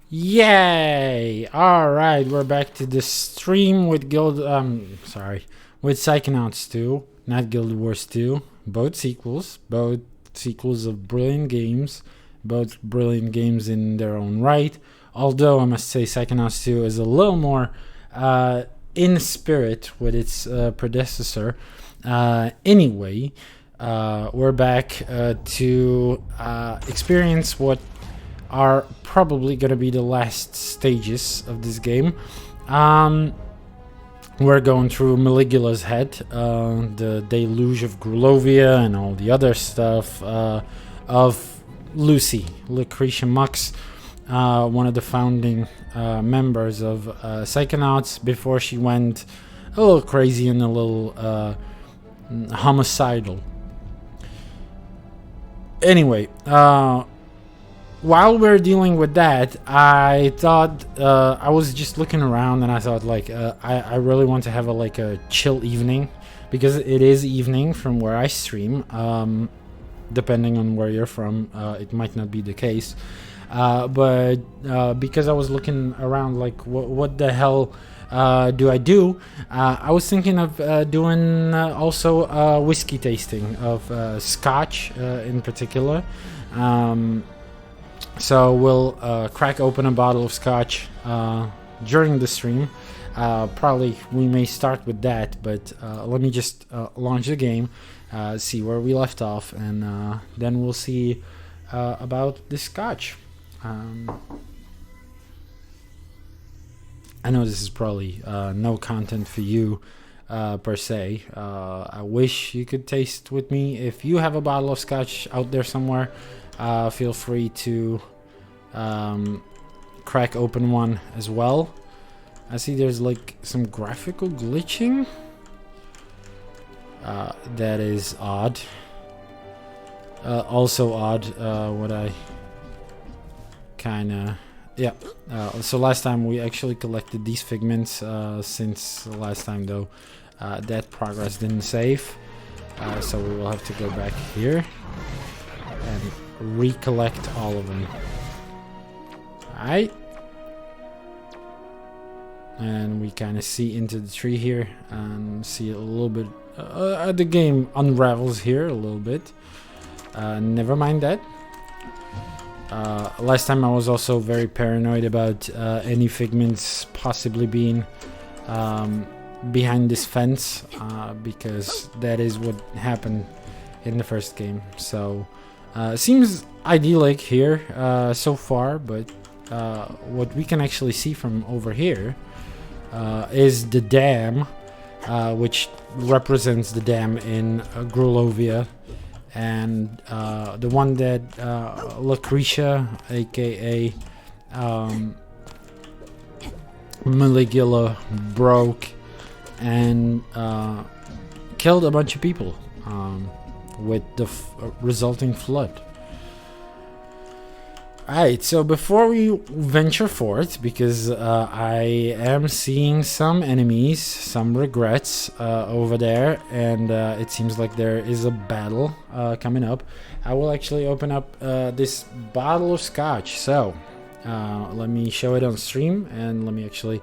Yay! Alright, we're back to the stream with with Psychonauts 2, not Guild Wars 2. Both sequels of brilliant games, both brilliant games in their own right. Although I must say Psychonauts 2 is a little more in spirit with its predecessor. Anyway, we're back to experience what are probably going to be the last stages of this game. We're going through Maligula's head, the deluge of Grulovia and all the other stuff of Lucy, Lucretia Mux, one of the founding members of Psychonauts, before she went a little crazy and a little homicidal. Anyway, while we're dealing with that, I thought I was just looking around and I thought I really want to have a chill evening, because it is evening from where I stream. Depending on where you're from, it might not be the case. But because I was looking around, what the hell do I do? I was thinking of doing also whiskey tasting of Scotch in particular. So we'll crack open a bottle of Scotch during the stream. Probably we may start with that, but let me just launch the game, see where we left off, and then we'll see about the Scotch. I know this is probably no content for you per se. I wish you could taste with me. If you have a bottle of Scotch out there somewhere, feel free to crack open one as well. I see there's some graphical glitching. That is odd. Also odd, what I kinda... Yeah, so last time we actually collected these figments. Since the last time though, that progress didn't save. So we will have to go back here and recollect all of them. Alright. And we kind of see into the tree here and see a little bit. The game unravels here a little bit. Never mind that. Last time I was also very paranoid about any figments possibly being behind this fence, because that is what happened in the first game. So seems idyllic here so far, but what we can actually see from over here is the dam, which represents the dam in Grulovia, and the one that Lucretia, aka Maligula, broke and killed a bunch of people with the resulting flood. Alright, so before we venture forth, because I am seeing some enemies, some regrets over there, and it seems like there is a battle coming up, I will actually open up this bottle of Scotch. So let me show it on stream, and let me actually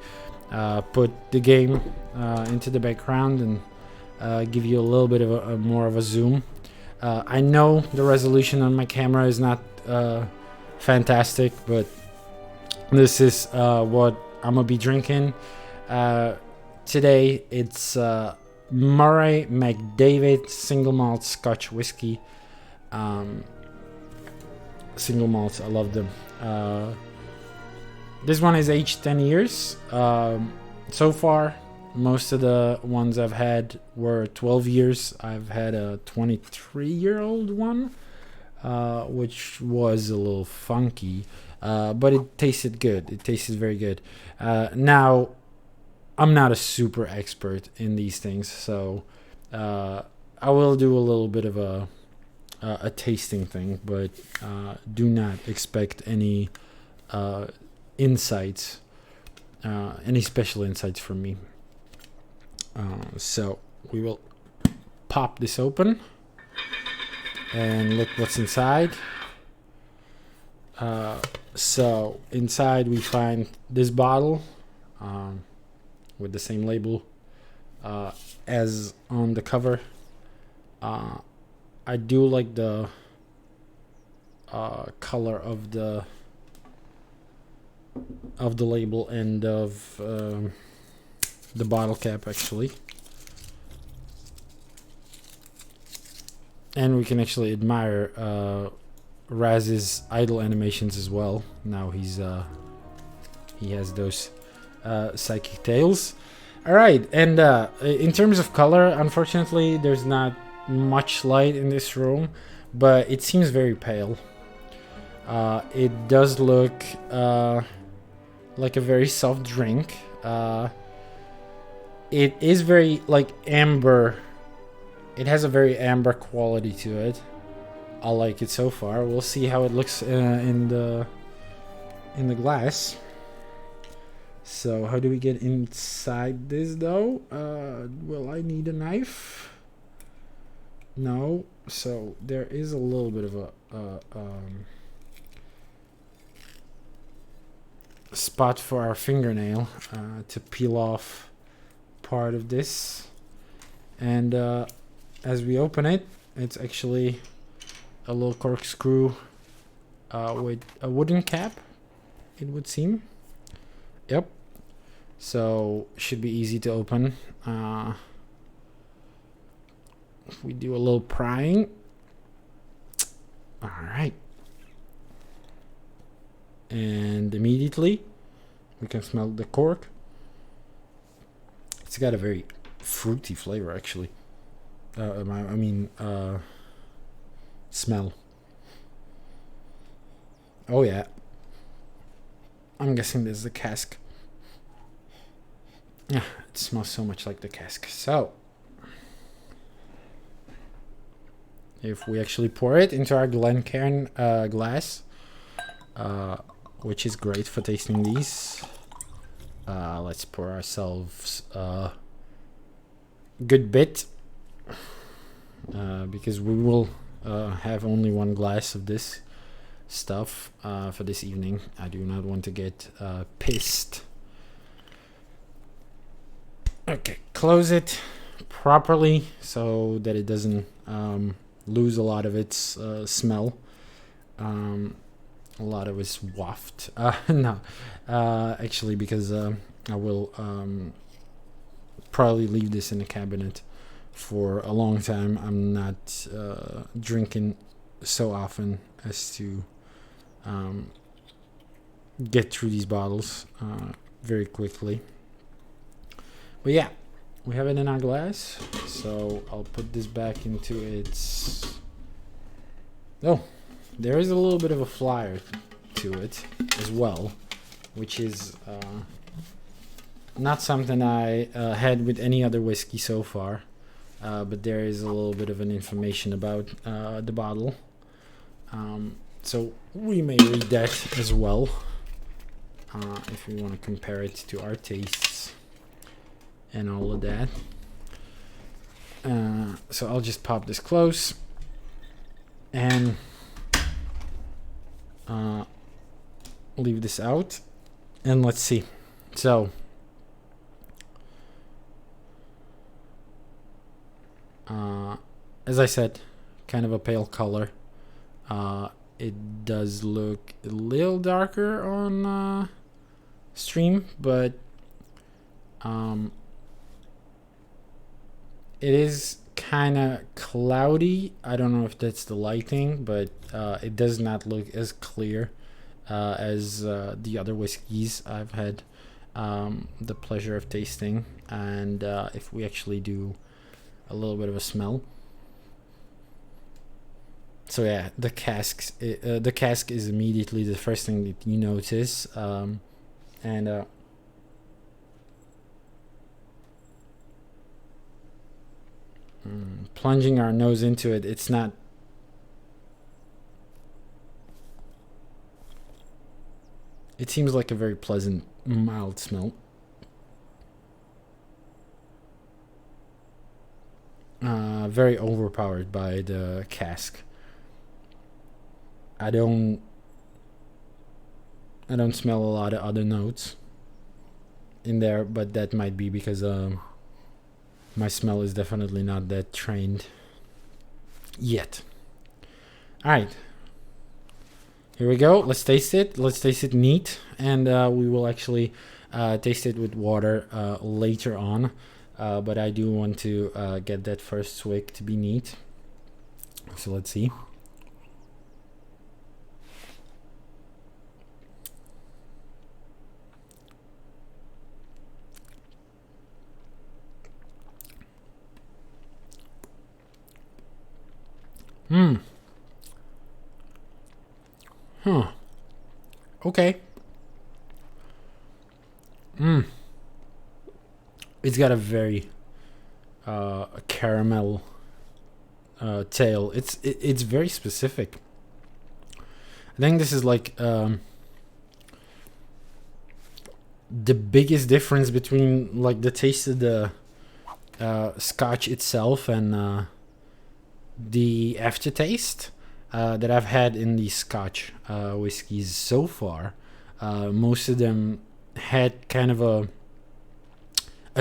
put the game into the background and give you a little bit of a more of a zoom. I know the resolution on my camera is not fantastic, but this is what I'm gonna be drinking today. It's Murray McDavid single malt Scotch whiskey. Single malts, I love them. This one is aged 10 years. So far, most of the ones I've had were 12 years. I've had a 23-year-old one, which was a little funky, but it tasted good. It tasted very good. Now, I'm not a super expert in these things, so I will do a little bit of a tasting thing, but do not expect any insights, any special insights from me. So we will pop this open and look what's inside. So inside we find this bottle with the same label as on the cover. I do like the color of the label and of the bottle cap actually, and we can actually admire Raz's idle animations as well. Now he has those psychic tails. All right, and in terms of color, unfortunately, there's not much light in this room, but it seems very pale. It does look like a very soft drink. It is very like amber. It has a very amber quality to it. I like it so far. We'll see how it looks in the glass. So how do we get inside this though? Will I need a knife? No. So there is a little bit of a spot for our fingernail to peel off part of this, and as we open it, it's actually a little corkscrew with a wooden cap, it would seem. Yep. So should be easy to open. If we do a little prying. All right. And immediately we can smell the cork. It's got a very fruity flavor actually. Smell. Oh yeah. I'm guessing this is the cask. Yeah, it smells so much like the cask. So if we actually pour it into our Glencairn glass, which is great for tasting these, let's pour ourselves a good bit, because we will have only one glass of this stuff for this evening. I do not want to get pissed. Okay, close it properly so that it doesn't lose a lot of its smell. A lot of its waft. No, actually, because I will probably leave this in the cabinet for a long time. I'm not drinking so often as to get through these bottles very quickly. But yeah, we have it in our glass, so I'll put this back into its... Oh, there is a little bit of a flyer to it as well, which is not something I had with any other whiskey so far, but there is a little bit of an information about the bottle. So we may read that as well if we want to compare it to our tastes and all of that. So I'll just pop this close and leave this out, and let's see. So as I said, kind of a pale color. It does look a little darker on stream, but it is kind of cloudy. I don't know if that's the lighting, but it does not look as clear as the other whiskeys I've had the pleasure of tasting. And if we actually do a little bit of a smell. So yeah, the cask is immediately the first thing that you notice, and plunging our nose into it, it's not... It seems like a very pleasant, mild smell. Very overpowered by the cask. I don't I don't smell a lot of other notes in there, but that might be because my smell is definitely not that trained yet. All right, here we go. Let's taste it. Let's taste it neat, and we will actually taste it with water later on. But I do want to get that first swig to be neat. So let's see. Huh. Okay. It's got a very caramel tail. It's very specific. I think this is like the biggest difference between like the taste of the Scotch itself and the aftertaste that I've had in the Scotch whiskeys so far. Most of them had kind of a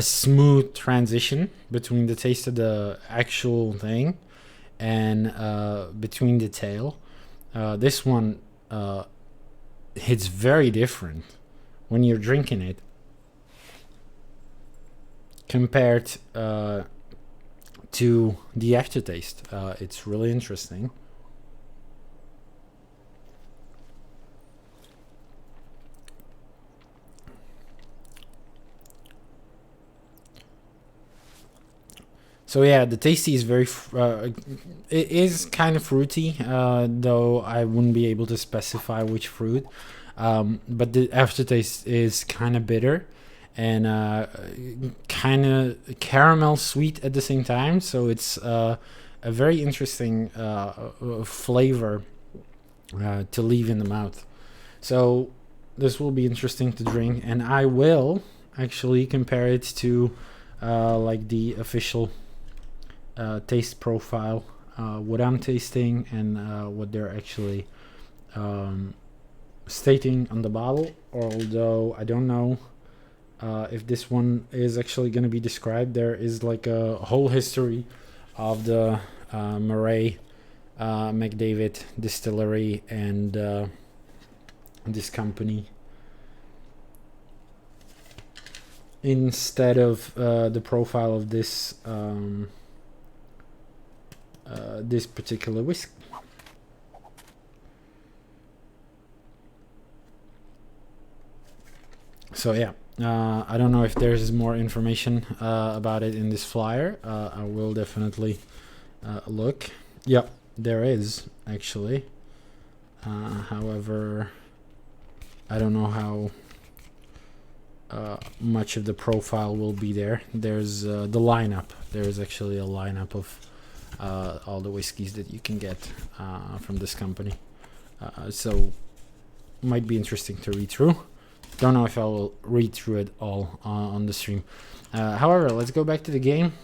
smooth transition between the taste of the actual thing and between the tail. This one hits very different when you're drinking it compared to the aftertaste. It's really interesting. So yeah, the tasty is very. It is kind of fruity, though I wouldn't be able to specify which fruit. But the aftertaste is kind of bitter and kind of caramel sweet at the same time. So it's a very interesting flavor to leave in the mouth. So this will be interesting to drink, and I will actually compare it to like the official taste profile, what I'm tasting and what they're actually stating on the bottle. Although I don't know if this one is actually going to be described. There is like a whole history of the Murray McDavid distillery and this company, instead of the profile of this this particular whiskey. So yeah, I don't know if there's more information about it in this flyer. I will definitely look. Yep, there is actually. However, I don't know how much of the profile will be there. There's the lineup. There's actually a lineup of all the whiskeys that you can get from this company. So might be interesting to read through. Don't know if I will read through it all on the stream. However, let's go back to the game,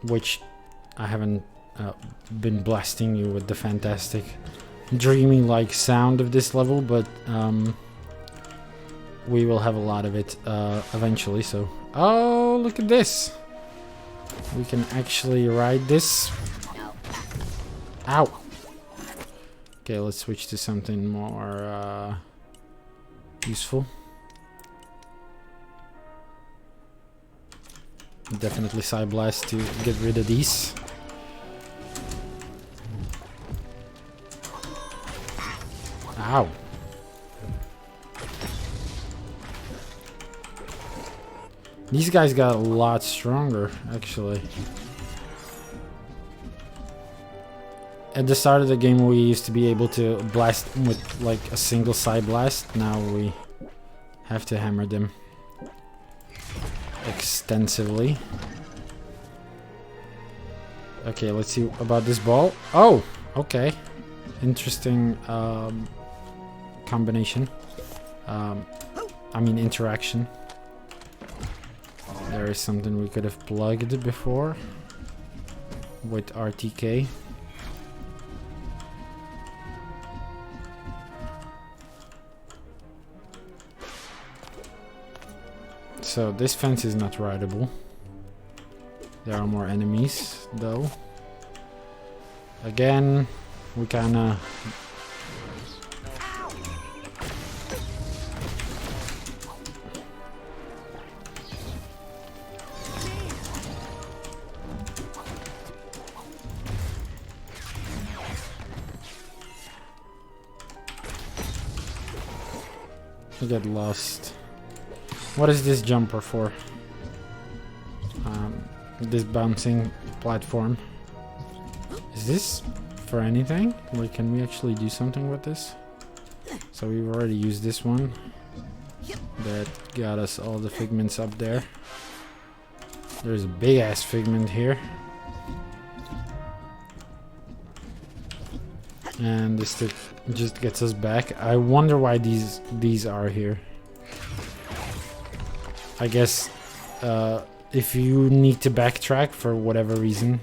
which I haven't been blasting you with the fantastic dreamy-like sound of this level, but we will have a lot of it eventually. So, oh, look at this! We can actually ride this. Ow! Okay, let's switch to something more useful. Definitely Psy Blast to get rid of these. Ow! These guys got a lot stronger, actually. At the start of the game, we used to be able to blast with like a single side blast. Now we have to hammer them extensively. Okay, let's see about this ball. Oh, okay. Interesting combination. I mean, interaction. There is something we could have plugged before with RTK. So this fence is not rideable. There are more enemies, though. Again, we kinda... I get lost. What is this jumper for? This bouncing platform. Is this for anything? Like, can we actually do something with this? So we've already used this one. That got us all the figments up there. There's a big ass figment here. And this stick just gets us back. I wonder why these are here. I guess if you need to backtrack for whatever reason,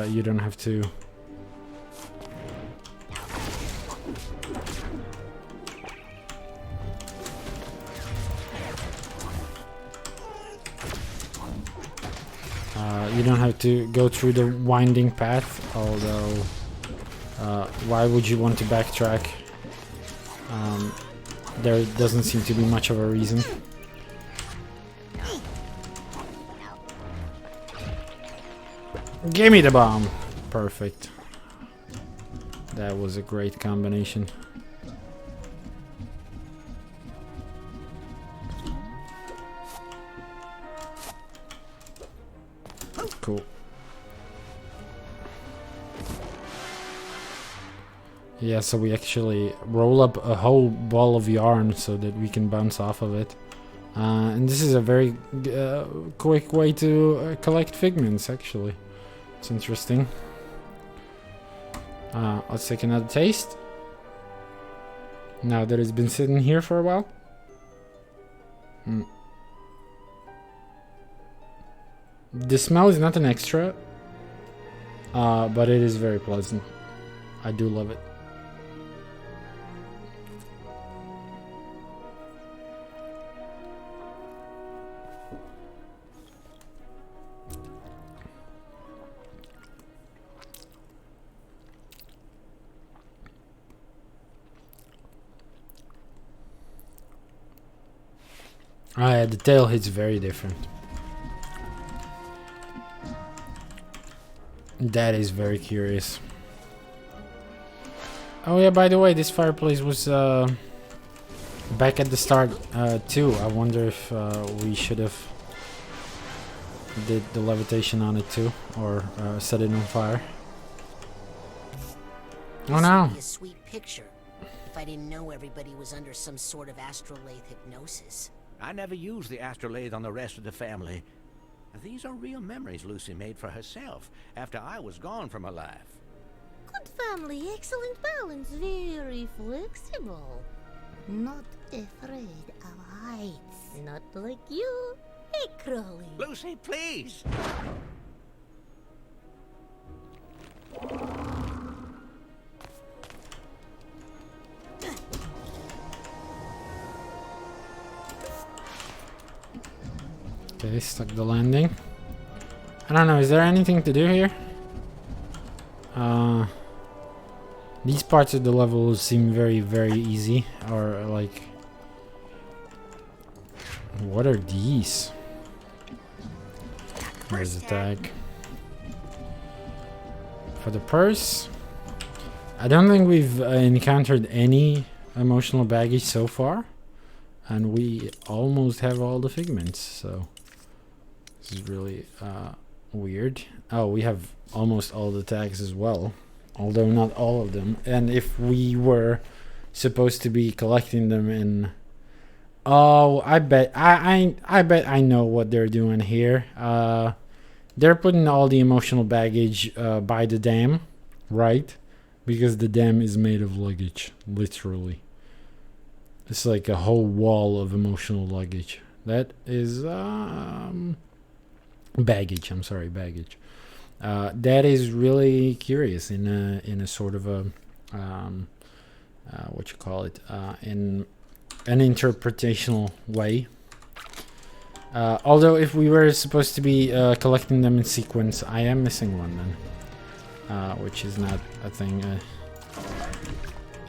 you don't have to. You don't have to go through the winding path, although why would you want to backtrack? There doesn't seem to be much of a reason. Give me the bomb! Perfect. That was a great combination. Cool. Yeah, so we actually roll up a whole ball of yarn so that we can bounce off of it. And this is a very quick way to collect figments, actually. It's interesting. Let's take another taste. Now that it's been sitting here for a while. The smell is not an extra, but it is very pleasant. I do love it. The tail hits very different. That is very curious. Oh yeah, by the way, this fireplace was back at the start too. I wonder if we should have did the levitation on it too, or set it on fire. Oh no! A sweet picture. If I didn't know everybody was under some sort of astrolabe hypnosis. I never used the astrolabe on the rest of the family. These are real memories Lucy made for herself after I was gone from her life. Good family, excellent balance, very flexible. Not afraid of heights. Not like you, hey Crowley. Lucy, please! Okay, stuck the landing. I don't know, is there anything to do here? These parts of the level seem very, very easy, or like... What are these? There's a tag. For the purse, I don't think we've encountered any emotional baggage so far. And we almost have all the figments, so... This is really weird. Oh, we have almost all the tags as well, although not all of them. And if we were supposed to be collecting them in... Oh, I bet I know what they're doing here. They're putting all the emotional baggage by the dam, right? Because the dam is made of luggage, literally. It's like a whole wall of emotional luggage. That is baggage. I'm sorry, baggage. That is really curious in a sort of a in an interpretational way. Although if we were supposed to be collecting them in sequence, I am missing one then. Which is not a thing I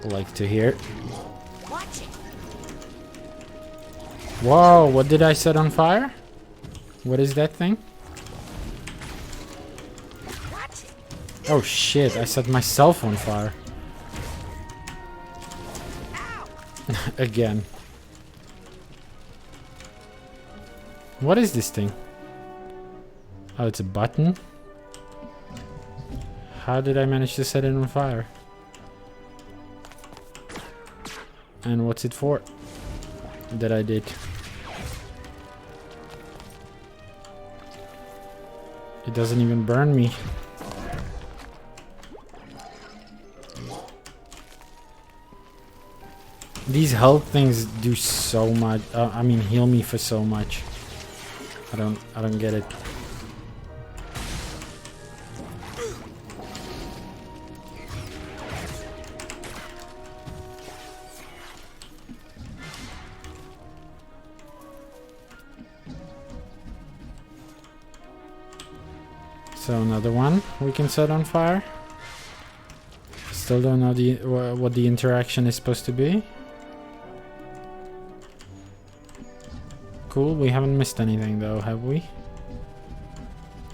like to hear. Watch it. Whoa, what did I set on fire? What is that thing? Watch it. Oh shit, I set myself on fire. Again. What is this thing? Oh, it's a button. How did I manage to set it on fire? And what's it for? That I did. It doesn't even burn me. These health things do so much. I mean, heal me for so much. I don't get it. So another one we can set on fire. Still don't know what the interaction is supposed to be. Cool, we haven't missed anything though, have we?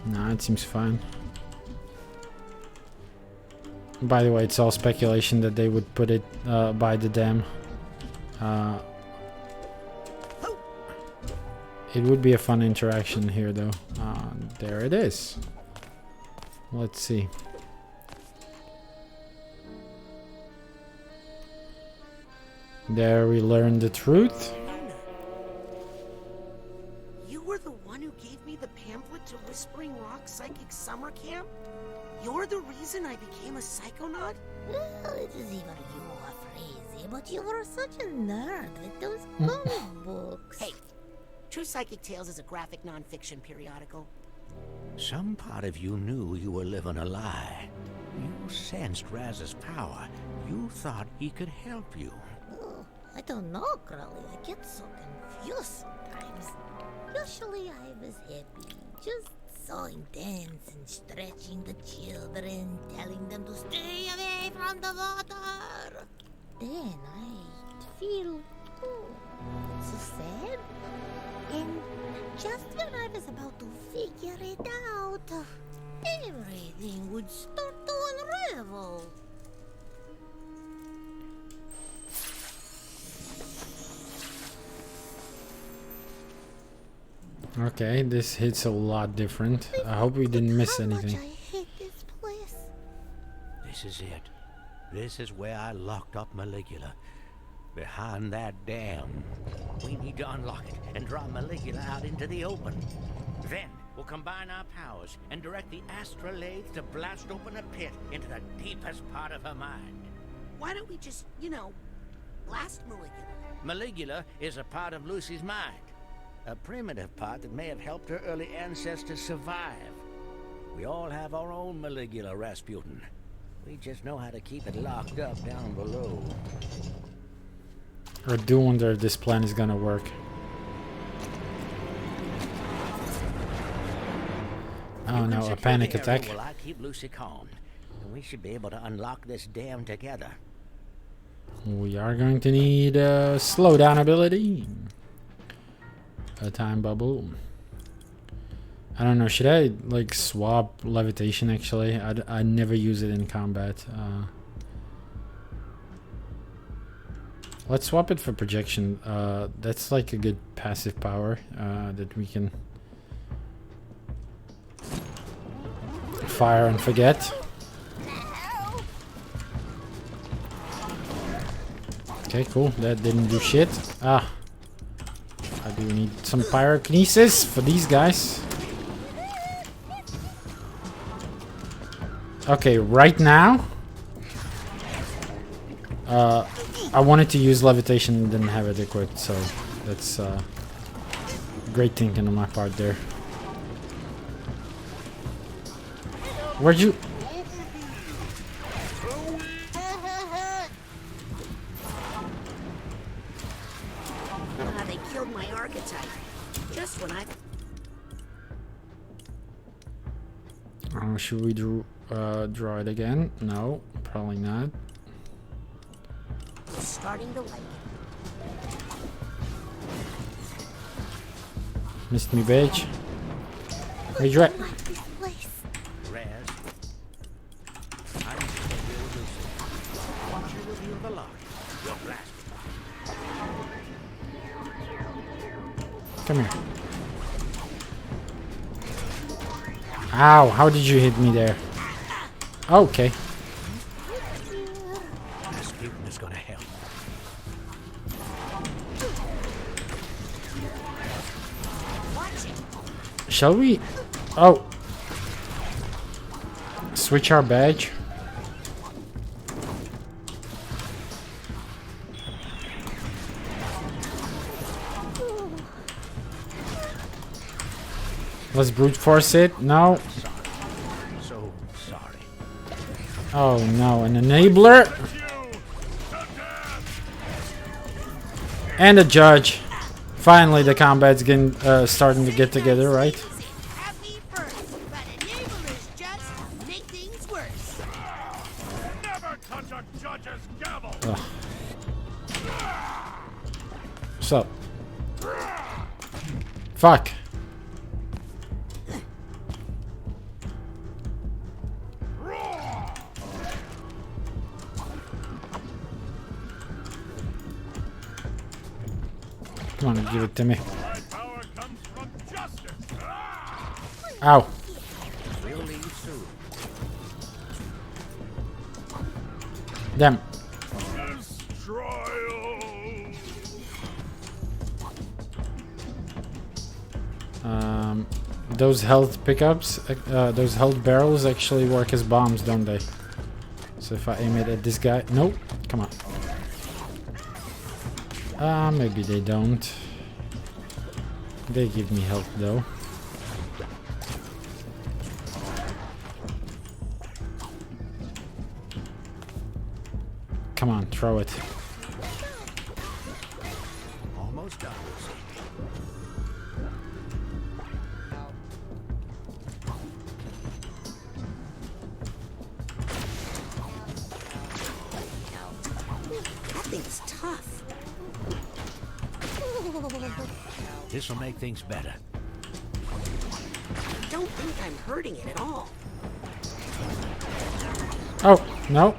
Nah, it seems fine. By the way, it's all speculation that they would put it by the dam. It would be a fun interaction here though. There it is. Let's see. There we learn the truth. Nona, you were the one who gave me the pamphlet to Whispering Rock Psychic Summer Camp? You're the reason I became a psychonaut? Well, it is either you or crazy, but you were such a nerd with those comic books. Hey, True Psychic Tales is a graphic non-fiction periodical. Some part of you knew you were living a lie. You sensed Raz's power. You thought he could help you. Oh, I don't know, Crowley. I get so confused sometimes. Usually I was happy, just so intense and stretching the children, telling them to stay away from the water. Then I'd feel, so sad. And just when I was about to figure it out, everything would start to unravel. Okay, this hits a lot different. I hope we didn't miss anything. How much I hate this place. This is it. This is where I locked up Maligula. Behind that dam. We need to unlock it and draw Maligula out into the open. Then we'll combine our powers and direct the astrolabe to blast open a pit into the deepest part of her mind. Why don't we just, blast Maligula? Maligula is a part of Lucy's mind. A primitive part that may have helped her early ancestors survive. We all have our own Maligula, Rasputin. We just know how to keep it locked up down below. I do wonder if this plan is gonna work. Oh no, a panic attack. Will I keep Lucy calm? And we should be able to unlock this dam together. We are going to need a slowdown ability. A time bubble. I don't know, should I like swap levitation actually? I never use it in combat. Let's swap it for projection. That's like a good passive power that we can fire and forget. Okay, cool. That didn't do shit. Ah. I do need some pyrokinesis for these guys. Okay, right now I wanted to use levitation and didn't have it equipped, so that's great thinking on my part there. Where'd you... They killed my archetype. Just That's when I... Should we draw it again? No, probably not. was starting to like it. Missed me, bitch. Redirect. I like this place. Raz, I need to reveal Lucy. Once you reveal the lock, you'll blast it. Come here. Ow, how did you hit me there? Okay. Rasputin is gonna help. Shall we? Oh. Switch our badge. Let's brute force it. No. So sorry. Oh no, an enabler. And a judge. Finally, the combat's getting starting to get together, right? Happy first, but enablers just make things worse. Never touch a judge's gavel. What's up? Fuck. Come on, give it to me. My power comes from justice. Ow. We'll leave soon. Damn. Destroy. Those health pickups, those health barrels actually work as bombs, don't they? So if I aim it at this guy... Nope. Come on. Maybe they don't. They give me health though. Come on, throw it. Almost done. That thing is tough. This will make things better. I don't think I'm hurting it at all. Oh, no.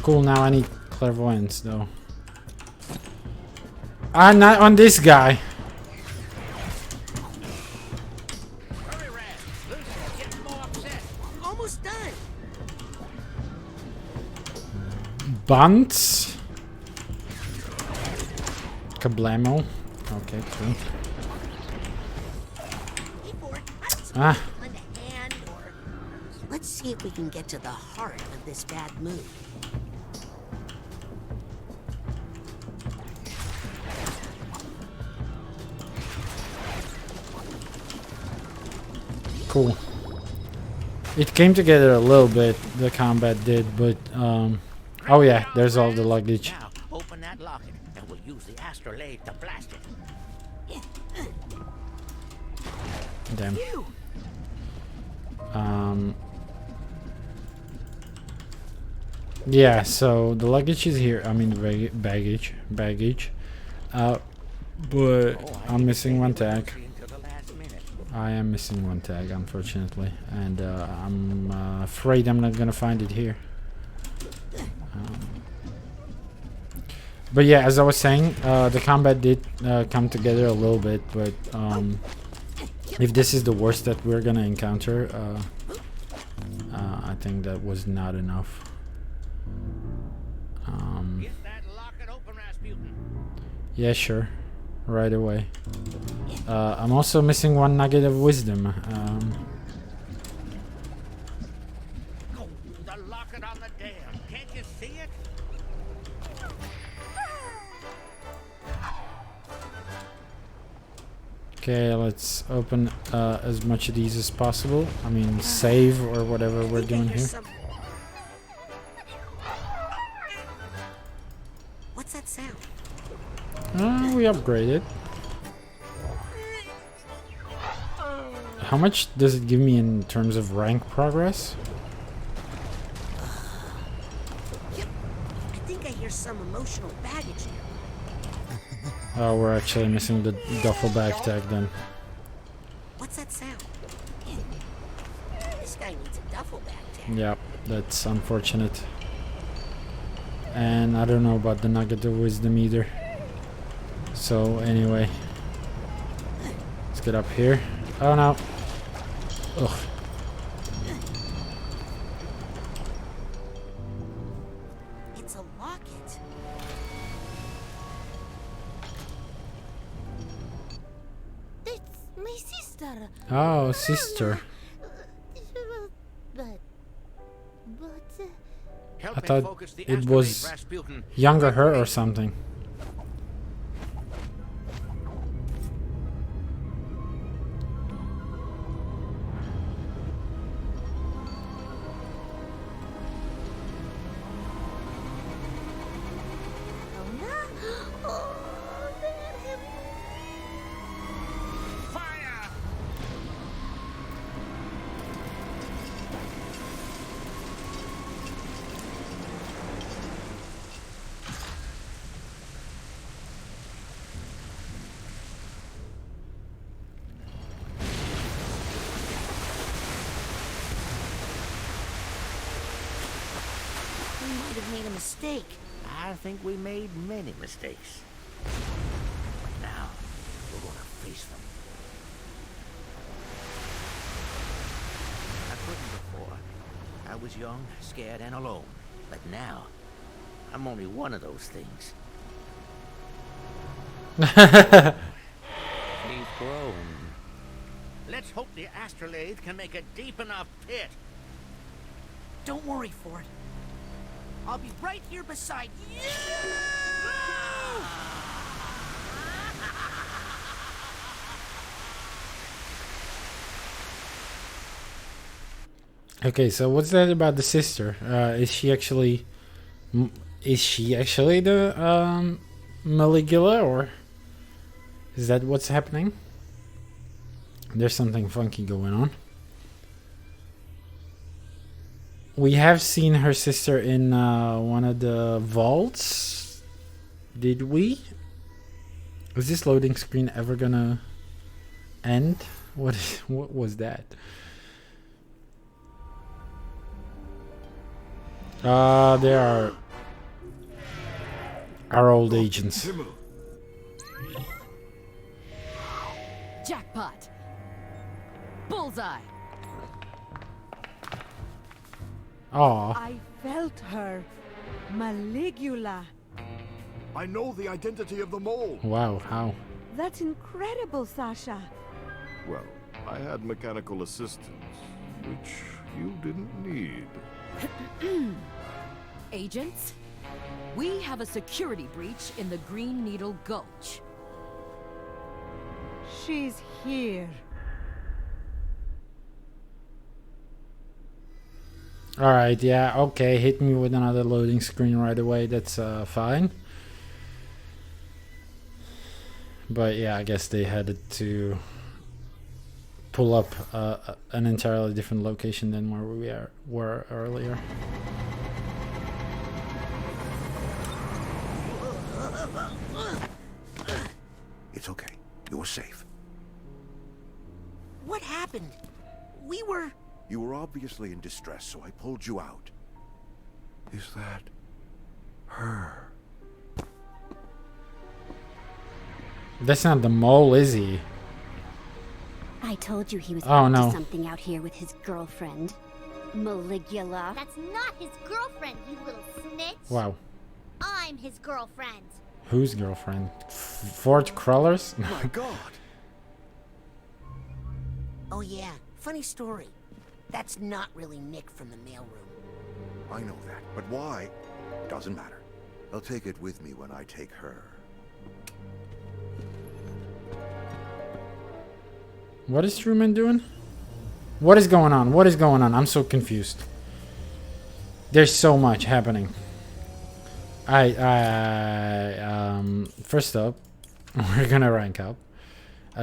Cool, now I need clairvoyance though. Not on this guy. Hurry, Raz. Lucy's getting more upset. Almost done. Bunts. Kablamo. Okay, cool. Hey, Ford, I was Ah. lend a hand, or let's see if we can get to the heart of this bad mood. Cool. It came together a little bit, the combat did, but oh yeah, there's all the luggage. Now, open that locket, and we'll use the astrolabe to blast it. Damn. Phew. Yeah, so the luggage is here. I mean baggage. But I'm missing one tag. Until the last minute. I am missing one tag, unfortunately, and I'm afraid I'm not gonna find it here. But yeah, as I was saying, the combat did come together a little bit, but if this is the worst that we're gonna encounter, I think that was not enough. Get that locket open, Rasputin. Yeah, sure. Right away. I'm also missing one nugget of wisdom. Oh, the locket on the dam. Can't you see it? Okay, let's open as much of these as possible. I mean, save or whatever we're doing here. What's that sound? We upgraded. How much does it give me in terms of rank progress? Yep. I think I hear some emotional baggage here. Oh, we're actually missing the duffel bag tag then. What's that sound? This guy needs a duffel bag tag. Yep, that's unfortunate. And I don't know about the nugget of wisdom either. So anyway, let's get up here. Oh no. Ugh. It's a locket. It's my sister. Oh, sister. But Help I me thought focus the it astrolabe, was Rasputin. younger her or something. Nona? Oh, let him. Fire! We might have made a mistake. I think we made many mistakes. But now, we're gonna face them. I couldn't before. I was young, scared, and alone. But now, I'm only one of those things. We've grown. Let's hope the astrolabe can make a deep enough pit. Don't worry, Ford. I'll be right here beside you. Okay, so what's that about the sister? Is she actually the Maligula, or is that what's happening? There's something funky going on. We have seen her sister in one of the vaults. Did we? Is this loading screen ever gonna end? What was that? They are our old agents. Jackpot. Bullseye. Aw. I felt her. Maligula. I know the identity of the mole. Wow, how? That's incredible, Sasha. Well, I had mechanical assistance, which you didn't need. Agents, we have a security breach in the Green Needle Gulch. She's here. Alright, yeah, okay, hit me with another loading screen right away, that's fine. But yeah, I guess they had to pull up an entirely different location than where we were earlier. It's okay. You're safe. What happened? We were... You were obviously in distress, so I pulled you out. Is that her? That's not the mole, is he? I told you he was Oh, up no. to something out here with his girlfriend. Maligula. That's not his girlfriend, you little snitch. Wow. I'm his girlfriend. Whose girlfriend? Fort Crawlers? My God! Oh yeah, funny story. That's not really Nick from the mailroom. I know that, but why? Doesn't matter. I'll take it with me when I take her. What is Truman doing? What is going on? What is going on? I'm so confused. There's so much happening. First up, we're gonna rank up.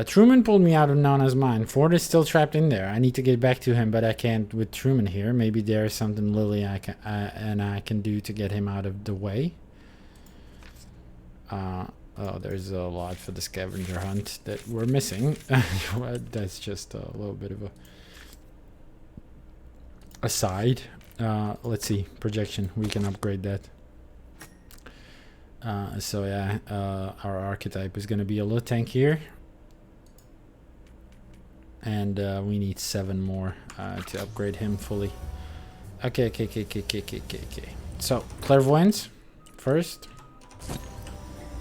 Truman pulled me out of Nona's mind. Ford is still trapped in there. I need to get back to him, but I can't with Truman here. Maybe there's something Lily I can do to get him out of the way. Oh, there's a lot for the scavenger hunt that we're missing. That's just a little bit of a aside. Let's see, projection. We can upgrade that. So yeah, our archetype is going to be a little tankier. And we need 7 more to upgrade him fully. Okay. So, clairvoyance first.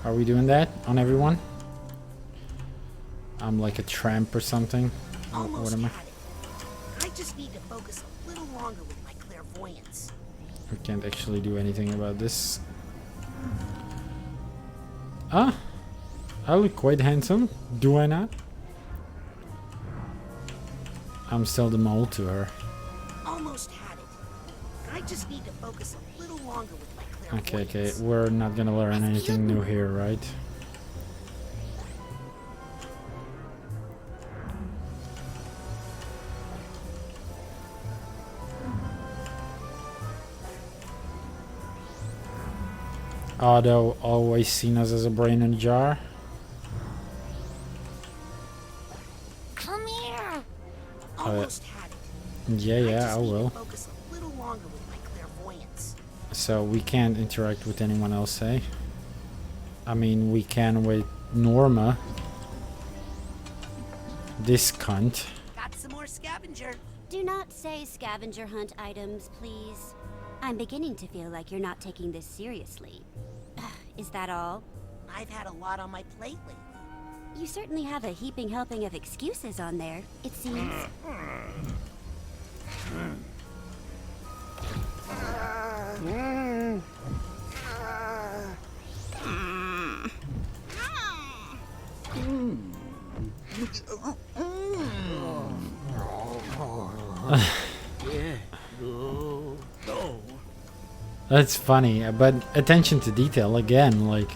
Are we doing that on everyone? I'm like a tramp or something. What am I? I just need to focus a little longer with my clairvoyance. I can't actually do anything about this. Ah, I look quite handsome. Do I not? I'm still the mole to her. Almost had it. I just need to focus a little longer with my clairvoyance. Okay. We're not gonna learn anything new here, right? Otto always seen us as a brain in a jar. Come here. Almost had it. Yeah, I will. Focus a little longer with my clairvoyance. So we can't interact with anyone else, eh? I mean, we can with Norma. This cunt. Got some more scavenger. Do not say scavenger hunt items, please. I'm beginning to feel like you're not taking this seriously. Is that all? I've had a lot on my plate lately. You certainly have a heaping helping of excuses on there, it seems. That's funny, but attention to detail again. Like,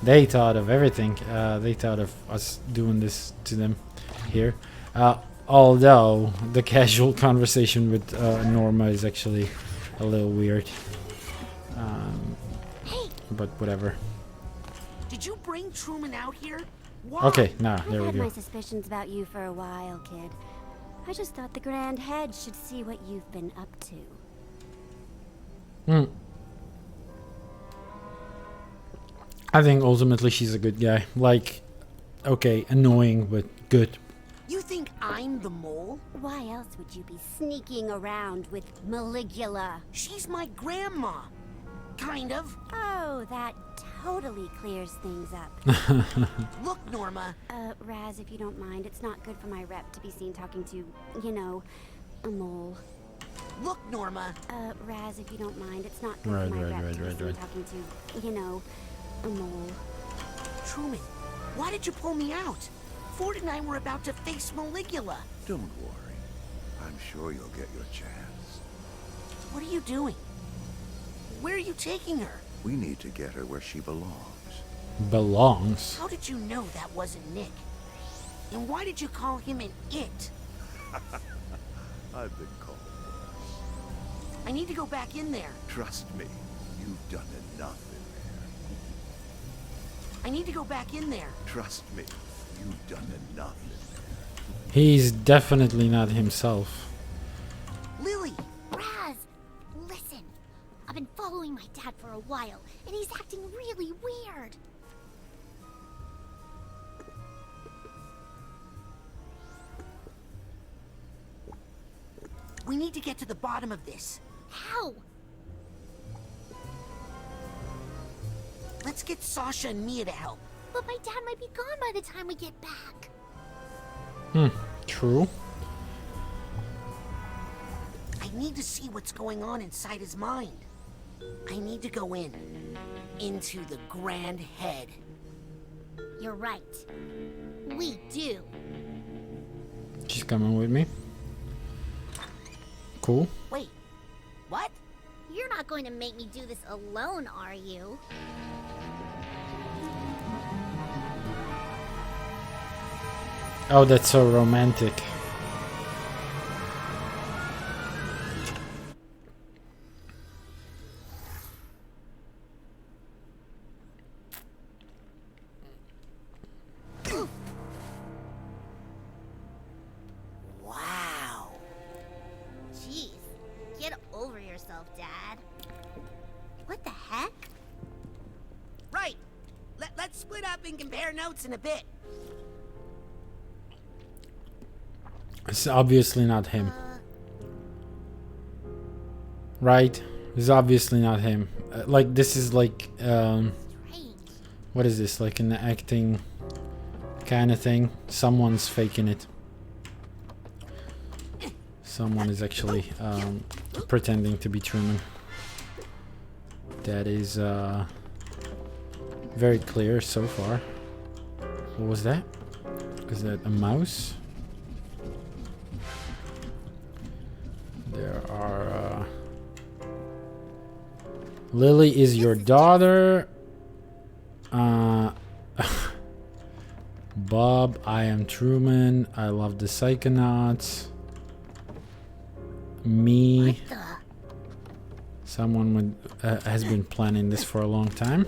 they thought of everything. They thought of us doing this to them here. Although the casual conversation with Norma is actually a little weird. But whatever. Did you bring Truman out here? Why? Okay, there I've we had go. my suspicions about you for a while, kid. I just thought the Grand Head should see what you've been up to. I think ultimately she's a good guy. Like, okay, annoying, but good. You think I'm the mole? Why else would you be sneaking around with Maligula? She's my grandma. Kind of. Oh, that totally clears things up. Look, Norma. Raz, if you don't mind, it's not good for my rep to be seen talking to, you know, a mole. Look, Norma. Raz, if you don't mind, it's not good Right, for my right, rep right, to be right, seen right. talking to, you know, a mole. Truman, why did you pull me out? Ford and I were about to face Maligula. Don't worry. I'm sure you'll get your chance. What are you doing? Where are you taking her? We need to get her where she belongs. Belongs. How did you know that wasn't Nick? And why did you call him an it? I've been called worse. I need to go back in there. Trust me, you've done enough in there. I need to go back in there. Trust me, you've done enough in there. He's definitely not himself. Lily! Raz, listen. I've been following my dad for a while, and he's acting really weird. We need to get to the bottom of this. How? Let's get Sasha and Mia to help. But my dad might be gone by the time we get back. True. I need to see what's going on inside his mind. I need to go into the Grand Head. You're right. We do. She's coming with me. Cool. Wait, what? You're not going to make me do this alone, are you? Oh, that's so romantic. Wow. Jeez, get over yourself, Dad. What the heck? Right. Let's split up and compare notes in a bit. It's obviously not him. Right? It's obviously not him. Like, this is like, Strange. what is this? Like an acting kind of thing? Someone's faking it. Someone is actually pretending to be Truman. That is very clear so far. What was that? Is that a mouse? There are... Lily is your daughter. Bob, I am Truman. I love the Psychonauts. Me. What the? Someone with, has been planning this for a long time.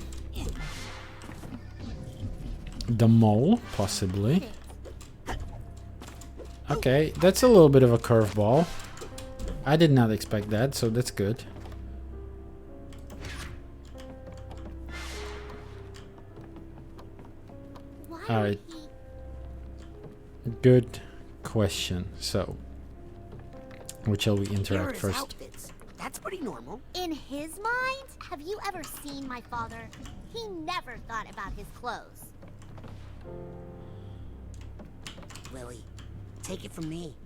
The mole, possibly. Okay, that's a little bit of a curveball. I did not expect that, so that's good. Why Alright. would he... Good question. So, what shall we Here are interact his first? outfits. That's pretty normal. In his mind, have you ever seen my father? He never thought about his clothes. Lily, take it from me.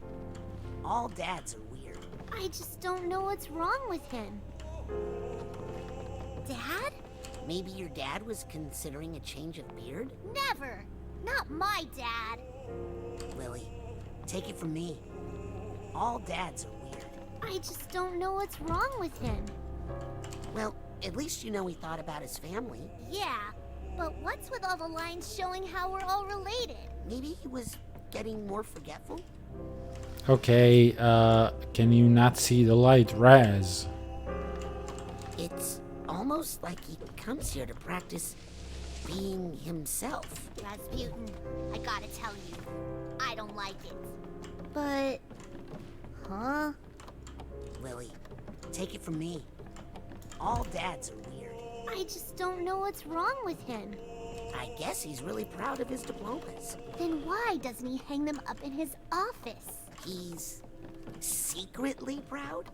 All dads are weird. I just don't know what's wrong with him. Dad? Maybe your dad was considering a change of beard? Never! Not my dad! Lily, take it from me. All dads are weird. I just don't know what's wrong with him. Well, at least you know he thought about his family. Yeah, but what's with all the lines showing how we're all related? Maybe he was getting more forgetful? Okay, can you not see the light? Raz. It's almost like he comes here to practice being himself. Rasputin, I gotta tell you, I don't like it. But... Huh? Lily, take it from me. All dads are weird. I just don't know what's wrong with him. I guess he's really proud of his diplomas. Then why doesn't he hang them up in his office? He's secretly proud?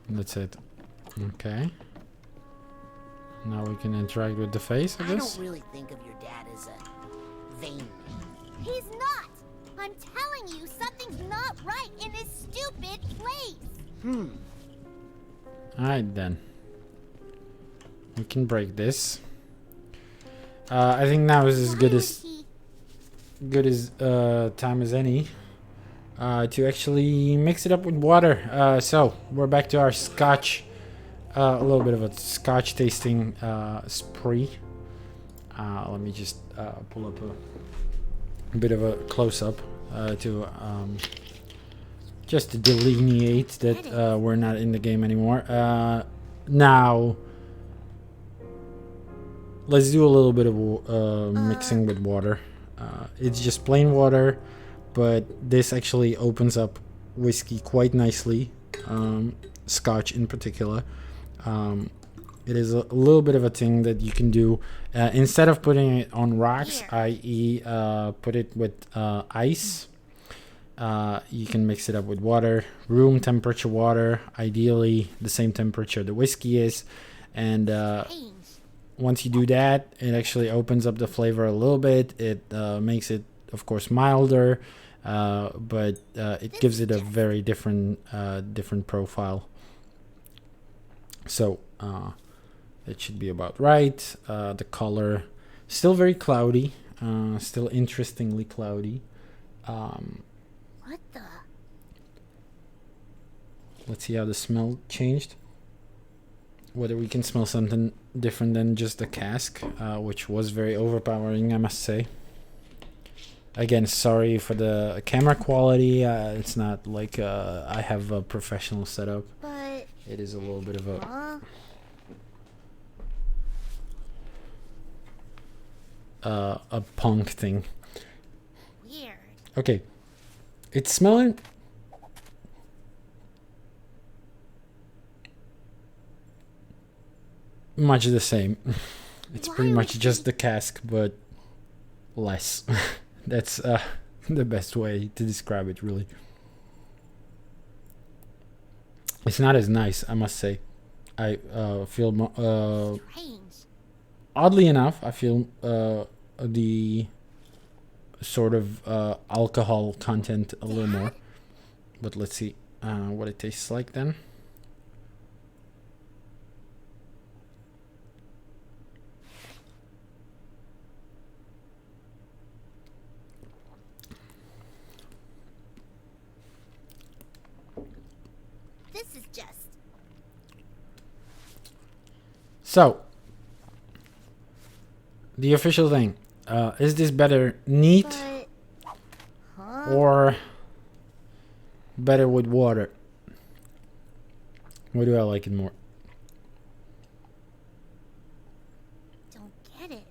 That's it. Okay. Now we can interact with the face, I I guess. don't really think of your dad as a vain man. He's not! I'm telling you, something's not right in this stupid place! Alright then. We can break this. I think now is as Why good would as he... time as any to actually mix it up with water. So we're back to our Scotch. A little bit of a Scotch tasting spree. Let me just pull up a bit of a close-up to just to delineate that we're not in the game anymore. Now let's do a little bit of mixing with water. It's just plain water, but this actually opens up whiskey quite nicely, Scotch in particular. It is a little bit of a thing that you can do instead of putting it on rocks, i.e. Put it with ice. You can mix it up with water, room temperature water, ideally the same temperature the whiskey is, and once you do that, it actually opens up the flavor a little bit. It makes it, of course, milder, but it gives it a very different profile. So it should be about right. The color still very cloudy, still interestingly cloudy. What the? Let's see how the smell changed. Whether we can smell something different than just the cask, which was very overpowering, I must say. Again, sorry for the camera quality. It's not like I have a professional setup. But... It is a little bit of a punk thing. Weird. Okay. It's smelling... much the same. It's pretty much just the cask, but less. That's the best way to describe it, really. It's not as nice, I must say. I feel... oddly enough, I feel the sort of alcohol content a little more. But let's see what it tastes like then. This is just... So, the official thing. Is this better neat or better with water? What do I like it more? Don't get it.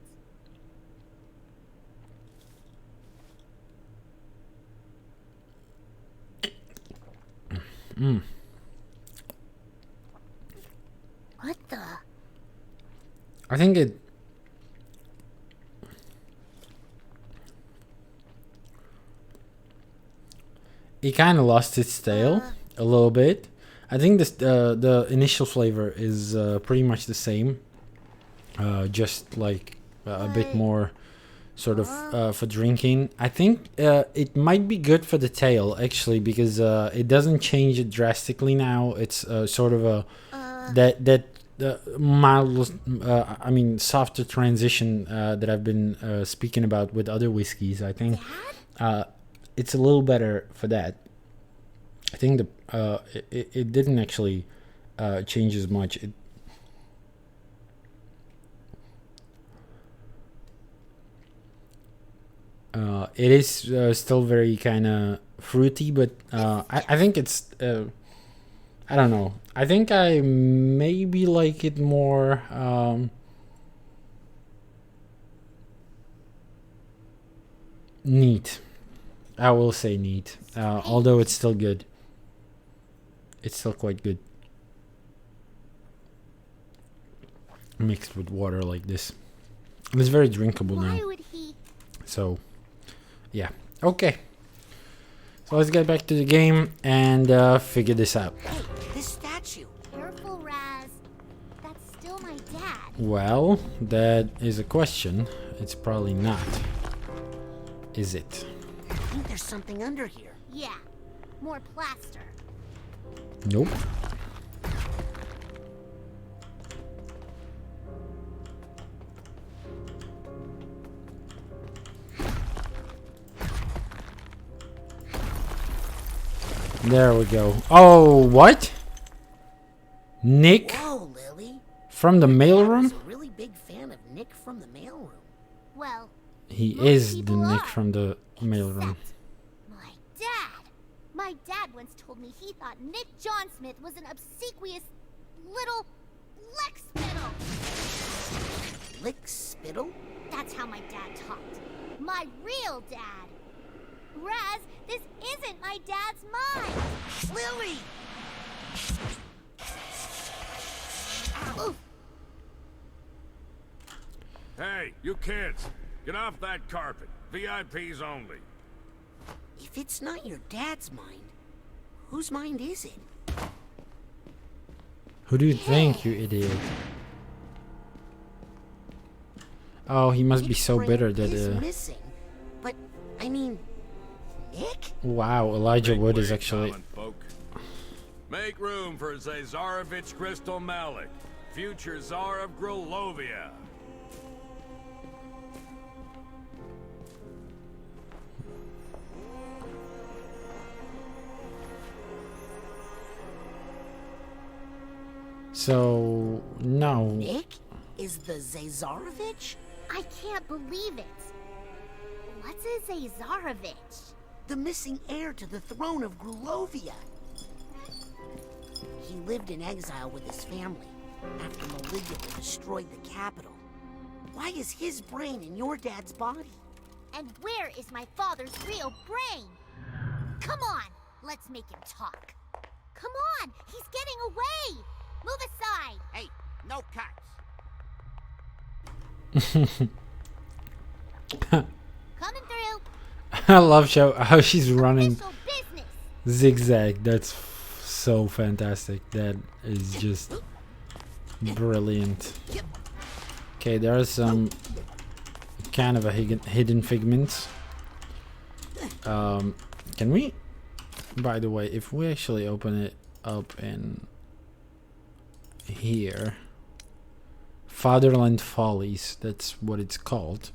What the? I think it... it kind of lost its tail a little bit. I think this the initial flavor is pretty much the same. Just like a bit more sort of for drinking. I think it might be good for the tail, actually, because it doesn't change it drastically now. It's sort of a... that mild, I mean, softer transition that I've been speaking about with other whiskeys. I think it's a little better for that. I think it didn't actually change as much. It is still very kind of fruity, but I think it's... I don't know. I think I maybe like it more neat. I will say neat. Although it's still good. It's still quite good. Mixed with water like this. It's very drinkable now. So, yeah. Okay. So let's get back to the game and figure this out. Hey, this statue. Careful, Raz. That's still my dad. Well, that is a question. It's probably not. Is it? I think there's something under here. Yeah. More plaster. Nope. There we go. Oh, what? Nick? Whoa, Lily. From the mailroom? I was a really big fan of Nick from the mailroom. Well, He is the Nick from the mailroom. my dad. My dad once told me he thought Nick John Smith was an obsequious little lick spittle. Lick spittle? That's how my dad talked. My real dad. Raz, this isn't my dad's mind. Lily! Hey, you kids! Get off that carpet. VIPs only. If it's not your dad's mind, whose mind is it? Who do you think, you idiot? Oh, he must be so bitter that... Is missing, but I mean, Nick? Wow, Elijah Make Wood is way, actually... common folk. Make room for Zazarovich Crystal Malik, future Tsar of Grilovia. So, no. Nick is the Zazarovich? I can't believe it. What's a Zazarovich? The missing heir to the throne of Grulovia. He lived in exile with his family after Maligula destroyed the capital. Why is his brain in your dad's body? And where is my father's real brain? Come on, let's make him talk. Come on, he's getting away. Move aside. Hey, no cuts. Coming through. I love how she's running Official business. zigzag. That's so fantastic. That is just brilliant. Okay, there are some kind of a hidden figments. Can we, by the way, if we actually open it up in here, Fatherland Follies, that's what it's called,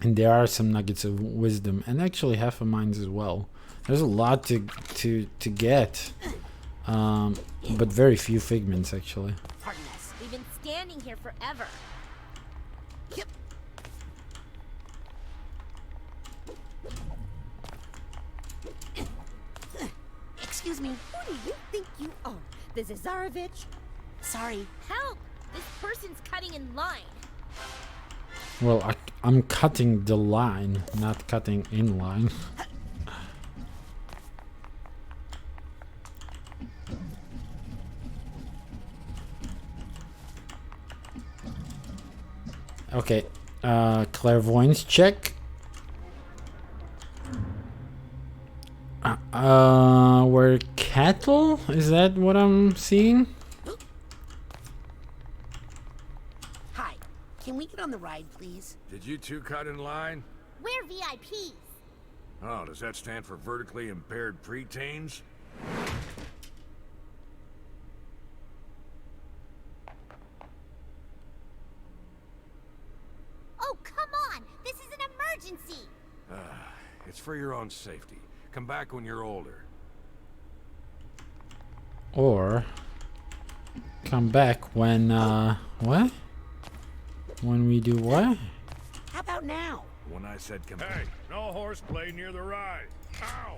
and there are some nuggets of wisdom and actually half of minds as well. There's a lot to get, but very few figments actually. Pardon us. We've been standing here forever. Excuse me. Who do you think you are? The Zazarovich? Sorry. Help! This person's cutting in line. Well, I'm cutting the line, not cutting in line. Okay, clairvoyance check. We're cattle? Is that what I'm seeing? Hi. Can we get on the ride, please? Did you two cut in line? We're VIPs. Oh, does that stand for vertically impaired preteens? Oh, come on! This is an emergency! It's for your own safety. Come back when you're older. Or come back when what? When we do what? How about now? When I said come back. Hey, no horseplay near the ride. Ow!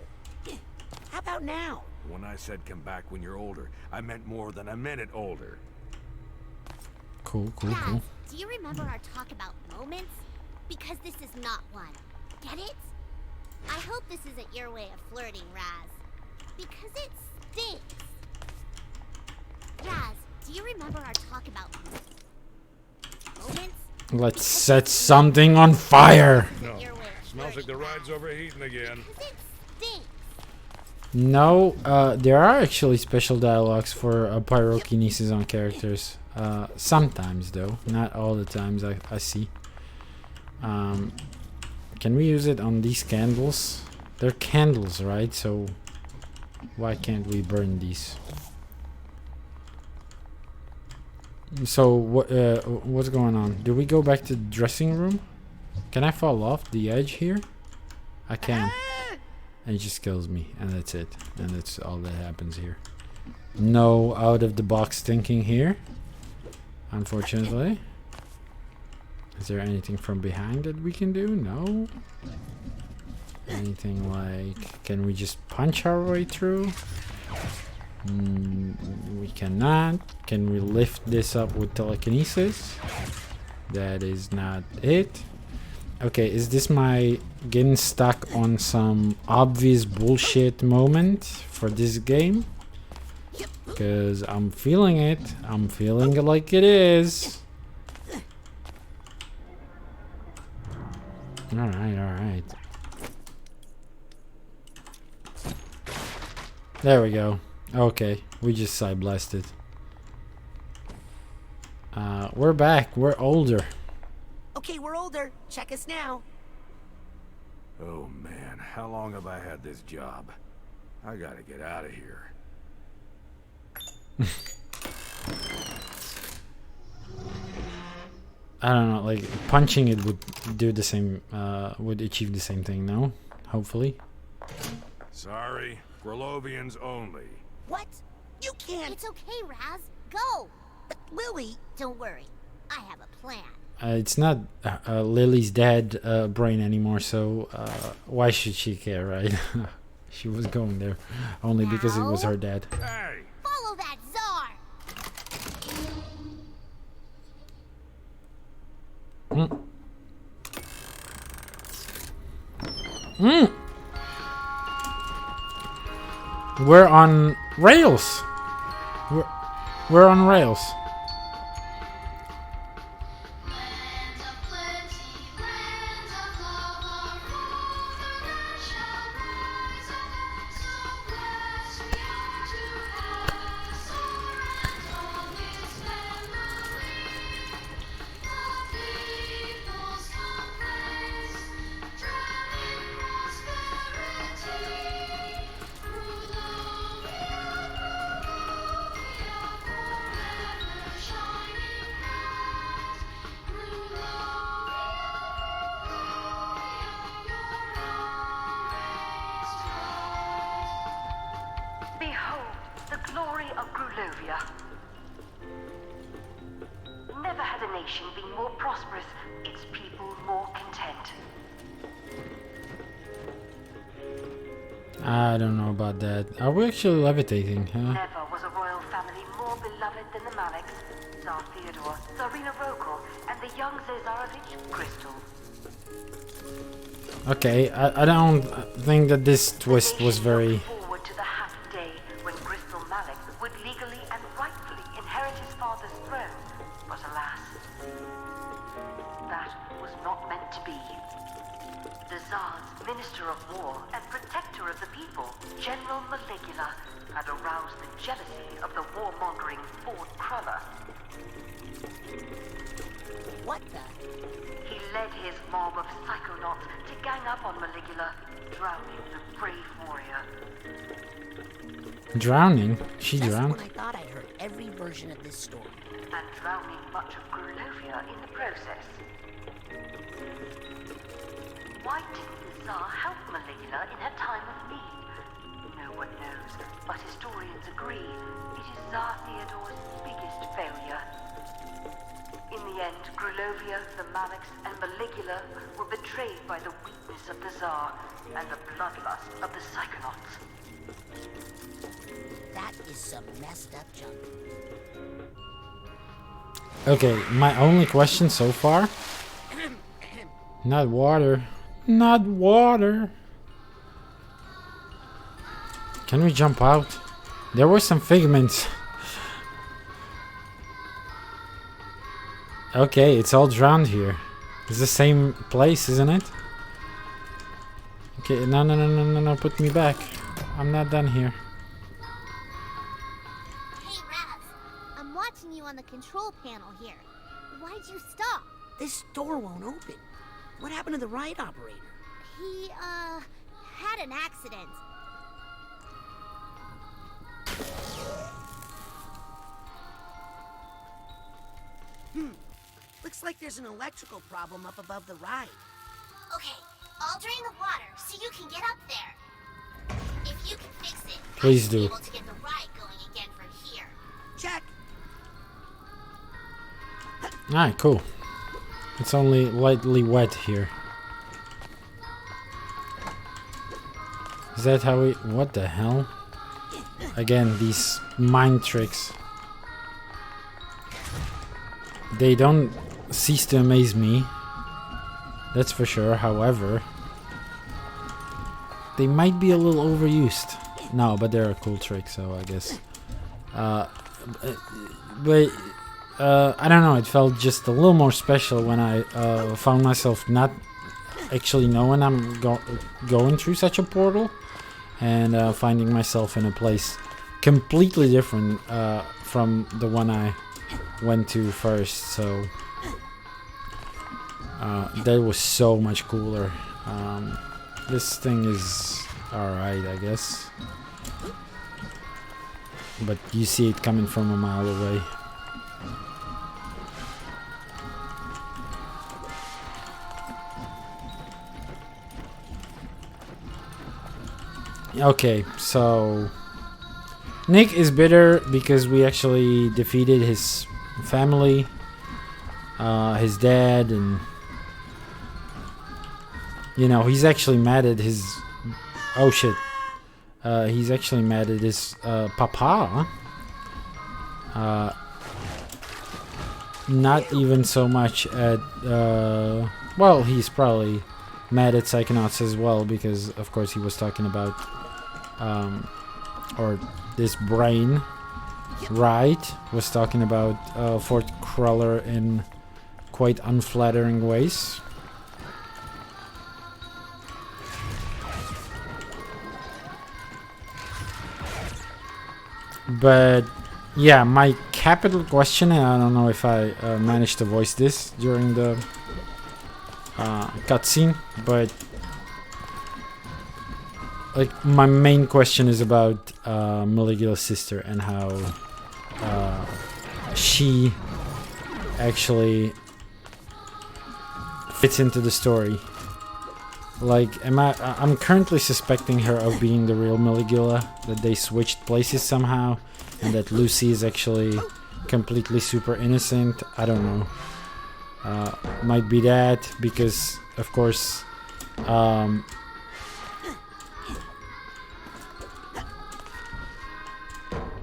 How about now? When I said come back when you're older, I meant more than a minute older. Cool. Raz, do you remember our talk about moments? Because this is not one. Get it? I hope this isn't your way of flirting, Raz. Because it stinks. Raz, do you remember our talk about moments? Let's set something on fire. No, smells like the ride's overheating again. Because it stinks. No, there are actually special dialogues for pyrokinesis on characters. Sometimes though, not all the times I see. Can we use it on these candles? They're candles, right? So why can't we burn these? So what's going on? Do we go back to the dressing room? Can I fall off the edge here? I can. And it just kills me, and that's it. And that's all that happens here. No out of the box thinking here, unfortunately. Is there anything from behind that we can do? No. Anything like, can we just punch our way through? We cannot. Can we lift this up with telekinesis? That is not it. Okay, is this my getting stuck on some obvious bullshit moment for this game? Because I'm feeling it. I'm feeling it like it is. Alright. There we go. Okay, we just side blasted. We're back. We're older. Okay, we're older. Check us now. Oh man, how long have I had this job? I gotta get out of here. I don't know, like punching it would do the same, would achieve the same thing, no? Hopefully. Sorry, Grolovians only. What? You can't. It's okay, Raz. Go. But Lily. Don't worry. I have a plan. It's not Lily's dead brain anymore, so why should she care, right? She was going there only because it was her dad. Hey! Follow that czar! We're on rails. We're on rails. Behold the glory of Grulovia. Never had a nation been more prosperous, its people more content. I don't know about that. Are we actually levitating, huh? Never was a royal family more beloved than the Maliks, Tsar Theodore, Tsarina Rokal, and the young Zazarovich Crystal. Okay, I don't think that this twist was very... Forward to the happy day when Crystal Malik would legally and rightfully inherit his father's throne, but alas, that was not meant to be. The Tsar's Minister of War and Protector of the People, General Maligula, had aroused the jealousy of the warmongering Ford Cruller. What the? He led his mob of Psychonauts to gang up on Maligula, drowning the brave warrior. Drowning? She That's drowned? when I thought I'd heard every version of this story. And drowning much of Grulovia in the process. Why didn't the Tsar help Maligula in her time of need? No one knows, but historians agree it is Tsar Theodore's biggest failure. In the end, Grulovia, the Maliks, and Maligula were betrayed by the weakness of the Tsar and the bloodlust of the Psychonauts. That is some messed up junk. Okay, my only question so far... Not water. Not water. Can we jump out? There were some figments. Okay, it's all drowned here. It's the same place, isn't it? Okay, no, put me back. I'm not done here. Hey, Raz. I'm watching you on the control panel here. Why'd you stop? This door won't open. What happened to the ride operator? He, had an accident. Looks like there's an electrical problem up above the ride. Okay, I'll drain the water so you can get up there. If you can fix it, Please I should be do. able to get the ride going again from here. Check. Alright, cool. It's only lightly wet here. Is that how we... What the hell? Again, these mind tricks. They don't cease to amaze me. That's for sure. However, they might be a little overused. No, but they're a cool trick, so I guess. But I don't know. It felt just a little more special when I found myself not actually knowing I'm going through such a portal, and finding myself in a place completely different from the one I went to first. So that was so much cooler. This thing is alright, I guess, but you see it coming from a mile away. Okay, so Nick is bitter because we actually defeated his family, his dad, and you know, he's actually mad at his. Oh shit! He's actually mad at his papa. Not even so much at. Well, he's probably mad at Psychonauts as well, because of course he was talking about, or this brain, right, was talking about Fort Cruller in quite unflattering ways. But yeah, my capital question, and I don't know if I managed to voice this during the cutscene, but like my main question is about Maligula's sister and how she actually fits into the story. Like, I'm currently suspecting her of being the real Maligula, that they switched places somehow, and that Lucy is actually completely super innocent. I don't know. Might be that, because of course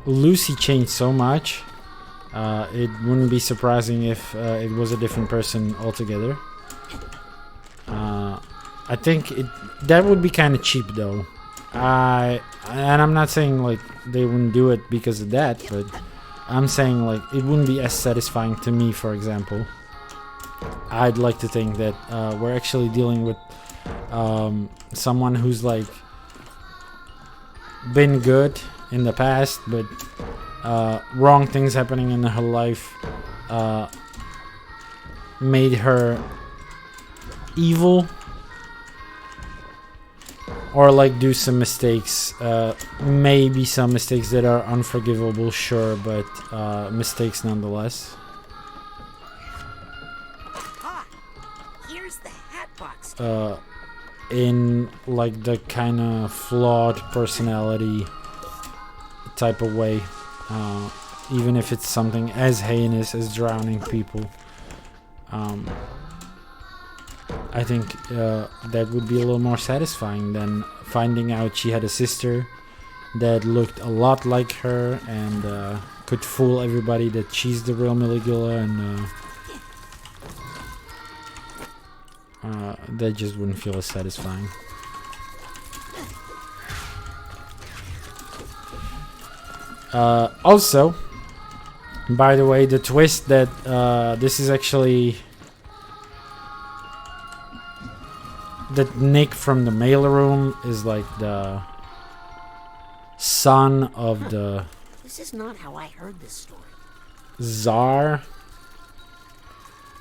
Lucy changed so much. It wouldn't be surprising if it was a different person altogether. I think that would be kind of cheap though. And I'm not saying like they wouldn't do it because of that, but I'm saying like it wouldn't be as satisfying to me, for example. I'd like to think that we're actually dealing with someone who's like been good in the past, but wrong things happening in her life made her evil, or like do some mistakes, maybe some mistakes that are unforgivable, sure, but mistakes nonetheless. Here's the hat box. In like the kind of flawed personality type of way, even if it's something as heinous as drowning people. I think that would be a little more satisfying than finding out she had a sister that looked a lot like her and could fool everybody that she's the real Maligula, and that just wouldn't feel as satisfying. Also, by the way, the twist that this is actually that Nick from the mailroom is like the son of the This is not how I heard this story. Tsar.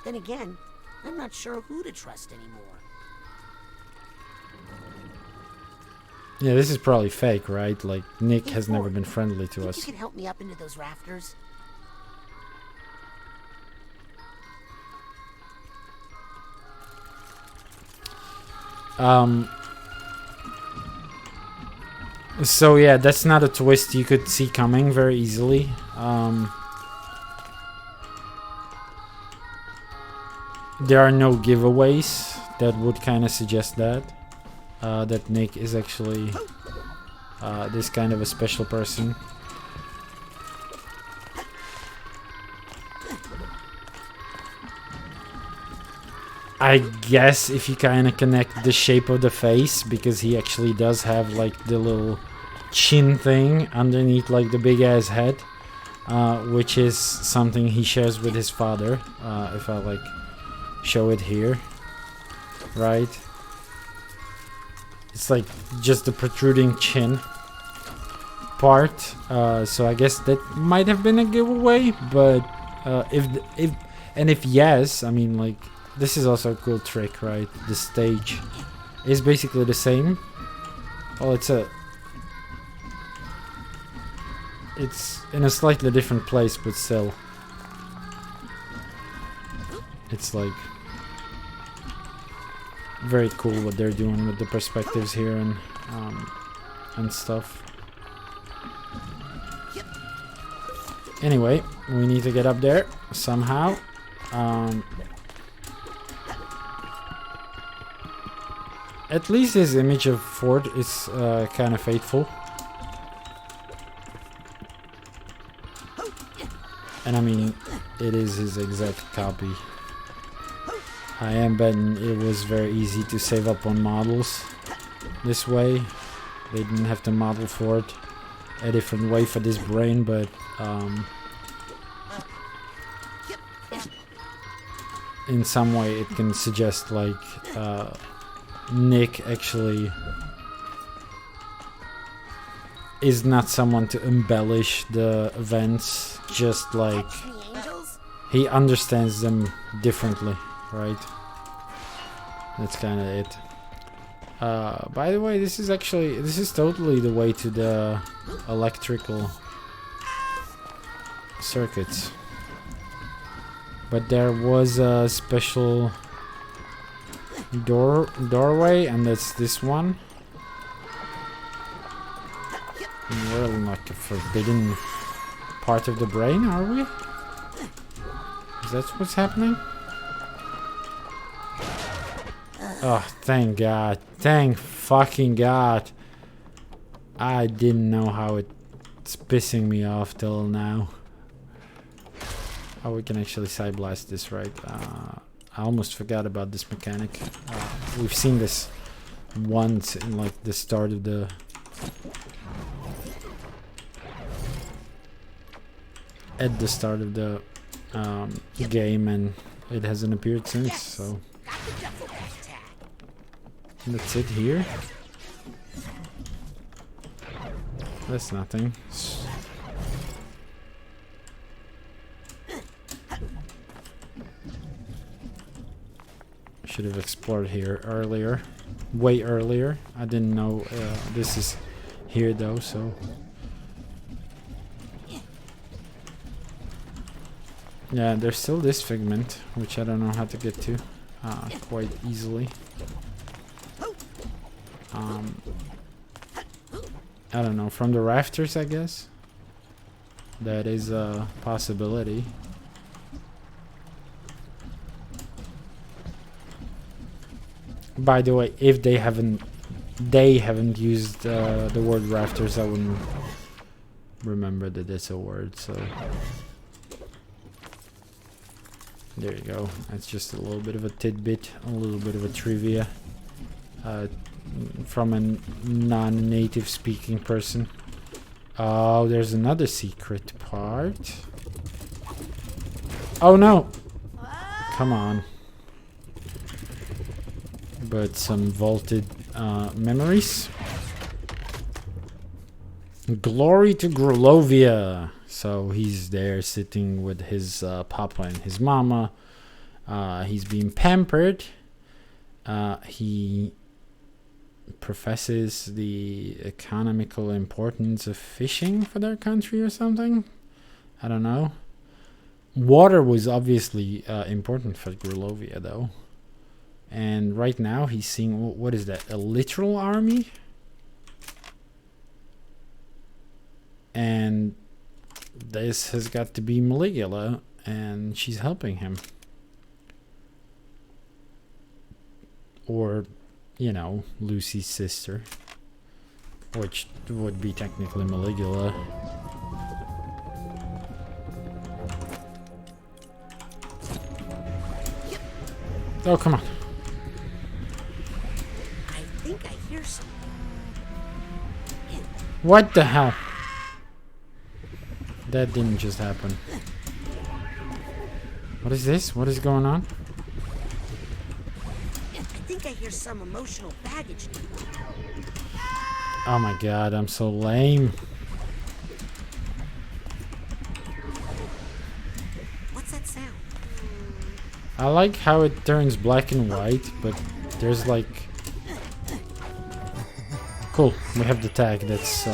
Then again, I'm not sure who to trust anymore. Yeah, this is probably fake, right? Like, Nick has never been friendly to us. You can help me up into those rafters? So yeah, that's not a twist you could see coming very easily. There are no giveaways that would kind of suggest that that Nick is actually this kind of a special person. I guess if you kind of connect the shape of the face, because he actually does have like the little chin thing underneath like the big ass head, which is something he shares with his father. If I like show it here, right? It's like just the protruding chin part. So I guess that might have been a giveaway, but if yes, I mean, like, this is also a cool trick, right? The stage is basically the same. Well, it's in a slightly different place, but still, it's like very cool what they're doing with the perspectives here and stuff. Anyway, we need to get up there somehow. At least his image of Ford is kind of faithful. And I mean, it is his exact copy. I am betting it was very easy to save up on models this way. They didn't have to model Ford a different way for this brain, but in some way it can suggest like Nick actually is not someone to embellish the events, just like he understands them differently, right? That's kind of it. By the way, this is totally the way to the electrical circuits. But there was a special doorway, and that's this one. And we're in like a forbidden part of the brain, are we? Is that what's happening? Oh, thank God. Thank fucking God. I didn't know how it's pissing me off till now. Oh, we can actually side blast this, right? I almost forgot about this mechanic. We've seen this once in like the start of the game, and it hasn't appeared since, so that's it here. That's nothing. Should have explored here earlier, way earlier. I didn't know this is here though, so yeah, there's still this figment, which I don't know how to get to quite easily. I don't know, from the rafters, I guess. That is a possibility. By the way, if they haven't used the word rafters, I wouldn't remember that it's a word, so there you go. That's just a little bit of a tidbit, a little bit of a trivia from a non-native speaking person. Oh, there's another secret part. Oh no! Come on. But some vaulted memories. Glory to Grulovia. So he's there sitting with his papa and his mama. He's being pampered. He professes the economical importance of fishing for their country or something. I don't know. Water was obviously important for Grulovia though. And right now he's seeing, what is that, a literal army? And this has got to be Maligula, and she's helping him. Or, you know, Lucy's sister, which would be technically Maligula. Oh, come on. I think I hear something. What the hell? That didn't just happen. What is this? What is going on? I think I hear some emotional baggage. Oh my god, I'm so lame. What's that sound? I like how it turns black and white, but there's like... Cool, we have the tag. That's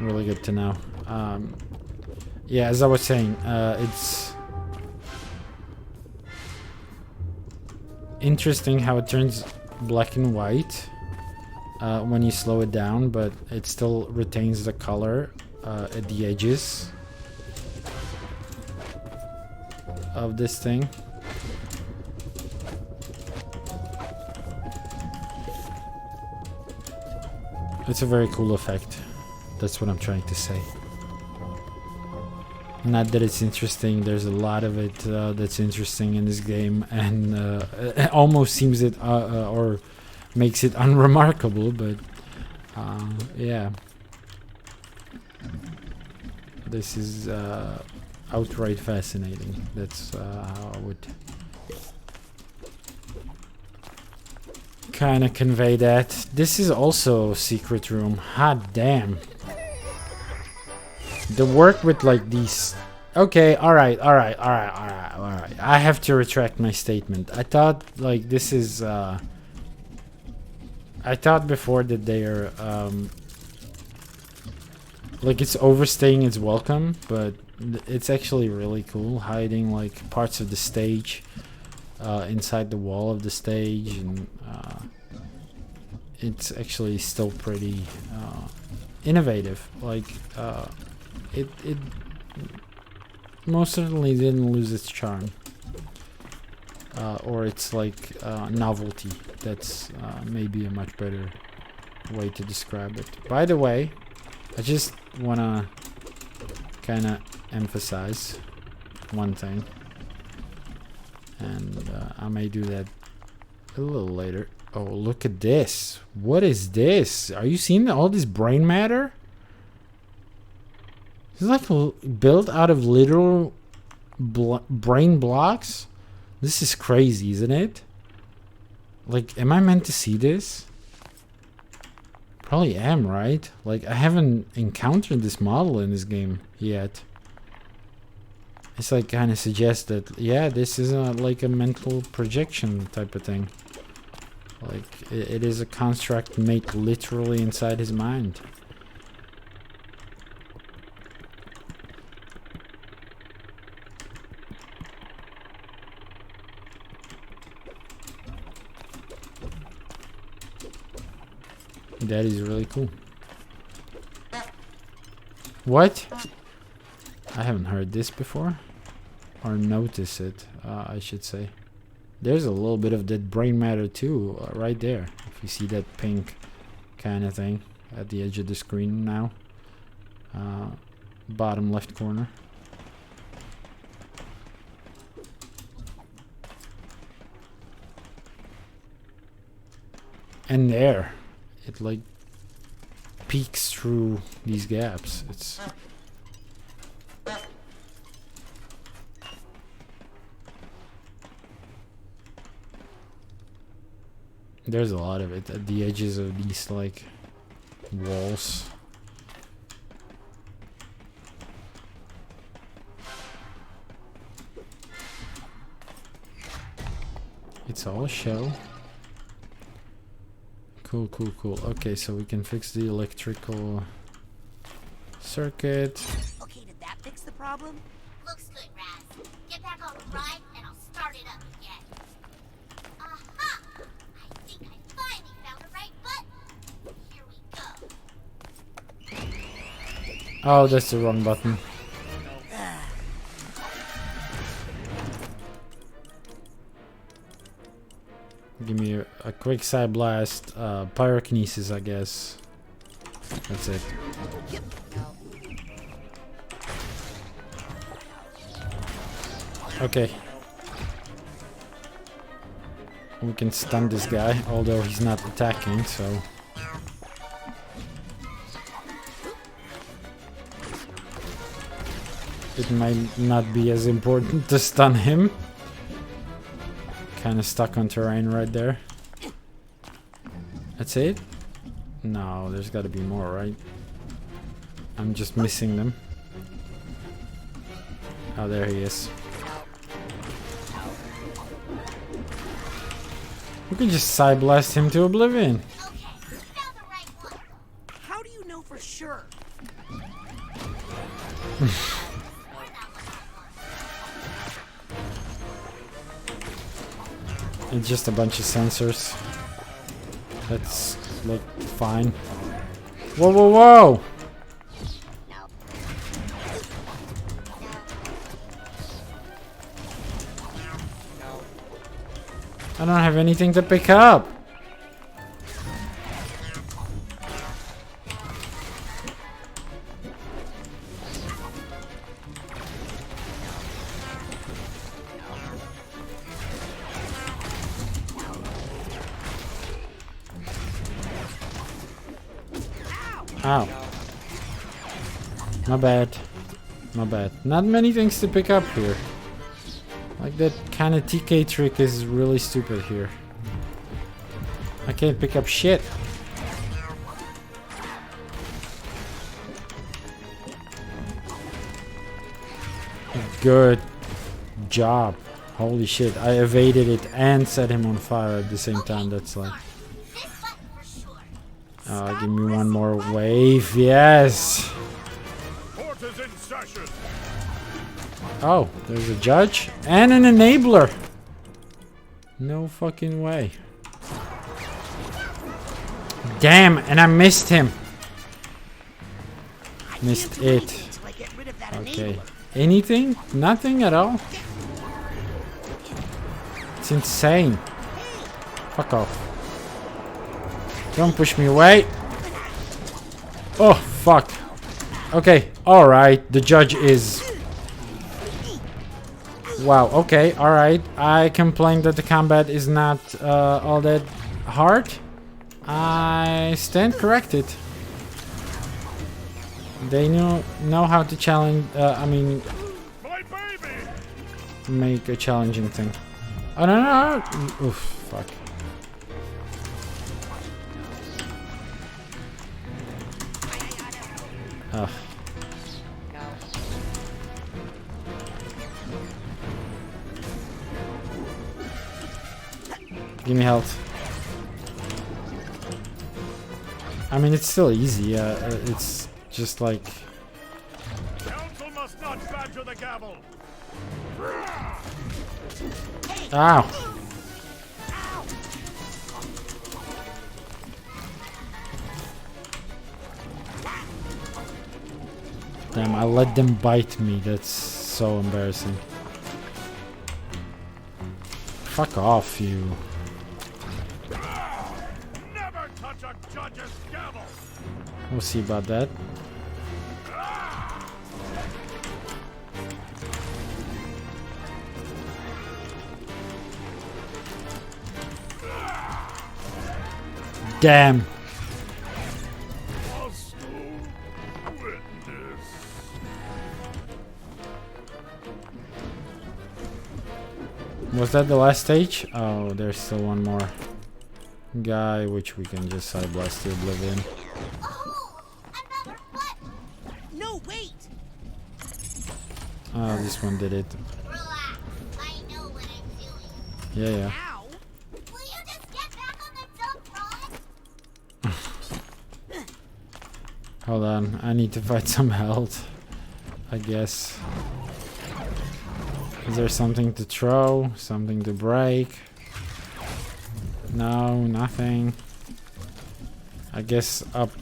really good to know. Yeah, as I was saying, it's interesting how it turns black and white when you slow it down, but it still retains the color at the edges. of this thing. It's a very cool effect. That's what I'm trying to say. Not that it's interesting. There's a lot of it that's interesting in this game, and it almost seems it or makes it unremarkable. But yeah, this is outright fascinating. That's how I would kind of convey that. This is also a secret room. Hot damn. The work with like these... Okay, alright. I have to retract my statement. I thought like this is... I thought before that they are... like it's overstaying its welcome, but it's actually really cool. Hiding like parts of the stage inside the wall of the stage, and it's actually still pretty innovative. Like it most certainly didn't lose its charm or its like novelty. That's maybe a much better way to describe it. By the way, I just wanna kind of emphasize one thing, and I may do that a little later. Oh, look at this. What is this? Are you seeing all this brain matter? It's like built out of literal brain blocks. This is crazy, isn't it? Like, am I meant to see this? Probably am, right? Like, I haven't encountered this model in this game yet. It's like kind of suggests that, yeah, this is like a mental projection type of thing. Like, it is a construct made literally inside his mind. That is really cool. What? I haven't heard this before. Or noticed it, I should say. There's a little bit of that brain matter too, right there. If you see that pink kind of thing at the edge of the screen now. Bottom left corner. And there. It like peeks through these gaps. It's there's a lot of it at the edges of these like walls. It's all a show. Cool, cool, cool. Okay, so we can fix the electrical circuit. Okay, did that fix the problem? Looks good, Raz. Get back on the ride and I'll start it up again. Aha! I think I finally found the right button. Here we go. Oh, that's the wrong button. Give me a quick side blast, pyrokinesis, I guess. That's it. Okay. We can stun this guy, although he's not attacking, so... it might not be as important to stun him. Kind of stuck on terrain right there. That's it? No, there's got to be more, right? I'm just missing them. Oh, there he is. We can just side blast him to oblivion. How do you know for sure? It's just a bunch of sensors. That's like fine. Whoa, whoa, whoa! I don't have anything to pick up. Ow. My bad. My bad. Not many things to pick up here. Like that kind of TK trick is really stupid here. I can't pick up shit. Good job. Holy shit. I evaded it and set him on fire at the same time. That's like... give me one more wave. Yes. Oh, there's a judge and an enabler. No fucking way. Damn, and I missed him. Missed it. Okay. Anything? Nothing at all? It's insane. Fuck off. Don't push me away. Oh, fuck. Okay, alright. The judge is... Wow, okay, alright. I complained that the combat is not all that hard. I stand corrected. They know how to challenge... make a challenging thing. Oh, no, no. Oof, fuck. Ugh. Give me health. I mean, it's still easy. It's just like... Council must not badger the gavel. Ow. Damn, I let them bite me. That's so embarrassing. Fuck off, you. Never touch a judge's gavel. We'll see about that. Damn. Was that the last stage? Oh, there's still one more guy, which we can just side blast to oblivion. No, wait. Oh, this one did it. Yeah, yeah. Hold on, I need to find some health, I guess. Is there something to throw? Something to break? No, nothing. I guess up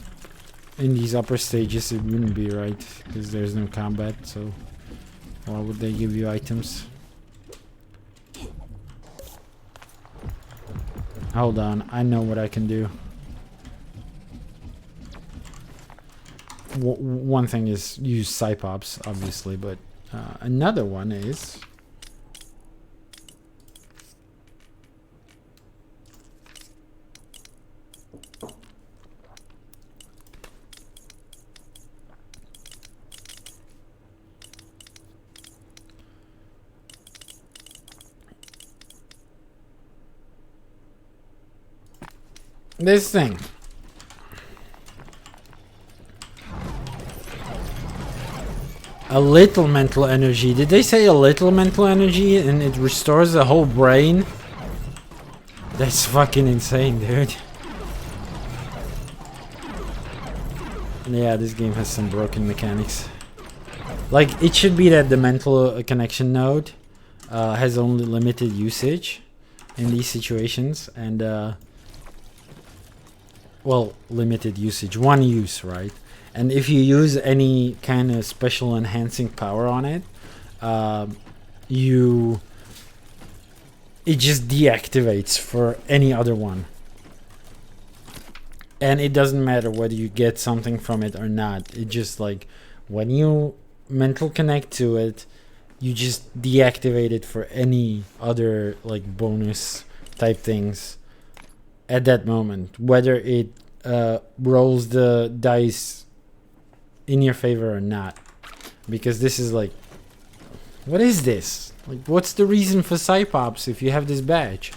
in these upper stages it wouldn't be right, because there's no combat, so why would they give you items? Hold on, I know what I can do. One thing is use Psypops, obviously, but another one is... this thing. A little mental energy. Did they say a little mental energy and it restores the whole brain? That's fucking insane, dude. Yeah, this game has some broken mechanics. Like, it should be that the mental connection node has only limited usage in these situations, and well, limited usage, one use, right? And if you use any kind of special enhancing power on it, you it just deactivates for any other one. And it doesn't matter whether you get something from it or not. It just like when you mental connect to it, you just deactivate it for any other like bonus type things at that moment, whether it rolls the dice in your favor or not. Because this is like, what is this? Like, what's the reason for Psypops if you have this badge?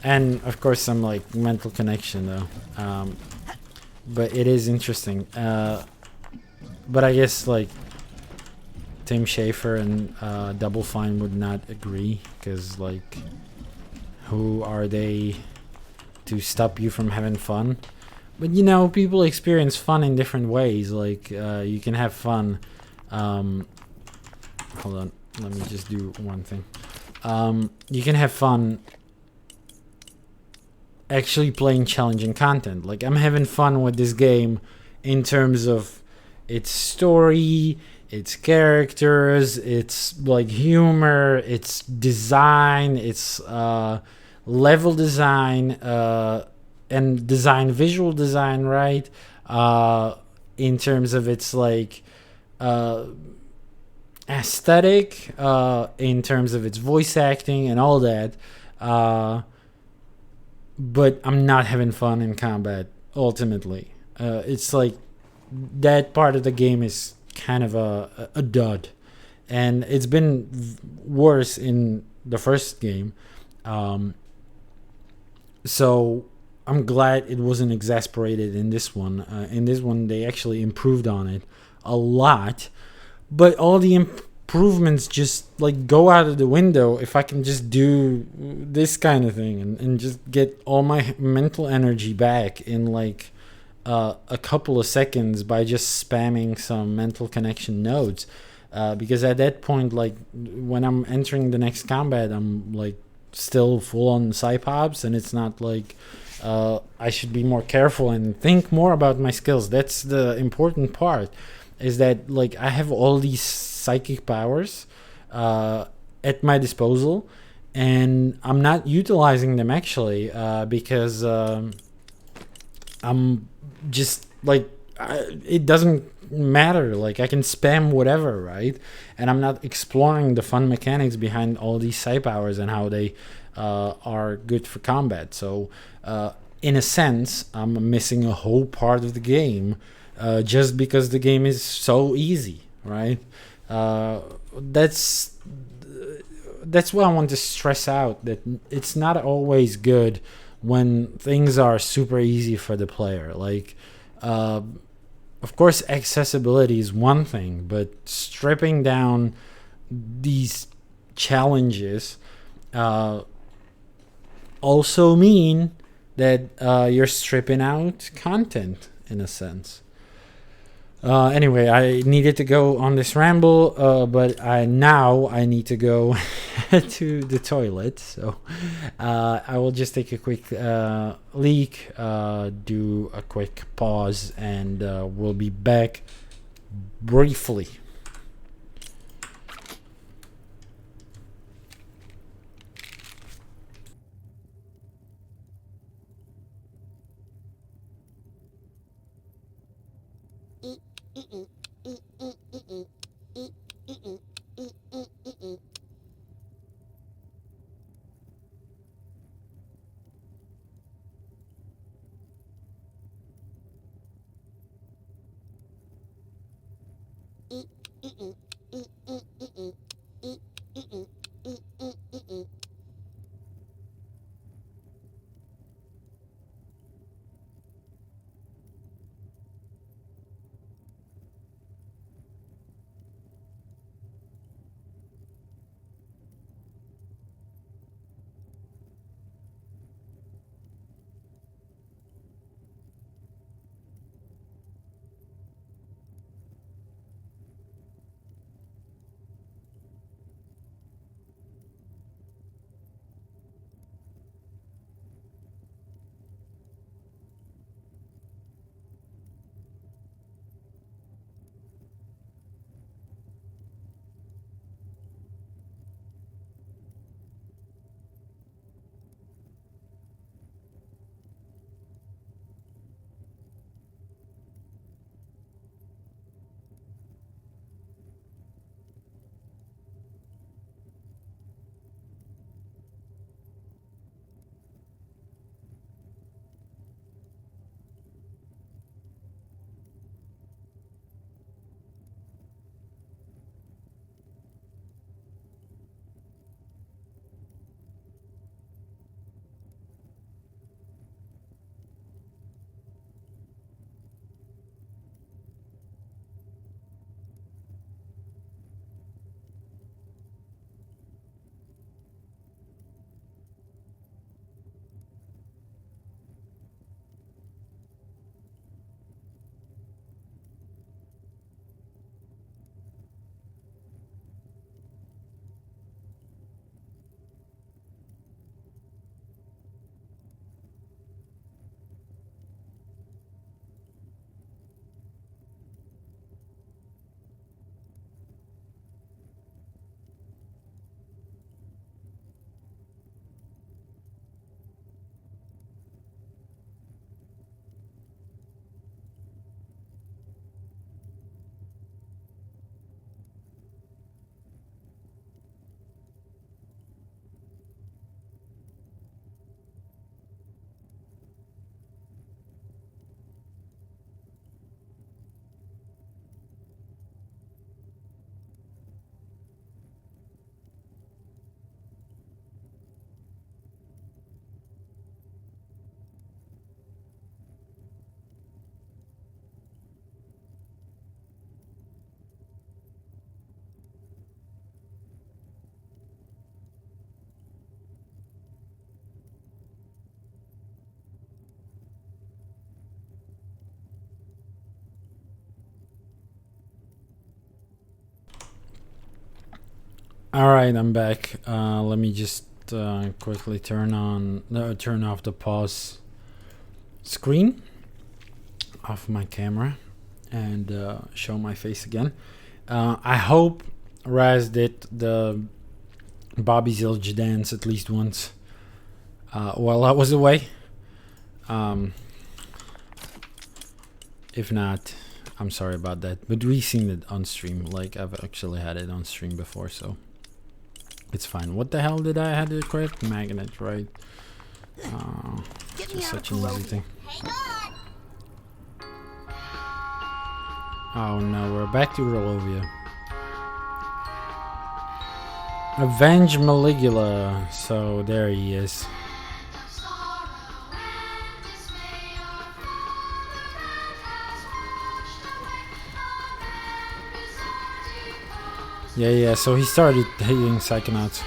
And of course some like mental connection though. But it is interesting. But I guess like Tim Schafer and Double Fine would not agree, because like, who are they to stop you from having fun? But you know, people experience fun in different ways. Like you can have fun. Hold on, let me just do one thing. You can have fun actually playing challenging content. Like, I'm having fun with this game in terms of its story, its characters, its like humor, its design, its level design, and design, visual design, right? In terms of its like aesthetic, in terms of its voice acting and all that. But I'm not having fun in combat ultimately. It's like that part of the game is kind of a dud, and it's been worse in the first game. So I'm glad it wasn't exasperated in this one. In this one, they actually improved on it a lot, but all the improvements just like go out of the window if I can just do this kind of thing and just get all my mental energy back in like a couple of seconds by just spamming some mental connection nodes. Because at that point, like when I'm entering the next combat, I'm like still full on Psypops, and it's not like I should be more careful and think more about my skills. That's the important part, is that like I have all these psychic powers at my disposal, and I'm not utilizing them actually because I'm just like it doesn't matter. Like I can spam whatever, right? And I'm not exploring the fun mechanics behind all these psi powers and how they are good for combat. So in a sense, I'm missing a whole part of the game just because the game is so easy, right? That's what I want to stress out, that it's not always good when things are super easy for the player. Like of course accessibility is one thing, but stripping down these challenges also mean that you're stripping out content in a sense. Anyway, I needed to go on this ramble, but I need to go to the toilet. So I will just take a quick leak, do a quick pause, and we'll be back briefly. Alright, I'm back. Let me just quickly turn off the pause screen off my camera and show my face again. I hope Raz did the Bobby Zilch dance at least once while I was away. If not, I'm sorry about that. But we've seen it on stream. Like, I've actually had it on stream before, so it's fine. What the hell did I have to correct? Magnet, right? Just such an easy thing. Oh no, we're back to Grolovia. Avenge Maligula. So there he is. Yeah, so he started hating Psychonauts.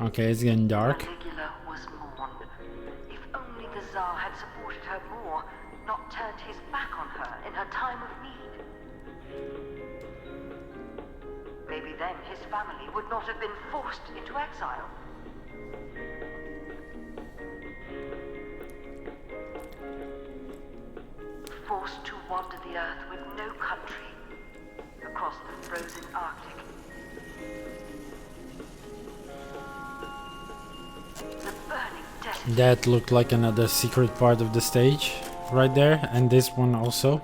Okay, it's getting dark. Maligula was mourned. If only the Tsar had supported her more, not turned his back on her in her time of need. Maybe then his family would not have been forced into exile. Forced to wander the earth with no country, across the frozen Arctic. That looked like another secret part of the stage right there, and this one also.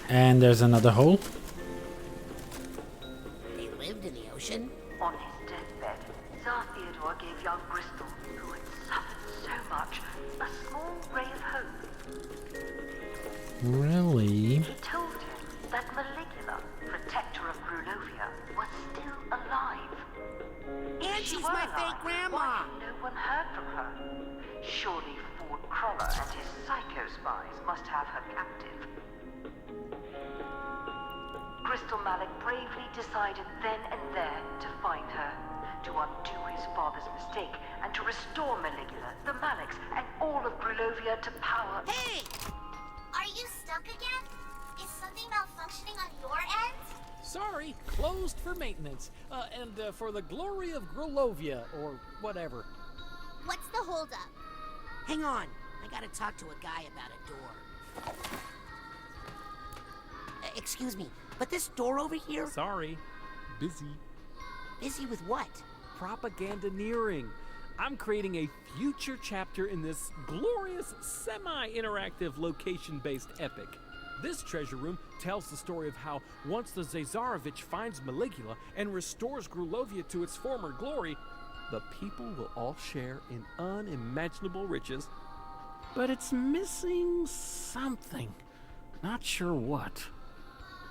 And there's another hole. They lived in the ocean? On his deathbed, Tsar Theodore gave young Bristol, who had suffered so much, a small ray of hope. Really? He told him that Maligula, protector of Grulovia, was still alive. And she's my fake grandma! Why had no one heard from her? Surely Ford Crawler and his psycho spies must have her captive. Crystal Malik bravely decided then and there to find her, to undo his father's mistake, and to restore Maligula, the Maliks, and all of Grulovia to power. Hey! Are you stuck again? Is something malfunctioning on your end? Sorry, closed for maintenance. And for the glory of Grulovia, or whatever. What's the holdup? Hang on, I gotta talk to a guy about a door. Excuse me, but this door over here? Sorry, busy. Busy with what? Propagandaneering. I'm creating a future chapter in this glorious, semi-interactive, location-based epic. This treasure room tells the story of how once the Zazarovich finds Maligula and restores Grulovia to its former glory, the people will all share in unimaginable riches. But it's missing something. Not sure what.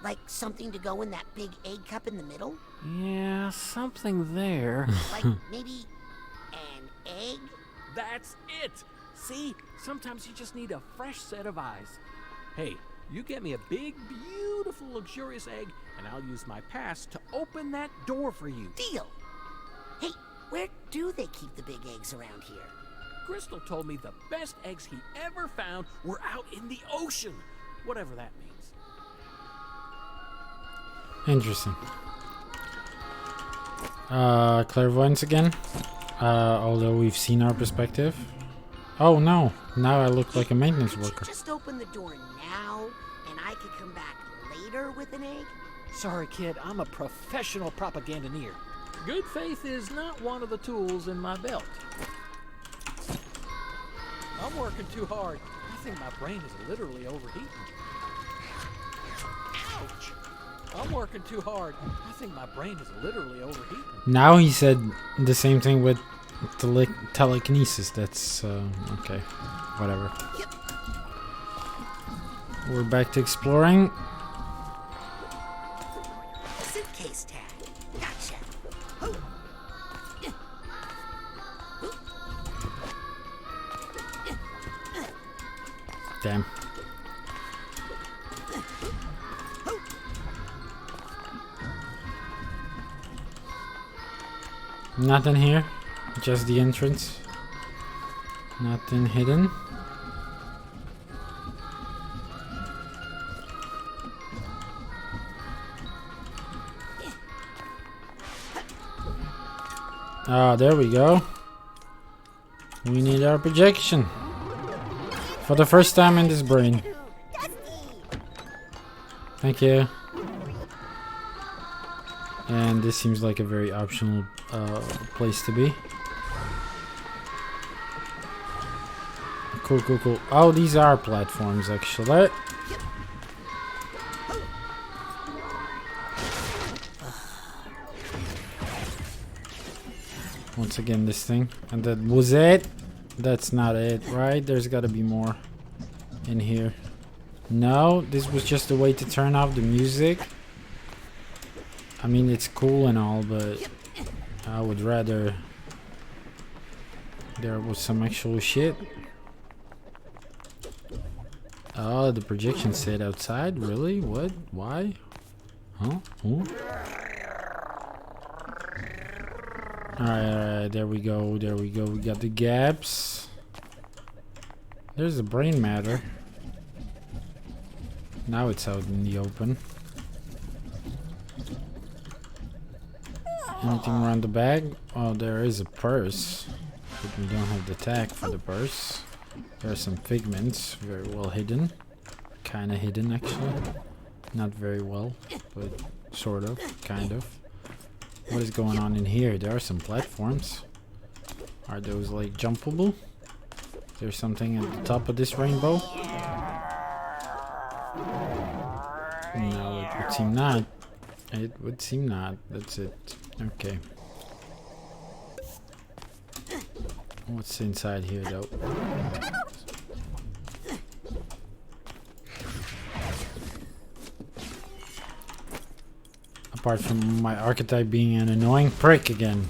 Like something to go in that big egg cup in the middle? Yeah, something there. Like maybe an egg? That's it! See, sometimes you just need a fresh set of eyes. Hey, you get me a big, beautiful, luxurious egg, and I'll use my pass to open that door for you. Deal! Hey, where do they keep the big eggs around here? Crystal told me the best eggs he ever found were out in the ocean. Whatever that means. Interesting. Clairvoyance again. Although we've seen our perspective. Oh no, now I look like a maintenance worker. Just open the door now, and I could come back later with an egg? Sorry, kid, I'm a professional propagandaneer. Good faith is not one of the tools in my belt. I'm working too hard. I think my brain is literally overheating. Ouch! I'm working too hard. I think my brain is literally overheating. Now he said the same thing with telekinesis. That's okay. Whatever. Yep. We're back to exploring. Suitcase tag. Gotcha. Oh. Damn. Nothing here. Just the entrance. Nothing hidden. Ah, there we go. We need our projection. For the first time in this brain. Thank you. And this seems like a very optional place to be. Cool, cool, cool. Oh, these are platforms actually. Once again, this thing. And that was it? That's not it, right? There's gotta be more in here. No, this was just a way to turn off the music. I mean, it's cool and all, but I would rather there was some actual shit. Oh, the projection stayed outside? Really? What? Why? Huh? Ooh. Alright, there we go, there we go. We got the gaps. There's the brain matter. Now it's out in the open. Anything around the bag? Oh, there is a purse. But we don't have the tag for the purse. There are some figments, very well hidden. Kinda hidden, actually. Not very well, but sort of, kind of. What is going on in here? There are some platforms. Are those like jumpable? There's something at the top of this rainbow? No, it would seem not. It would seem not. That's it. Okay. What's inside here though? Apart from my archetype being an annoying prick again.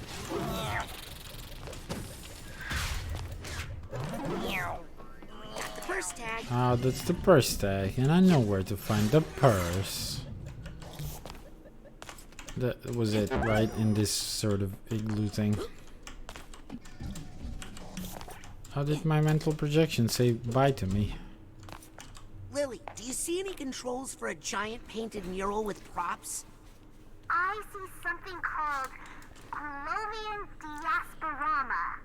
Purse tag. Oh, that's the purse tag, and I know where to find the purse. That was it, right? In this sort of igloo thing. How did my mental projection say bye to me? Lily, do you see any controls for a giant painted mural with props? I see something called Glovian Diasporama.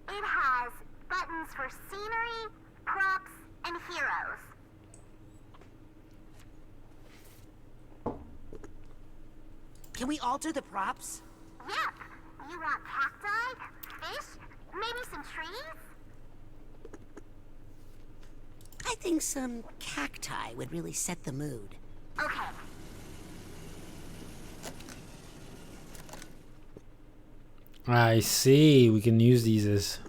It has buttons for scenery, props, and heroes. Can we alter the props? Yep. You want cacti, fish, maybe some trees? I think some cacti would really set the mood. Okay. I see. We can use these as...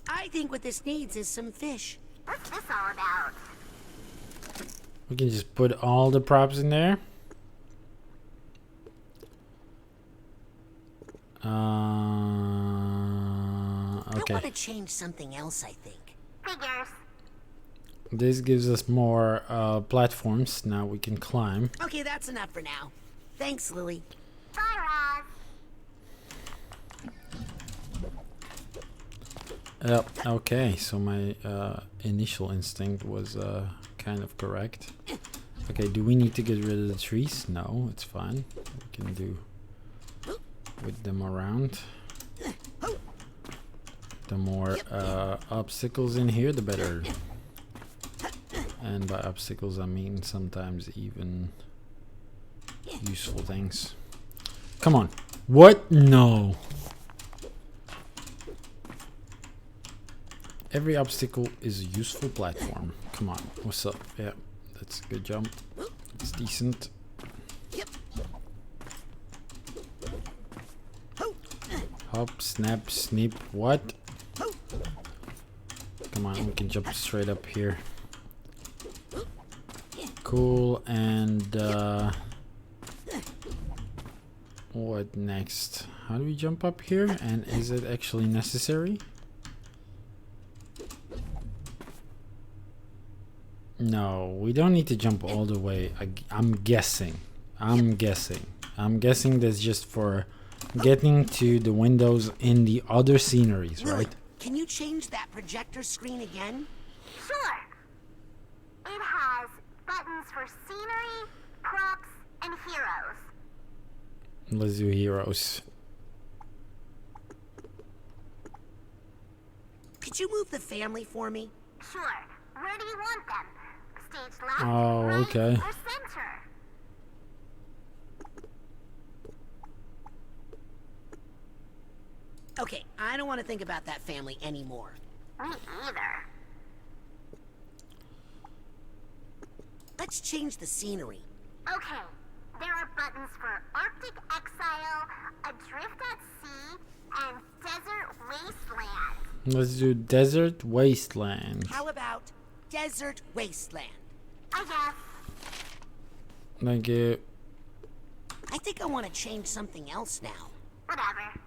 I think what this needs is some fish. What's this all about? We can just put all the props in there. Okay. I want to change something else, I think. Figures. This gives us more platforms. Now we can climb. Okay, that's enough for now. Thanks, Lily. Bye, Roz. Yep. Okay, so my initial instinct was kind of correct. Okay, do we need to get rid of the trees? No, it's fine. We can do with them around. The more obstacles in here, the better. And by obstacles, I mean sometimes even useful things. Come on. What? No. Every obstacle is a useful platform. Come on. What's up? Yeah, that's a good jump. It's decent. Hop, snap, snip. What? Come on, we can jump straight up here. Cool, and what next? How do we jump up here? And is it actually necessary? No, we don't need to jump all the way. I'm guessing. I'm guessing that's just for getting to the windows in the other sceneries, Lily, right? can you change that projector screen again? Sure. It has buttons for scenery, props, and heroes. Let's do heroes. Could you move the family for me? Sure. Where do you want them? Stage left, Oh, right, okay. or center? Okay, I don't want to think about that family anymore. Me either. Let's change the scenery. Okay. There are buttons for Arctic Exile, Adrift at Sea, and Desert Wasteland. Let's do Desert Wasteland. How about Desert Wasteland? I guess. Thank you. I think I want to change something else now. Whatever.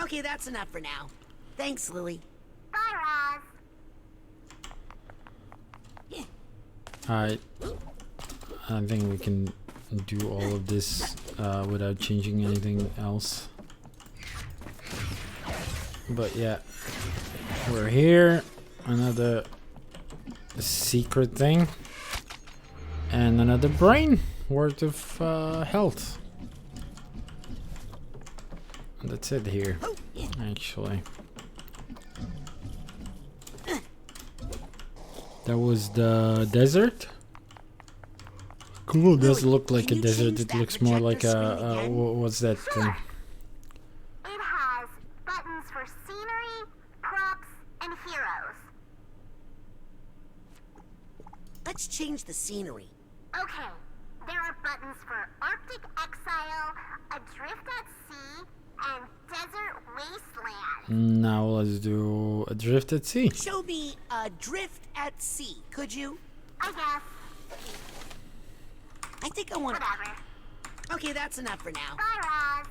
Okay, that's enough for now. Thanks, Lily. Bye, Roz. Alright. I think we can do all of this without changing anything else. But yeah, we're here. Another secret thing. And another brain worth of health. That's it here, actually. That was the desert. Cool, it does look like a desert. It looks more like a what's that thing? It has buttons for scenery, props, and heroes. Let's change the scenery. Okay. There are buttons for Arctic Exile, Adrift at Sea, and Desert Wasteland. Now let's do Adrift at Sea. Show me Adrift at Sea, could you? I guess. I think I want. Whatever. Okay, that's enough for now. Bye,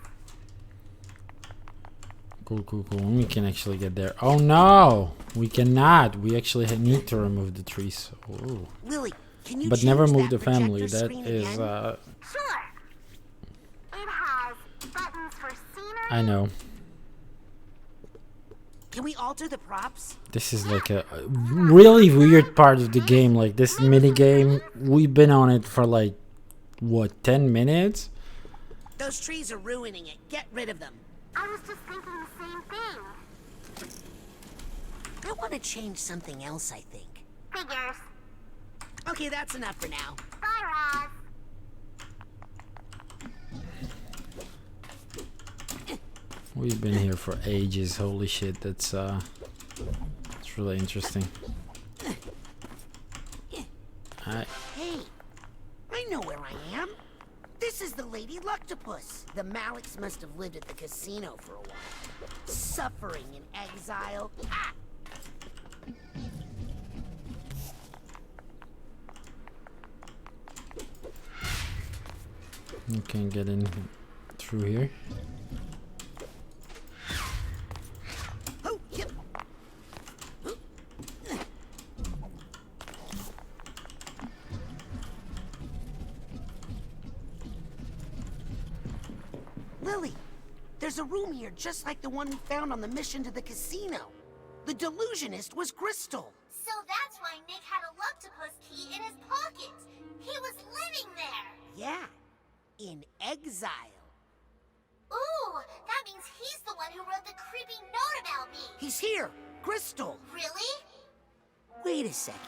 Roz. Cool. We can actually get there. Oh no! We cannot. We actually need to remove the trees. Ooh. Lily, can you But change never that move the family. projector That screen is, again? Sure. It has buttons for scenery. I know. Can we alter the props? This is like a really weird part of the game. Like this mini game, we've been on it for like, what, 10 minutes? Those trees are ruining it. Get rid of them. I was just thinking the same thing. I want to change something else, I think. Figures. Okay, that's enough for now. Bye, Roz. We've been here for ages. Holy shit, that's it's really interesting. Alright. Hey, I know where I am. This is the Lady Luctopus. The Maliks must have lived at the casino for a while. Suffering in exile. Ah! You can get in through here. Oh, yep. Lily, there's a room here just like the one we found on the mission to the casino. The delusionist was Crystal. So that's why Nick had a Luctopus key in his pocket. He was living there. Yeah, in exile. Ooh, that means he's the one who wrote the creepy note about me. He's here, Crystal. Really? Wait a second.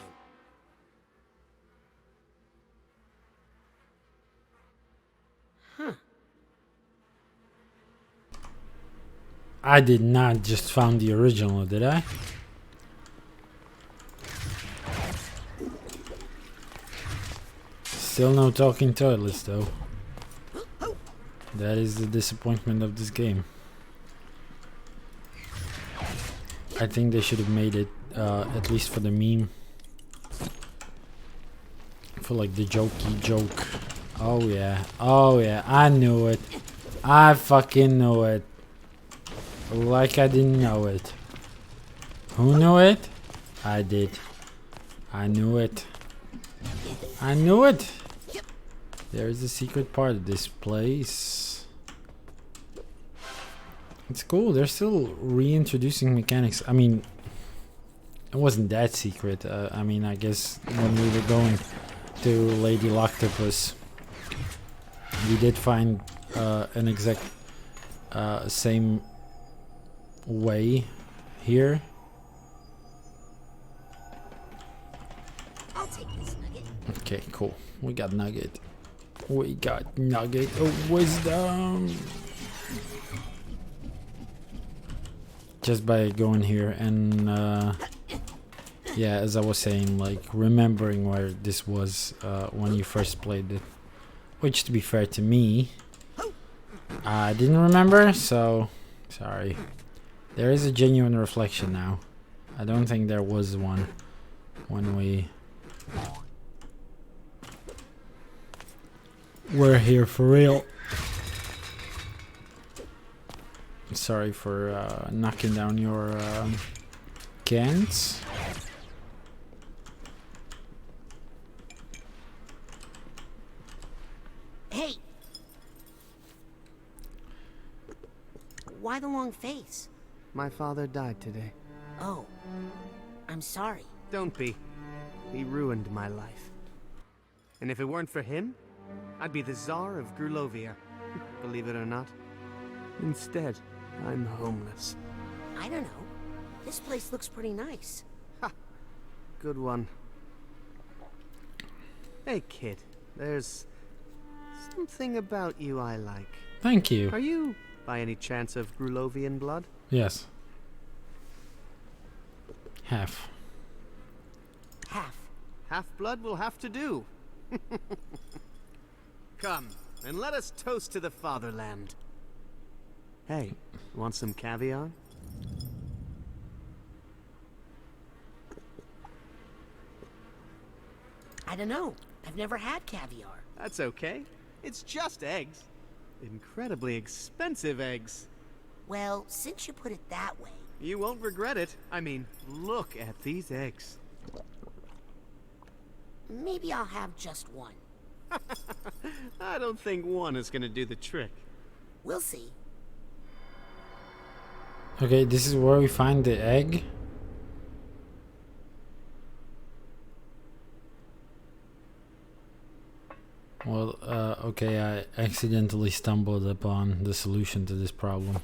Huh. I did not just found the original, did I? Still no talking toilets though. That is the disappointment of this game. I think they should have made it, at least for the meme. For like the jokey joke. Oh yeah, I knew it. I fucking knew it. Like I didn't know it. Who knew it? I did. I knew it. I knew it! There's a secret part of this place. It's cool. They're still reintroducing mechanics. I mean, it wasn't that secret. I mean, I guess when we were going to Lady Octopus, we did find an exact same way here. I'll take this nugget. Okay, cool. We got nugget. We got nugget of wisdom. Just by going here and yeah, as I was saying, like remembering where this was when you first played it, which to be fair to me, I didn't remember, so sorry. There is a genuine reflection now. I don't think there was one when we were here for real. Sorry for knocking down your cans. Hey! Why the long face? My father died today. Oh, I'm sorry. Don't be. He ruined my life. And if it weren't for him, I'd be the Tsar of Grulovia. Believe it or not. Instead, I'm homeless. I don't know. This place looks pretty nice. Ha! Good one. Hey, kid. There's something about you I like. Thank you. Are you, by any chance, of Grulovian blood? Yes. Half. Half. Half-blood will have to do. Come, and let us toast to the fatherland. Hey, want some caviar? I don't know. I've never had caviar. That's okay. It's just eggs. Incredibly expensive eggs. Well, since you put it that way... You won't regret it. I mean, look at these eggs. Maybe I'll have just one. I don't think one is gonna do the trick. We'll see. Okay, this is where we find the egg. Well, okay, I accidentally stumbled upon the solution to this problem.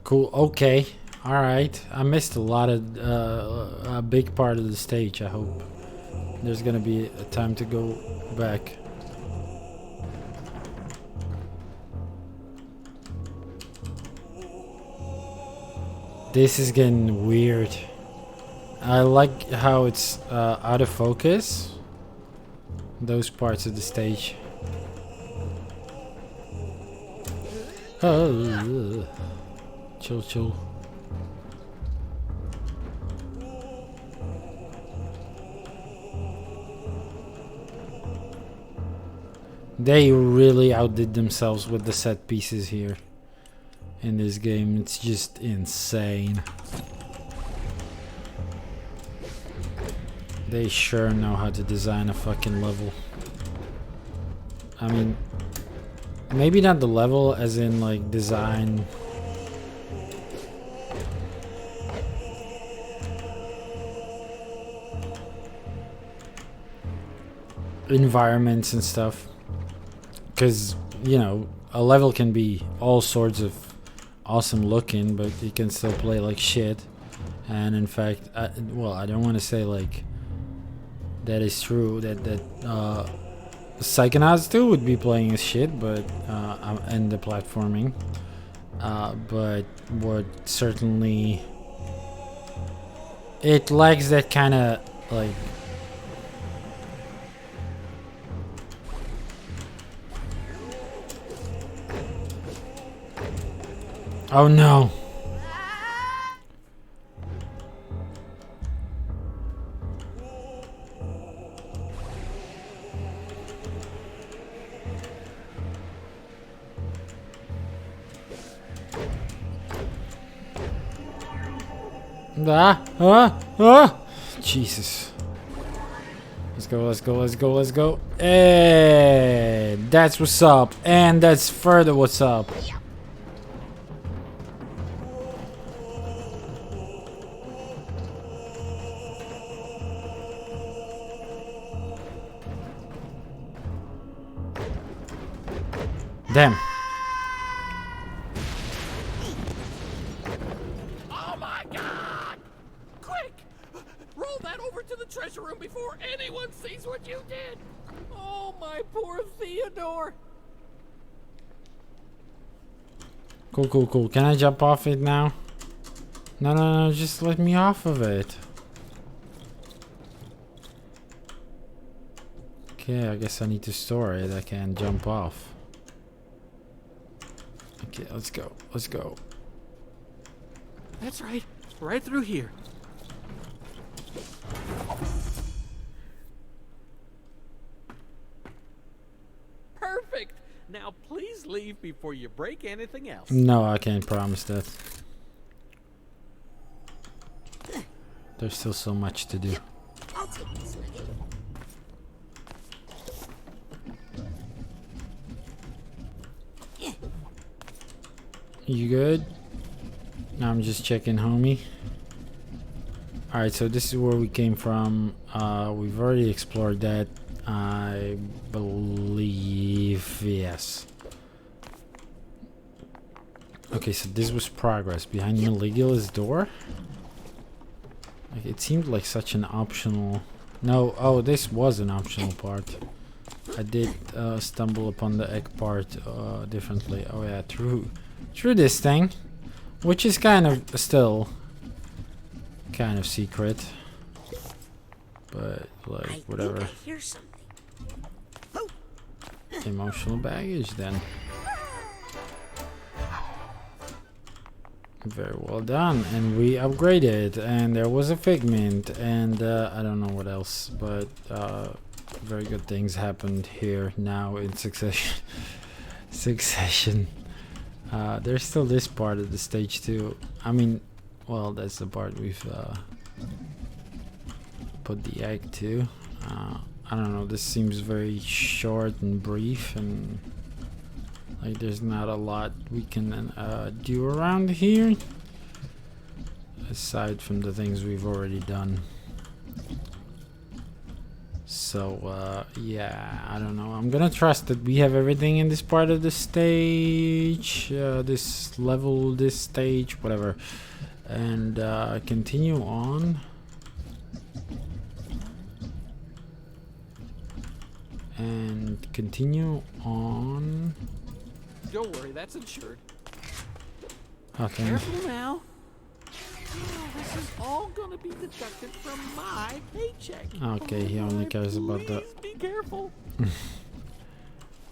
Cool, okay. Alright, I missed a lot of, a big part of the stage. I hope there's gonna be a time to go back. This is getting weird. I like how it's out of focus. Those parts of the stage. Oh, chill, chill. They really outdid themselves with the set pieces here in this game. It's just insane. They sure know how to design a fucking level. I mean, maybe not the level as in like design. Environments and stuff. Because, you know, a level can be all sorts of awesome looking, but you can still play like shit. And in fact, well, I don't want to say like that is true, that Psychonauts 2 would be playing as shit, but and the platforming, but what certainly it lacks that kind of like oh no. Jesus. Let's go, let's go, let's go, let's go. Hey, that's what's up. And that's further what's up. Damn. Oh my god! Quick! Roll that over to the treasure room before anyone sees what you did! Oh, my poor Theodore! Cool, cool, cool. Can I jump off it now? No, no, no, just let me off of it. Okay, I guess I need to store it. I can't jump off. Okay, let's go. Let's go. That's right. Right through here. Perfect. Now please leave before you break anything else. No, I can't promise that. There's still so much to do. I'll take this nugget. You good? I'm just checking, homie. Alright, so this is where we came from. We've already explored that. I believe, yes. Okay, so this was progress. Behind Maligula's door? Like, it seemed like such an optional... No, oh, this was an optional part. I did stumble upon the egg part differently. Oh yeah, through this thing. Which is kind of still kind of secret. But, like, whatever. I hear something. Emotional baggage then. Very well done. And we upgraded. And there was a figment. And I don't know what else. But very good things happened here now in succession. There's still this part of the stage too. I mean, well, that's the part we've put the egg to. I don't know, this seems very short and brief, and like there's not a lot we can do around here aside from the things we've already done. So yeah, I don't know, I'm gonna trust that we have everything in this part of the stage, this level, this stage, whatever, and continue on. And continue on. Don't worry, that's insured. Okay. Careful now. Oh, this is all gonna be deducted from my paycheck. Okay, he only cares about the... Be careful.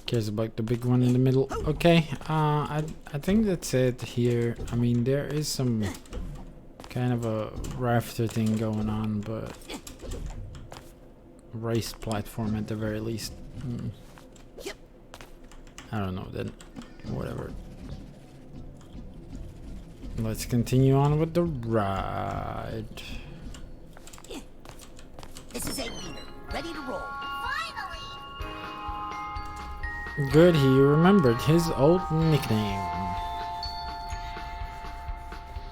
Cares about the big one in the middle. Okay, I think that's it here. I mean, there is some kind of a rafter thing going on, but... raised platform at the very least. I don't know then. Whatever. Let's continue on with the ride. This is Egg Beater, ready to roll. Good, he remembered his old nickname.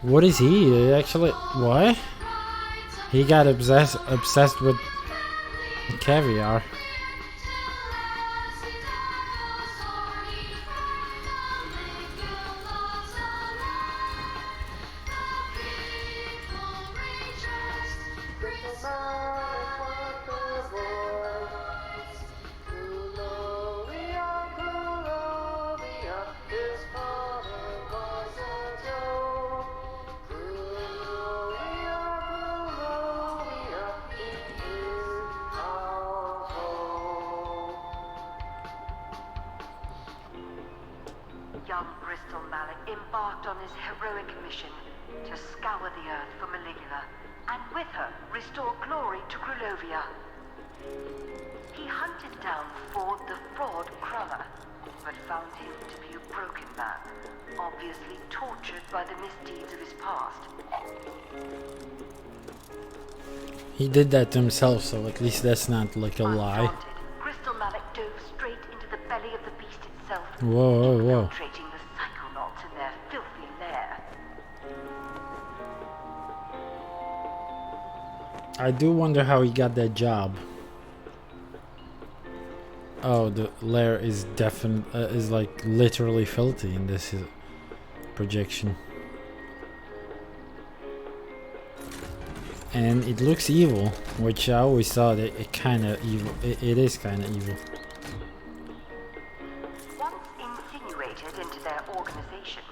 What is he actually? What? He got obsessed with caviar. Young Bristol Malik embarked on his heroic mission to scour the earth for Maligula, and with her restore glory to Grulovia. He hunted down Ford the Fraud Cruller, but found him to be a broken man, obviously tortured by the misdeeds of his past. He did that to himself, so at least that's not like a lie. Crystal Malik dove straight into the belly of the beast itself, Whoa, whoa. infiltrating the Psychonauts in their filthy lair. I do wonder how he got that job. Oh, the lair is is like literally filthy in this projection. And it looks evil, which I always thought it kind of evil. It is kind of evil. Once insinuated into their organization,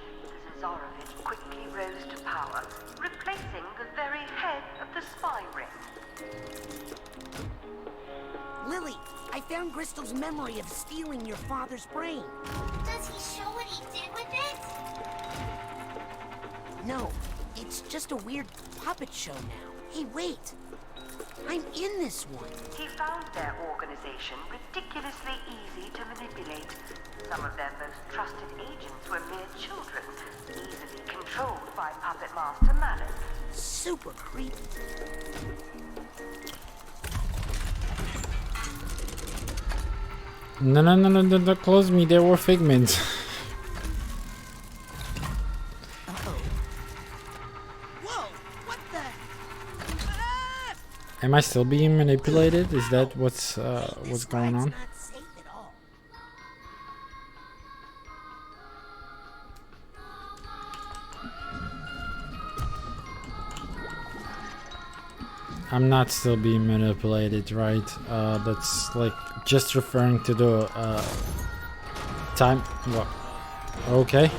the Zarovich quickly rose to power, replacing the very head of the spy ring. Lily, I found Crystal's memory of stealing your father's brain. Does he show what he did with it? No, it's just a weird puppet show now. Hey, wait. I'm in this one. He found their organization ridiculously easy to manipulate. Some of their most trusted agents were mere children, easily controlled by Puppet Master Malik. Super creepy. No, don't close me. There were figments. Am I still being manipulated? Is that what's going on? I'm not still being manipulated, right? That's like just referring to the time. Well, okay.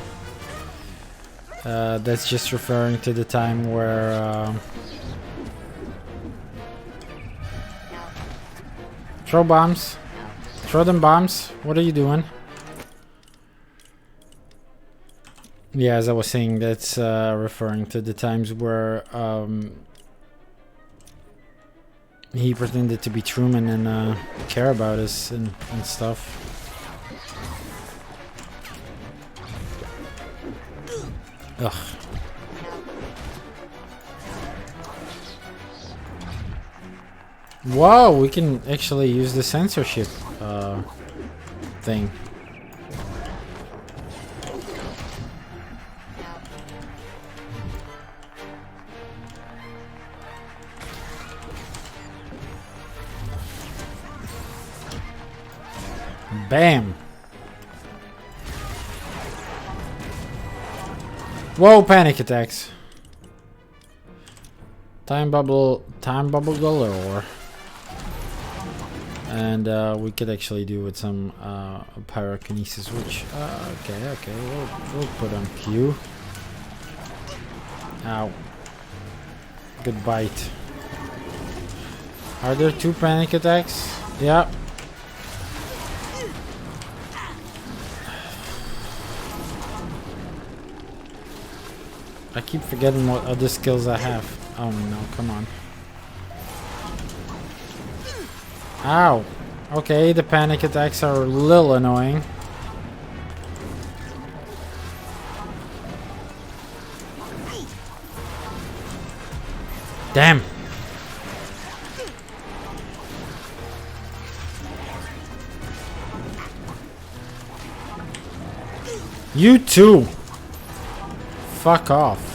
That's just referring to the time where. Throw bombs. Throw them bombs. What are you doing? Yeah, as I was saying, that's referring to the times where he pretended to be Truman and care about us and stuff. Ugh. Whoa, we can actually use the censorship thing. Bam! Whoa, panic attacks. Time bubble galore. And we could actually do with some pyrokinesis, which okay, we'll put on Q. Ow! Good bite. Are there 2 panic attacks? Yeah. I keep forgetting what other skills I have. Oh no, come on. Ow! Okay, the panic attacks are a little annoying. Damn! You too! Fuck off.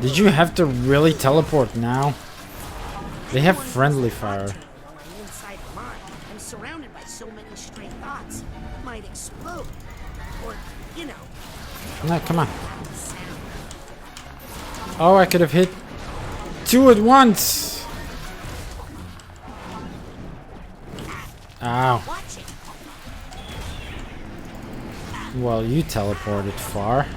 Did you have to really teleport now? They have friendly fire. Inside of mine, I'm surrounded by so many stray thoughts. It might explode. Or, you know. No, come on. Oh, I could have hit 2 at once. Ow. Well, you teleported far.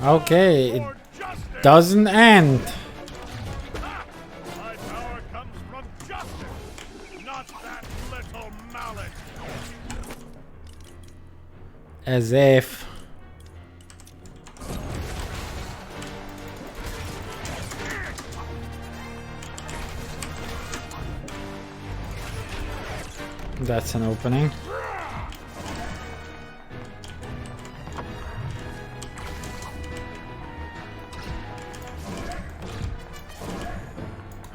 Okay, it doesn't end. My power comes from justice, not that little mallet. As if. That's an opening.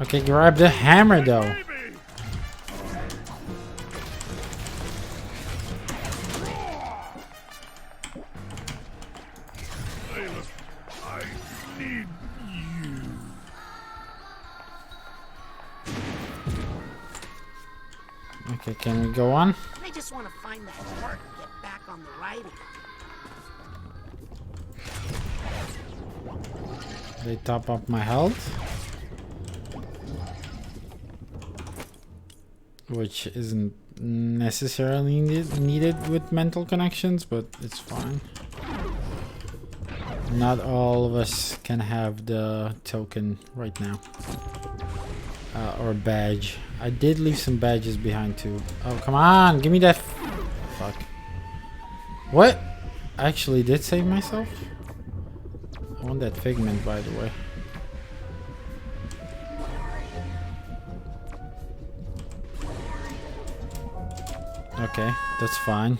Okay, grab the hammer though. Okay, can we go on? I just want to find that heart and get back on the writing. They top up my health, which isn't necessarily needed with mental connections, but it's fine. Not all of us can have the token right now. Or badge. I did leave some badges behind too. Oh, come on! Give me that fuck. What? I actually did save myself? I want that figment, by the way. Okay, that's fine.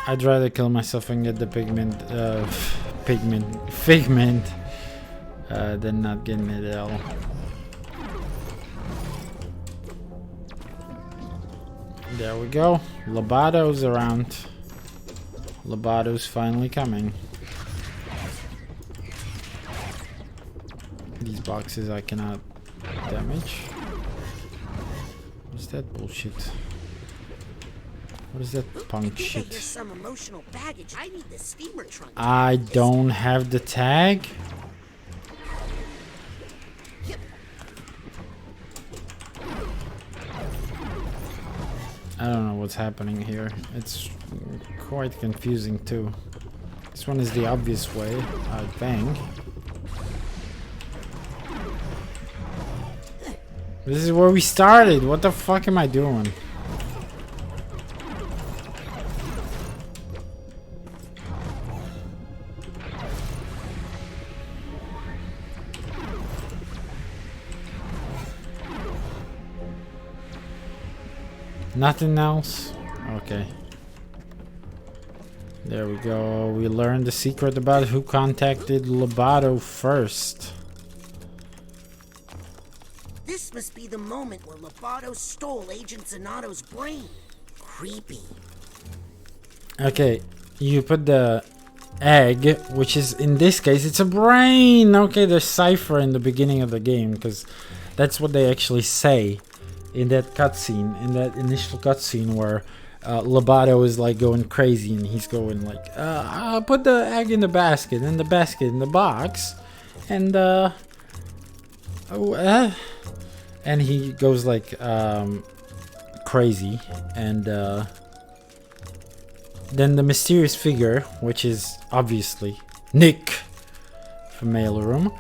I'd rather kill myself and get the figment than not getting it at all. There we go. Lobato's around. Lobato's finally coming. These boxes I cannot damage. What's that bullshit? What is that punk shit? There's some emotional baggage. I need the steamer trunk. I don't have the tag. I don't know what's happening here. It's quite confusing too. This one is the obvious way, I think. This is where we started. What the fuck am I doing? Nothing else? Okay. There we go. We learned the secret about who contacted Lobato first. This must be the moment where Lobato stole Agent Zanotto's brain. Creepy. Okay, you put the egg, which is, in this case, it's a brain! Okay, there's cipher in the beginning of the game, because that's what they actually say. In that cutscene, in that initial cutscene where Lobato is like going crazy and he's going like, I'll put the egg in the basket and the basket in the box, and and he goes like crazy, and then the mysterious figure, which is obviously Nick from Mailroom,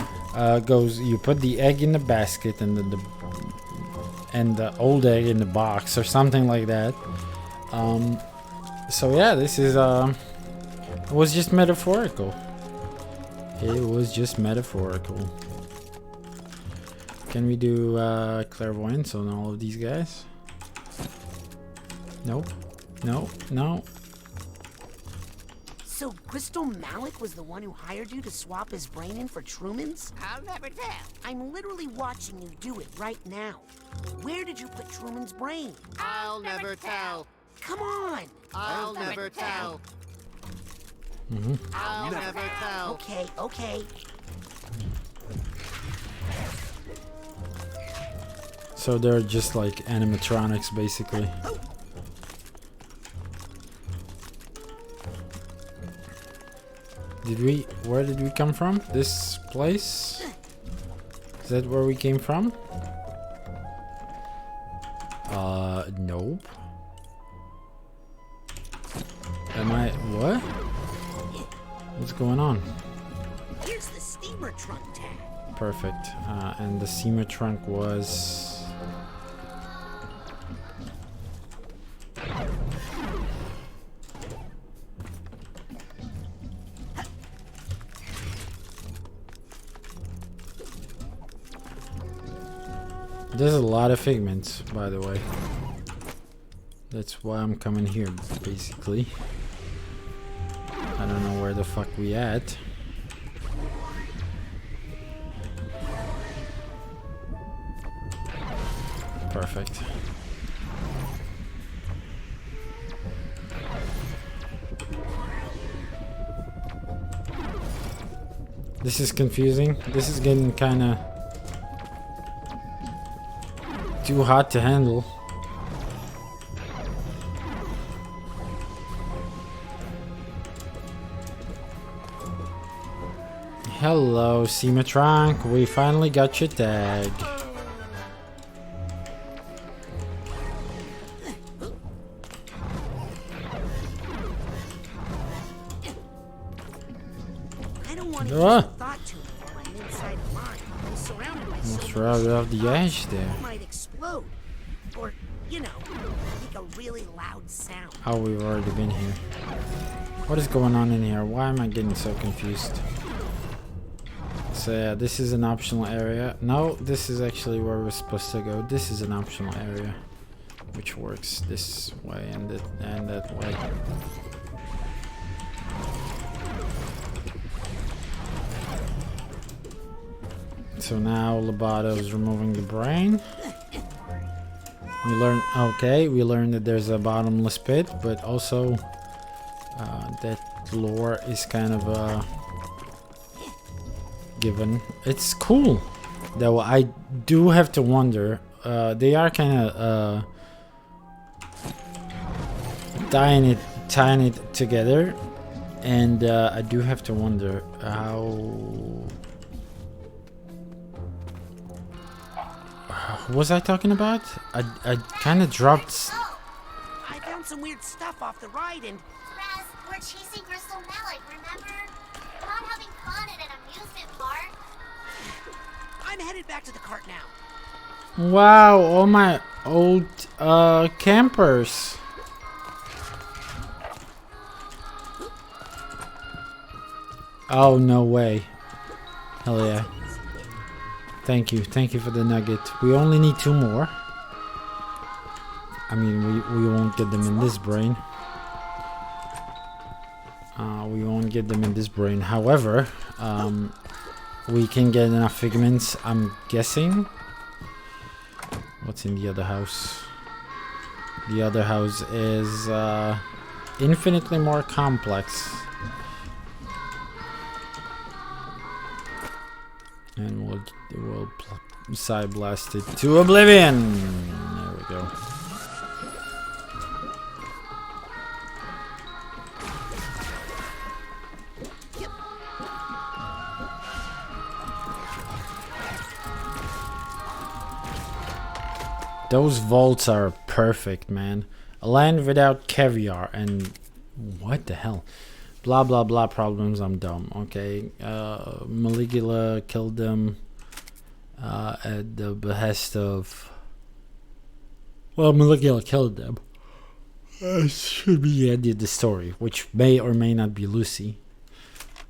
goes, you put the egg in the basket and then the old egg in the box or something like that. So yeah, this is it was just metaphorical. It was just metaphorical. Can we do clairvoyance on all of these guys? Nope. No, no. So Crystal Malik was the one who hired you to swap his brain in for Truman's? I'll never tell. I'm literally watching you do it right now. Where did you put Truman's brain? I'll never tell. Come on! I'll never tell. I'll never tell. Okay, okay. So they're just like animatronics, basically. Where did we come from? This place? Is that where we came from? Nope. Am I... what? What's going on? Here's the steamer trunk tag. Perfect. And the steamer trunk was... There's a lot of figments, by the way. That's why I'm coming here, basically. I don't know where the fuck we at. Perfect. This is confusing. This is getting kinda too hot to handle. Hello, Seamatronk. We finally got your tag. I don't want to use the thought tube while I'm inside the mine. I'm surrounded by Almost so right much off the edge there. it might explode. Or, you know, make a really loud sound. Oh, we've already been here. What is going on in here? Why am I getting so confused? So yeah, this is an optional area. No, this is actually where we're supposed to go. This is an optional area, which works this way and that way. So now Lobato's removing the brain. We learned, okay, we learned that there's a bottomless pit, but also that lore is kind of given. It's cool, though. I do have to wonder. They are kind of tying it together, and I do have to wonder how. What was I talking about? I kind of dropped. I found some weird stuff off the ride and... Raz, we're chasing Crystal Malik, remember? Not having fun at an amusement park. I'm headed back to the cart now. Wow, all my old campers. Oh, no way. Hell yeah. Thank you for the nugget. We only need 2 more. I mean, we won't get them in this brain. We won't get them in this brain. However, we can get enough figments, I'm guessing. What's in the other house? The other house is infinitely more complex. And we'll side blast it to oblivion. There we go. Those vaults are perfect, man. A land without caviar and what the hell? Blah blah blah problems, I'm dumb. Okay, Maligula killed them at the behest of... Well, Maligula killed them. Should be the end of the story, which may or may not be Lucy.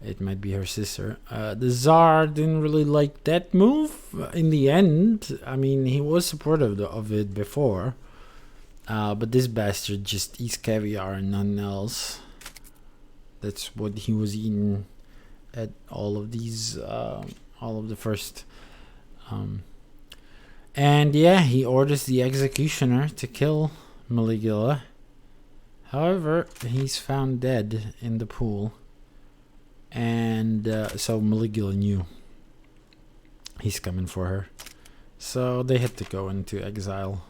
It might be her sister. The Tsar didn't really like that move in the end. I mean, he was supportive of it before. But this bastard just eats caviar and nothing else. That's what he was eating at all of these, all of the first. And yeah, he orders the executioner to kill Maligula. However, he's found dead in the pool. And so Maligula knew he's coming for her. So they had to go into exile.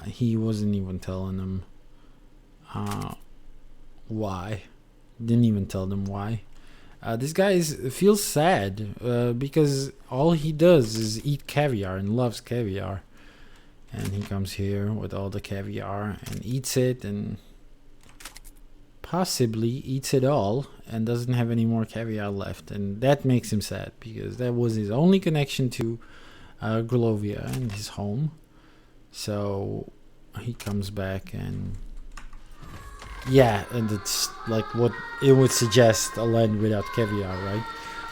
He wasn't even telling them why. Didn't even tell them why. This guy feels sad because all he does is eat caviar and loves caviar. And he comes here with all the caviar and eats it and possibly eats it all and doesn't have any more caviar left. And that makes him sad because that was his only connection to Grulovia and his home. So he comes back and yeah, and it's like what it would suggest, a land without caviar, right?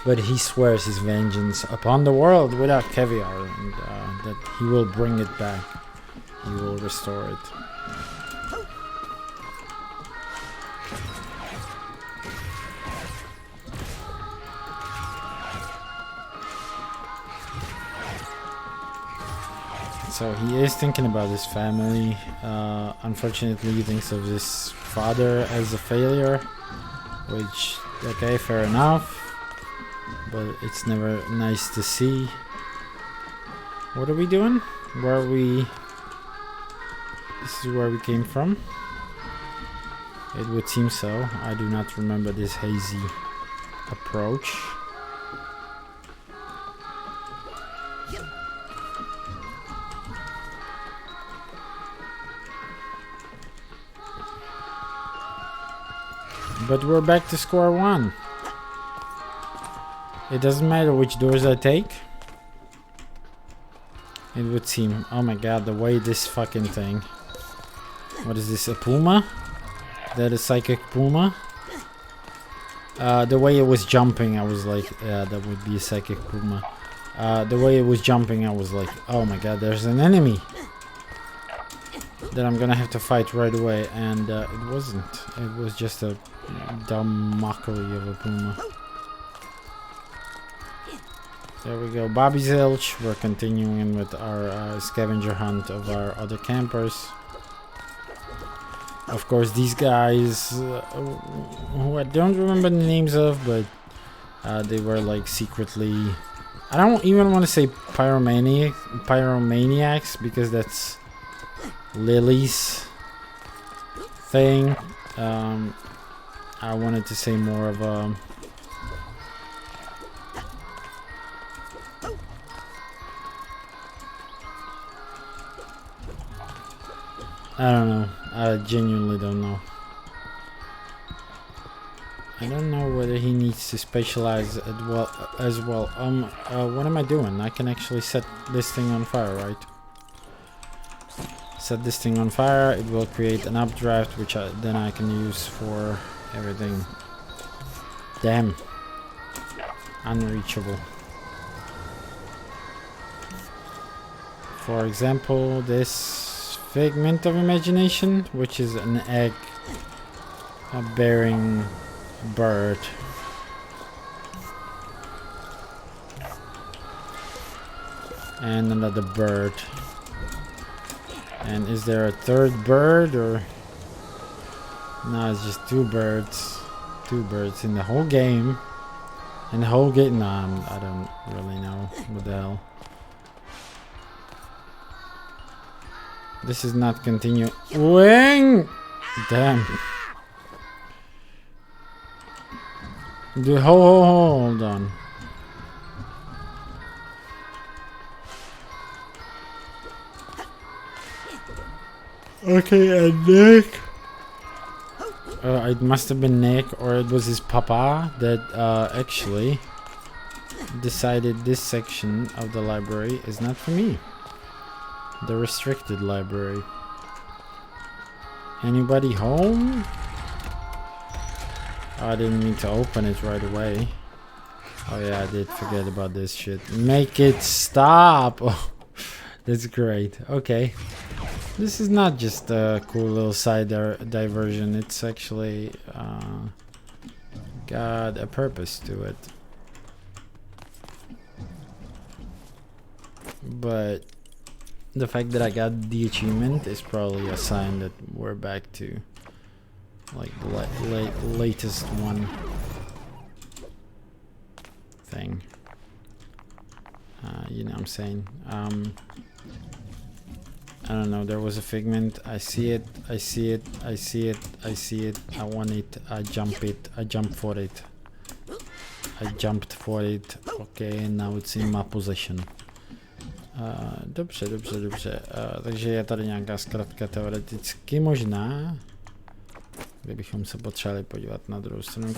But he swears his vengeance upon the world without caviar, and that he will bring it back. He will restore it. So he is thinking about his family. Unfortunately, he thinks of his father as a failure, which, okay, fair enough, but it's never nice to see. What are we doing? Where are we? This is where we came from. It would seem so. I do not remember this hazy approach. But we're back to square one. It doesn't matter which doors I take. It would seem. Oh my god, the way this fucking thing. What is this, a puma? That is psychic puma? The way it was jumping, I was like, yeah, that would be a psychic puma. The way it was jumping, I was like, oh my god, there's an enemy that I'm gonna have to fight right away. And it wasn't. It was just a dumb mockery of a puma. There we go, Bobby Zilch. We're continuing with our scavenger hunt of our other campers. Of course, these guys, who I don't remember the names of, but they were like secretly... I don't even want to say pyromaniacs, because that's Lily's thing. I wanted to say more of a... I don't know. I genuinely don't know. I don't know whether he needs to specialize as well. What am I doing? I can actually set this thing on fire, right? Set this thing on fire. It will create an updraft, which then I can use for everything. Damn. Unreachable. For example, this figment of imagination, which is an egg bearing bird. And another bird. And is there a third bird, or no? It's just two birds. Two birds in the whole game. In the whole game. No, I don't really know what the hell. This is not continuing. Damn. Dude, hold on. Okay, and Nick. It must have been Nick, or it was his papa that actually decided this section of the library is not for me. The restricted library. Anybody home? Oh, I didn't mean to open it right away. Oh yeah, I did forget about this shit. Make it stop! Oh, that's great. Okay. This is not just a cool little side diversion. It's actually got a purpose to it. But the fact that I got the achievement is probably a sign that we're back to like the latest one thing. You know what I'm saying? I don't know, there was a figment. I see it, I see it, I see it, I see it, I want it, I jump for it. I jumped for it. Okay, now it's in my possession. Dobře. Takže je tady nějaká zkratka teoreticky možná. Kdybychom se potřebovali podívat na druhou stranu.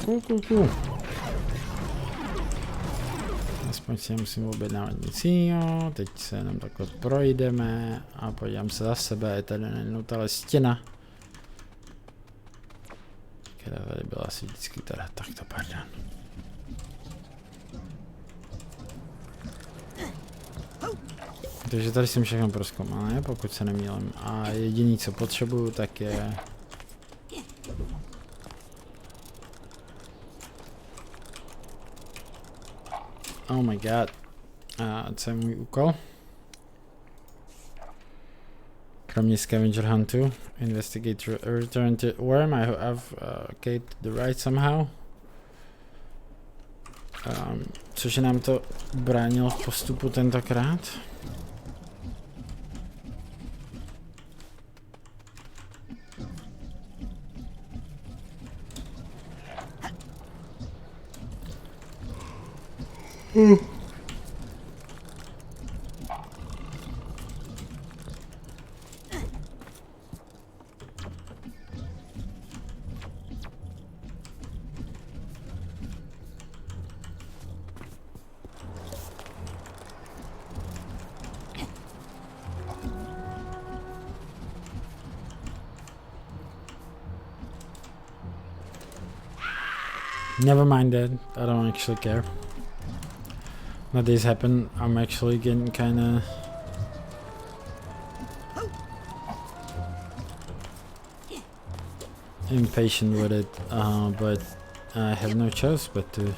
Aspoň si nemusím objednávat nic jiného. Teď se jenom takhle projdeme a podívám se za sebe. Je tady najednou tahle stěna. Která tady byla asi vždycky teda. Takto, pardon. Takže tady jsem všechno prozkoumal, ne? Pokud se nemýlím. A jediný, co potřebuju, tak je... Oh my god. Co je můj úkol? Kromě scavenger huntu, investigate, return to worm. I have gained the right somehow. Což nám to bránilo v postupu tentokrát. Never mind that. I don't actually care. When this happen, I'm actually getting kinda impatient with it, but I have no choice but to.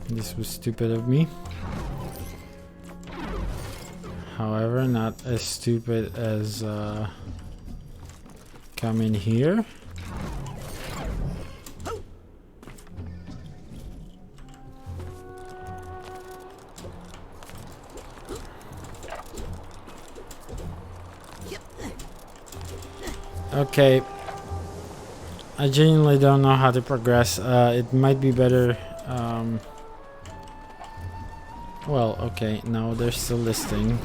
This was stupid of me. However, not as stupid as coming here. Okay. I genuinely don't know how to progress. It might be better. Well, okay, now there's still this thing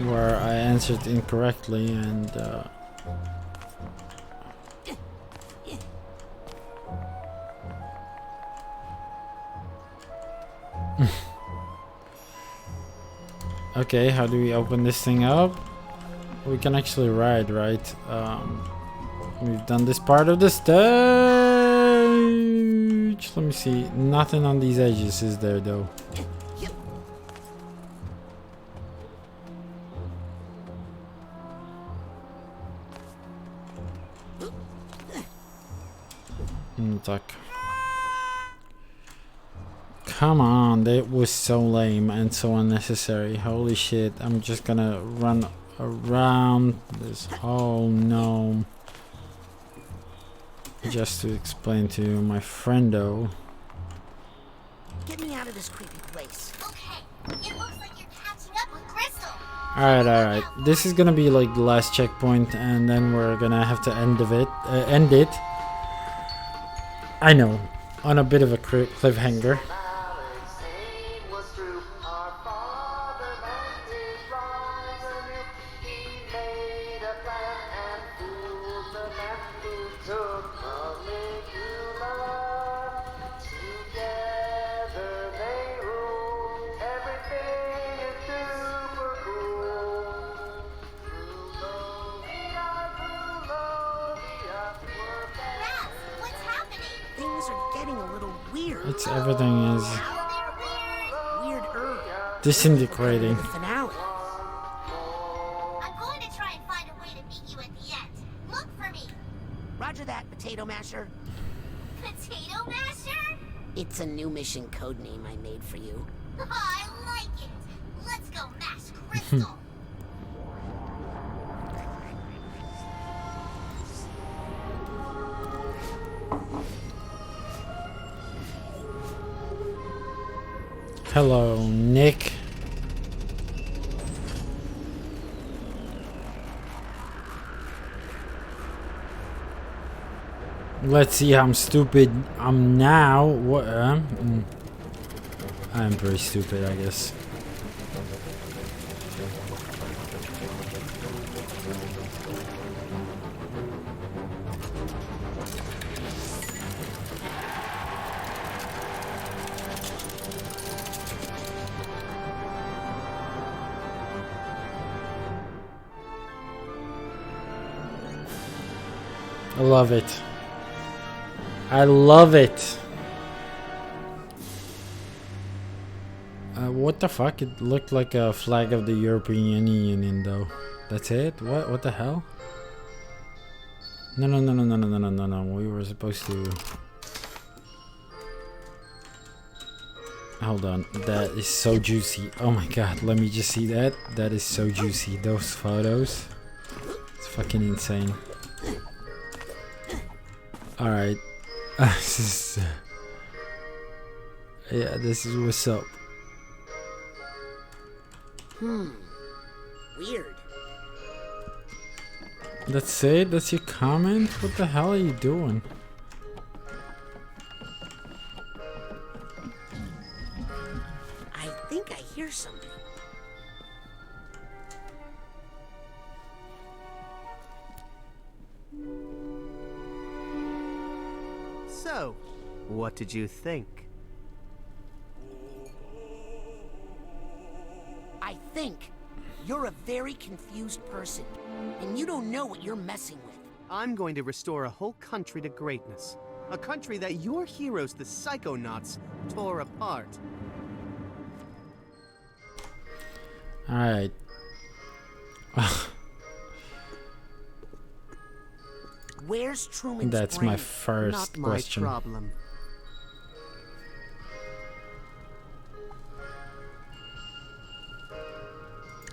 where I answered incorrectly and okay, how do we open this thing up? We can actually ride, right? We've done this part of the stage. Let me see. Nothing on these edges is there though. Tak. Come on, that was so lame and so unnecessary. Holy shit, I'm just gonna run around this whole gnome just to explain to my friendo. Get me out of this creepy place. Okay, it looks like you're catching up with Crystal. Alright. This is gonna be like the last checkpoint and then we're gonna have to end it. I know, on a bit of a cliffhanger. Everything is disintegrating. Finale. I'm going to try and find a way to meet you at the end. Look for me. Roger that, potato masher. Potato masher? It's a new mission code name I made for you. I like it. Let's go mash Crystal. Hello, Nick. Let's see how stupid I'm now. What? I'm pretty stupid, I guess. I love it. I love it. What the fuck? It looked like a flag of the European Union, though. That's it? What the hell? No. We were supposed to... Hold on. That is so juicy. Oh my god, let me just see that. That is so juicy. Those photos. It's fucking insane. Alright. Yeah, this is what's up. Weird. That's it? That's your comment? What the hell are you doing? I think I hear something. So, what did you think? I think you're a very confused person, and you don't know what you're messing with. I'm going to restore a whole country to greatness. A country that your heroes, the Psychonauts, tore apart. Alright. Where's Truman's That's brain? my first Not question. my problem.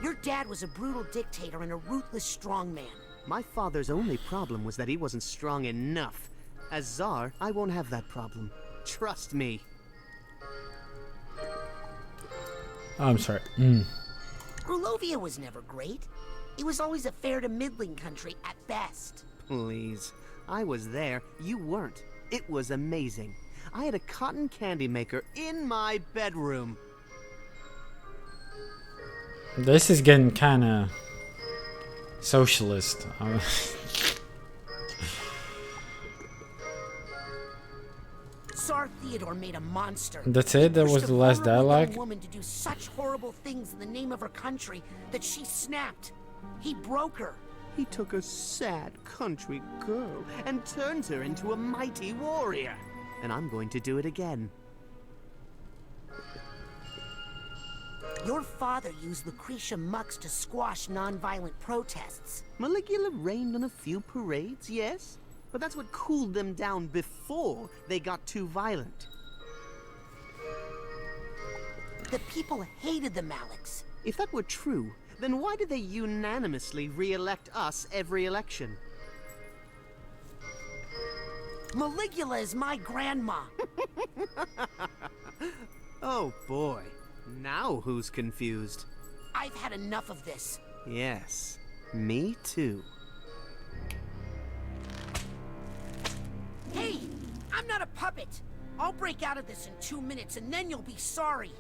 Your dad was a brutal dictator and a ruthless strongman. My father's only problem was that he wasn't strong enough. As Tsar, I won't have that problem. Trust me. Oh, I'm sorry. Grulovia was never great. It was always a fair to middling country at best. Please. I was there. You weren't. It was amazing. I had a cotton candy maker in my bedroom. This is getting kind of socialist. Tsar Theodore made a monster. That's it? That was the last dialogue? Woman to do such horrible things in the name of her country that she snapped. He broke her. He took a sad country girl and turned her into a mighty warrior. And I'm going to do it again. Your father used Lucretia Mux to squash non-violent protests. Maligula rained on a few parades, yes? But that's what cooled them down before they got too violent. The people hated the Maliks. If that were true, then why did they unanimously re-elect us every election? Maligula is my grandma. Oh boy. Now who's confused? I've had enough of this. Yes, me too. Hey, I'm not a puppet. I'll break out of this in 2 minutes and then you'll be sorry.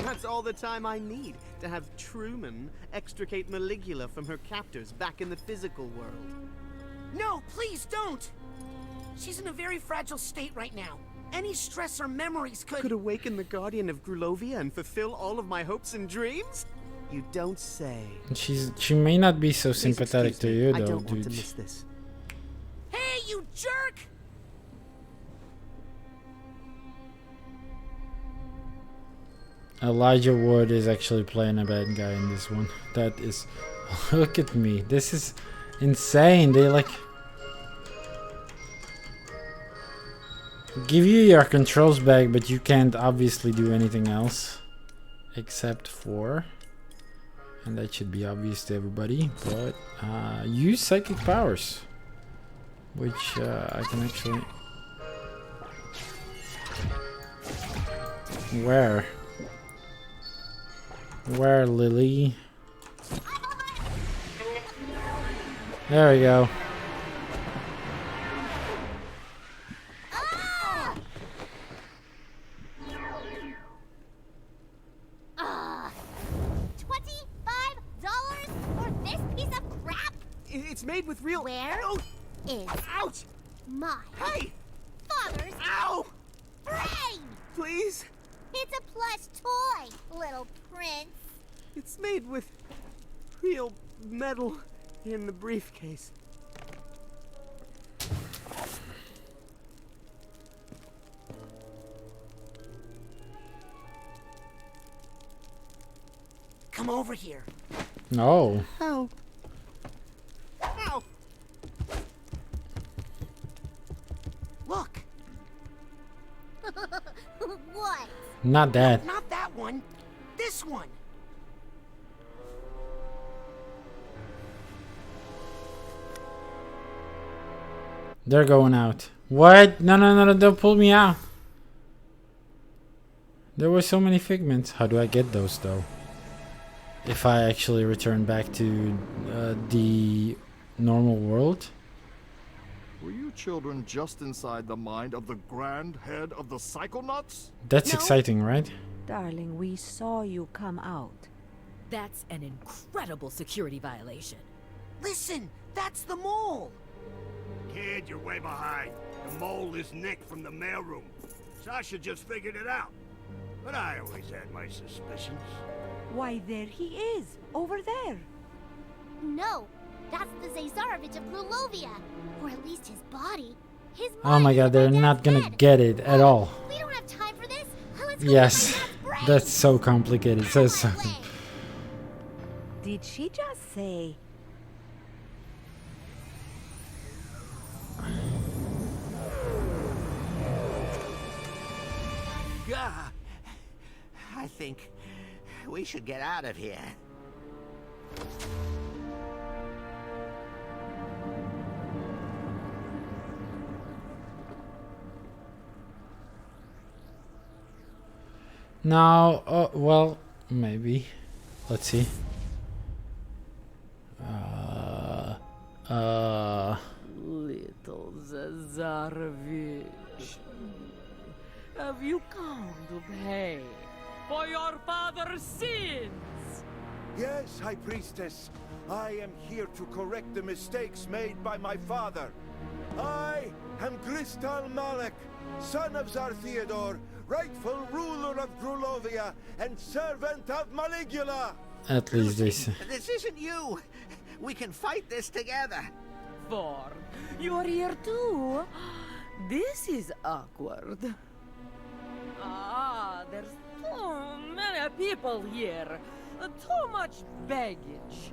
That's all the time I need to have Truman extricate Maligula from her captors back in the physical world. No, please don't. She's in a very fragile state right now. Any stress or memories could awaken the Guardian of Grulovia and fulfill all of my hopes and dreams? You don't say. She may not be so sympathetic to you, though, I don't dude. want to miss this. Hey, you jerk! Elijah Wood is actually playing a bad guy in this one. That is... Look at me. This is insane. They like... Give you your controls back, but you can't obviously do anything else. Except for... And that should be obvious to everybody. But use psychic powers. Which I can actually... Where? Where, Lily? There we go. $25 for this piece of crap? It's made with real... Where is Ouch! my Hey! father's Ow! brain? Please? It's a plush toy, little prince. It's made with real metal in the briefcase. Come over here. No. Ow. Ow! Look. What? Not that. Not that one. This one. They're going out. What? No, no, no, no, don't pull me out. There were so many figments. How do I get those, though? If I actually return back to the normal world? Were you children just inside the mind of the grand head of the Psychonauts? That's exciting, right? Darling, we saw you come out. That's an incredible security violation. Listen, that's the mole. Kid, you're way behind. The mole is Nick from the mailroom. Sasha just figured it out. But I always had my suspicions. Why, there he is, over there. No, that's the Zazarovich of Grulovia. Or at least his body. His Oh my god, they're not gonna get it at all. We don't have time for this. Let's go Yes, that's so complicated. So Did she just say... Gah! I think we should get out of here. now, well, maybe. Let's see. Little Zazarovich, have you come to pay for your father's sins? Yes, High Priestess. I am here to correct the mistakes made by my father. I am Gristal Malek, son of Tsar Theodore, rightful ruler of Grulovia and servant of Maligula. At least this. This isn't you. We can fight this together. For you're here too? This is awkward. Ah, there's too many people here. Too much baggage.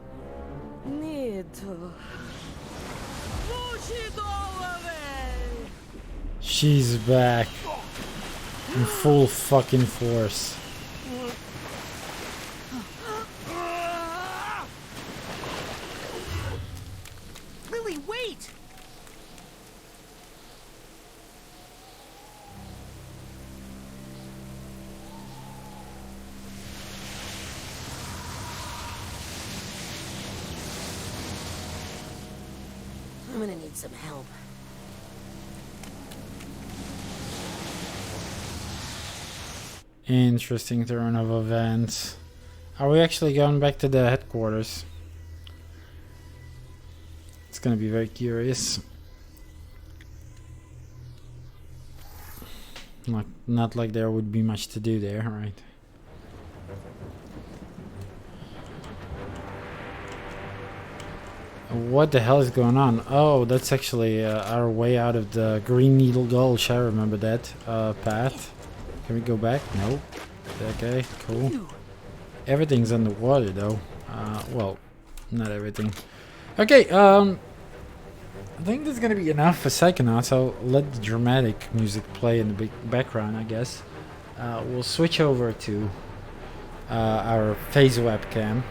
Need to push it all away. She's back in full fucking force. Lily, wait! I'm gonna need some help. Interesting turn of events. Are we actually going back to the headquarters? It's gonna be very curious. Not like there would be much to do there, right? What the hell is going on? Oh, that's actually our way out of the Green Needle Gulch. I remember that path. Can we go back? Nope. Okay, cool. Everything's underwater though. Well, not everything. Okay, I think that's gonna be enough for Psychonauts. I'll let the dramatic music play in the background, I guess. We'll switch over to our phase webcam.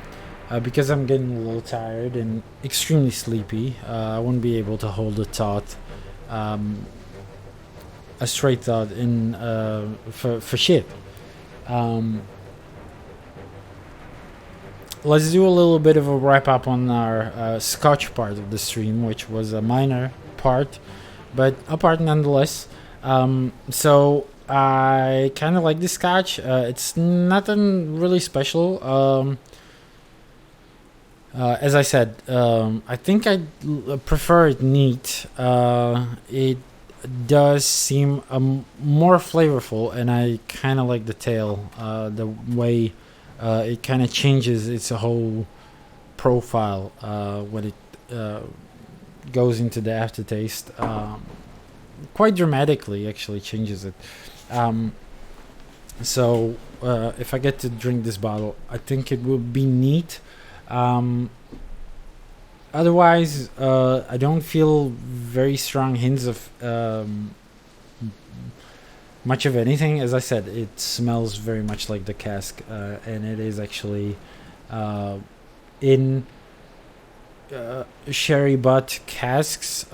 Because I'm getting a little tired and extremely sleepy, I won't be able to hold a thought, a straight thought in for shit. Let's do a little bit of a wrap up on our Scotch part of the stream, which was a minor part, but a part nonetheless. So I kind of like the Scotch. It's nothing really special. As I said, I think I prefer it neat. It does seem more flavorful, and I kind of like the tail, the way it kind of changes its whole profile when it goes into the aftertaste. Quite dramatically, actually changes it. So if I get to drink this bottle, I think it will be neat. Otherwise, I don't feel very strong hints of much of anything. As I said, it smells very much like the cask, and it is actually in sherry butt casks.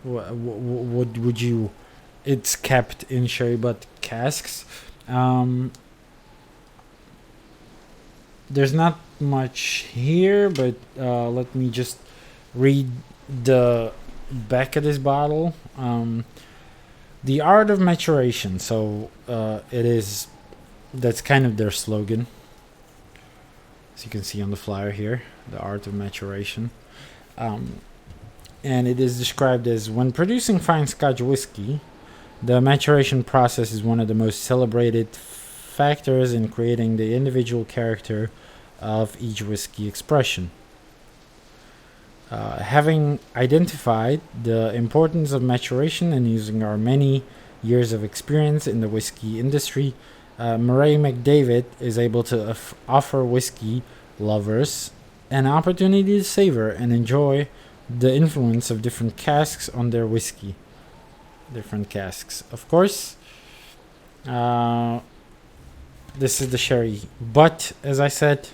What would you? It's kept in sherry butt casks. There's not much here, but let me just read the back of this bottle. The art of maturation. So that's kind of their slogan, as you can see on the flyer here, the art of maturation. And it is described as, when producing fine Scotch whiskey, the maturation process is one of the most celebrated factors in creating the individual character of each whiskey expression. Having identified the importance of maturation and using our many years of experience in the whiskey industry, Murray McDavid is able to offer whiskey lovers an opportunity to savor and enjoy the influence of different casks on their whiskey. Different casks, of course. This is the sherry, but as I said,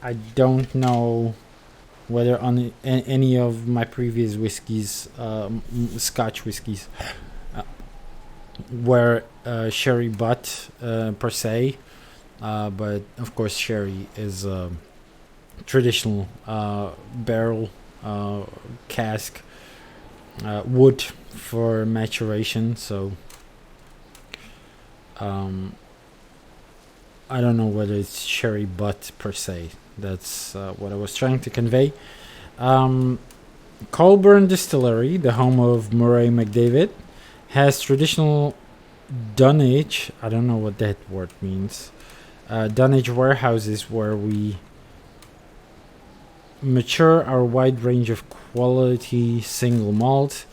I don't know whether on any of my previous whiskeys, Scotch whiskeys, were sherry butt per se, but of course sherry is traditional barrel cask wood for maturation, so I don't know whether it's sherry butt per se. That's what I was trying to convey. Colburn Distillery, the home of Murray McDavid, has traditional dunnage. I don't know what that word means. Dunnage warehouses where we mature our wide range of quality single malt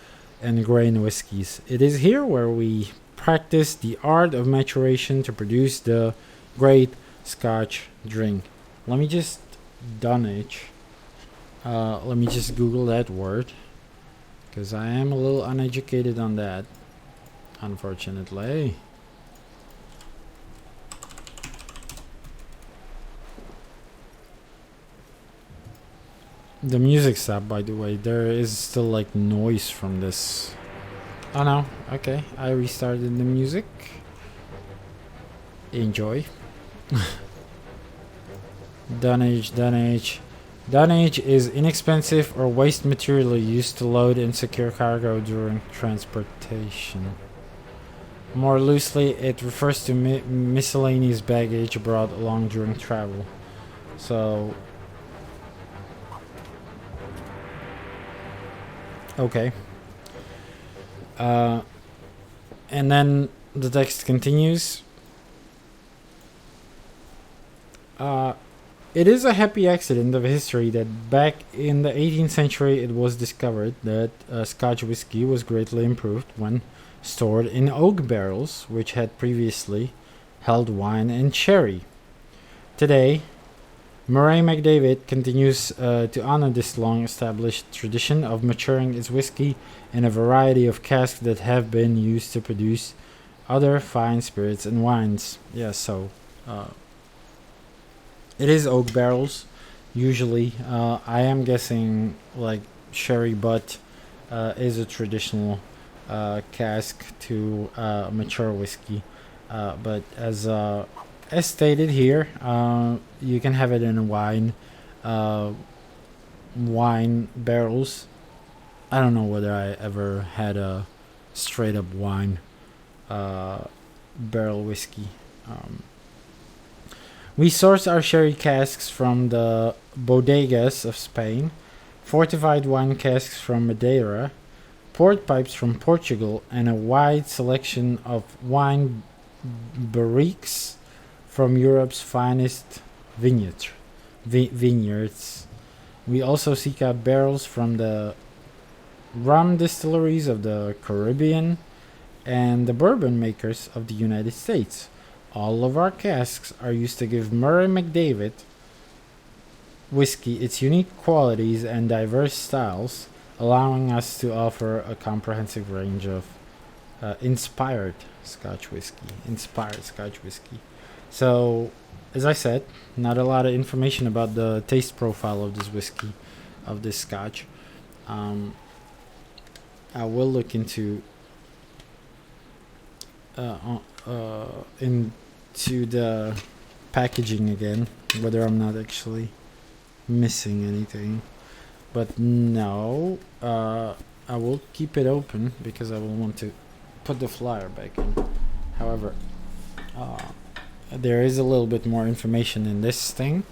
and grain whiskies. It is here where we practice the art of maturation to produce the great Scotch drink. Let me just dunnage. Let me just Google that word, because I am a little uneducated on that, unfortunately. The music stopped, by the way. There is still like noise from this. Oh no, okay, I restarted the music. Enjoy. Dunnage. Dunnage is inexpensive or waste material used to load and secure cargo during transportation. More loosely, it refers to miscellaneous baggage brought along during travel. So, okay. And then the text continues. It is a happy accident of history that back in the 18th century it was discovered that Scotch whiskey was greatly improved when stored in oak barrels, which had previously held wine and sherry. Today, Murray McDavid continues to honor this long-established tradition of maturing its whiskey in a variety of casks that have been used to produce other fine spirits and wines. Yeah, so it is oak barrels, usually. I am guessing like sherry butt is a traditional cask to mature whiskey, but as stated here, you can have it in wine barrels. I don't know whether I ever had a straight up wine barrel whiskey. We source our sherry casks from the bodegas of Spain, fortified wine casks from Madeira, port pipes from Portugal, and a wide selection of wine barriques from Europe's finest vineyards. We also seek out barrels from the rum distilleries of the Caribbean and the bourbon makers of the United States. All of our casks are used to give Murray McDavid whiskey its unique qualities and diverse styles, allowing us to offer a comprehensive range of inspired Scotch whiskey. So, as I said, not a lot of information about the taste profile of this whiskey, of this Scotch. I will look into the packaging again, whether I'm not actually missing anything. But no, I will keep it open because I will want to put the flyer back in. However, there is a little bit more information in this thing,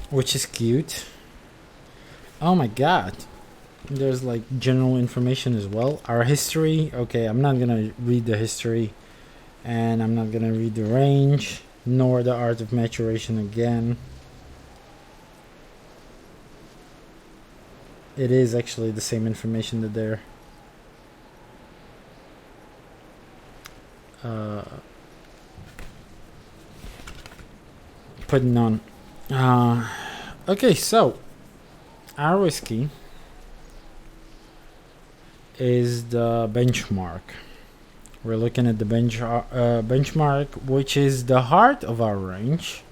which is cute. Oh my god, there's like general information as well. Our history, okay, I'm not gonna read the history, and I'm not gonna read the range nor the art of maturation again. It is actually the same information that they're putting on. Okay, so our whiskey is the benchmark. We're looking at the benchmark, which is the heart of our range,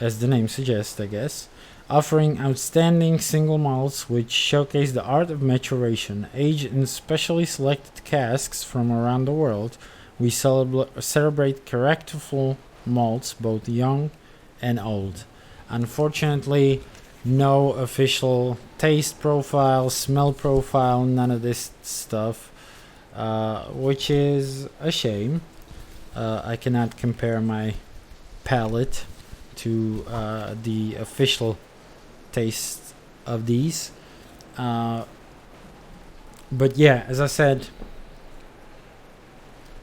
as the name suggests, I guess, offering outstanding single malts which showcase the art of maturation. Aged in specially selected casks from around the world, we celebrate characterful malts, both young and old. Unfortunately, no official taste profile, smell profile, none of this stuff, which is a shame. I cannot compare my palate to the official taste of these. But yeah, as I said,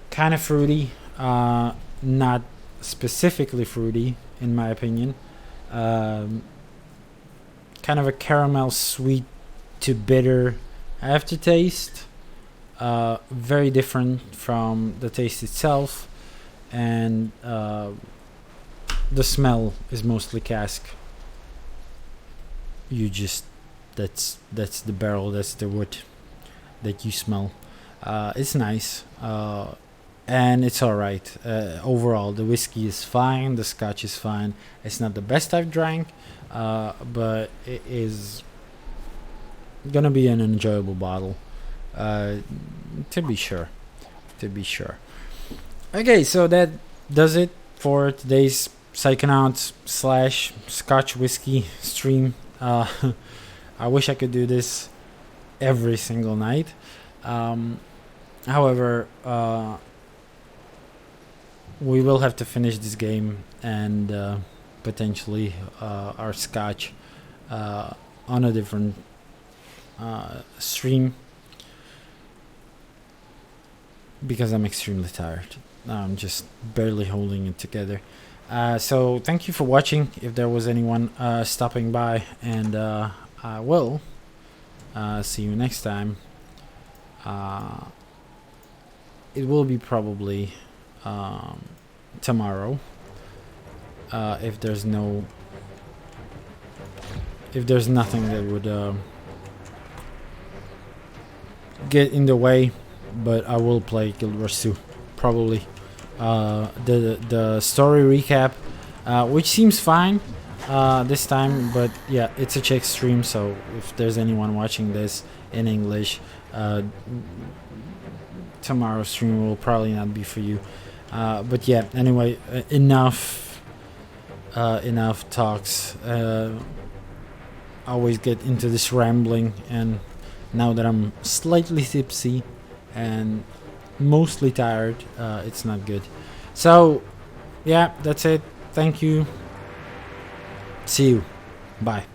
kind of fruity, not specifically fruity in my opinion. Kind of a caramel sweet to bitter aftertaste. Very different from the taste itself, and the smell is mostly cask. You just that's the barrel, that's the wood that you smell. It's nice, and it's alright. Overall, the whiskey is fine, the Scotch is fine. It's not the best I've drank, but it is gonna be an enjoyable bottle, to be sure. Okay, so that does it for today's Psychonauts / Scotch whiskey stream. I wish I could do this every single night. However, we will have to finish this game and potentially our Scotch on a different stream, because I'm extremely tired. I'm just barely holding it together. So thank you for watching, if there was anyone stopping by, and I will see you next time. It will be probably tomorrow. If there's nothing that would get in the way, but I will play Guild Wars 2 probably. The story recap, which seems fine this time, but yeah, it's a Czech stream, so if there's anyone watching this in English, tomorrow's stream will probably not be for you. But yeah, anyway, enough talks. I always get into this rambling, and now that I'm slightly tipsy and mostly tired, it's not good. So yeah, that's it. Thank you. See you. Bye.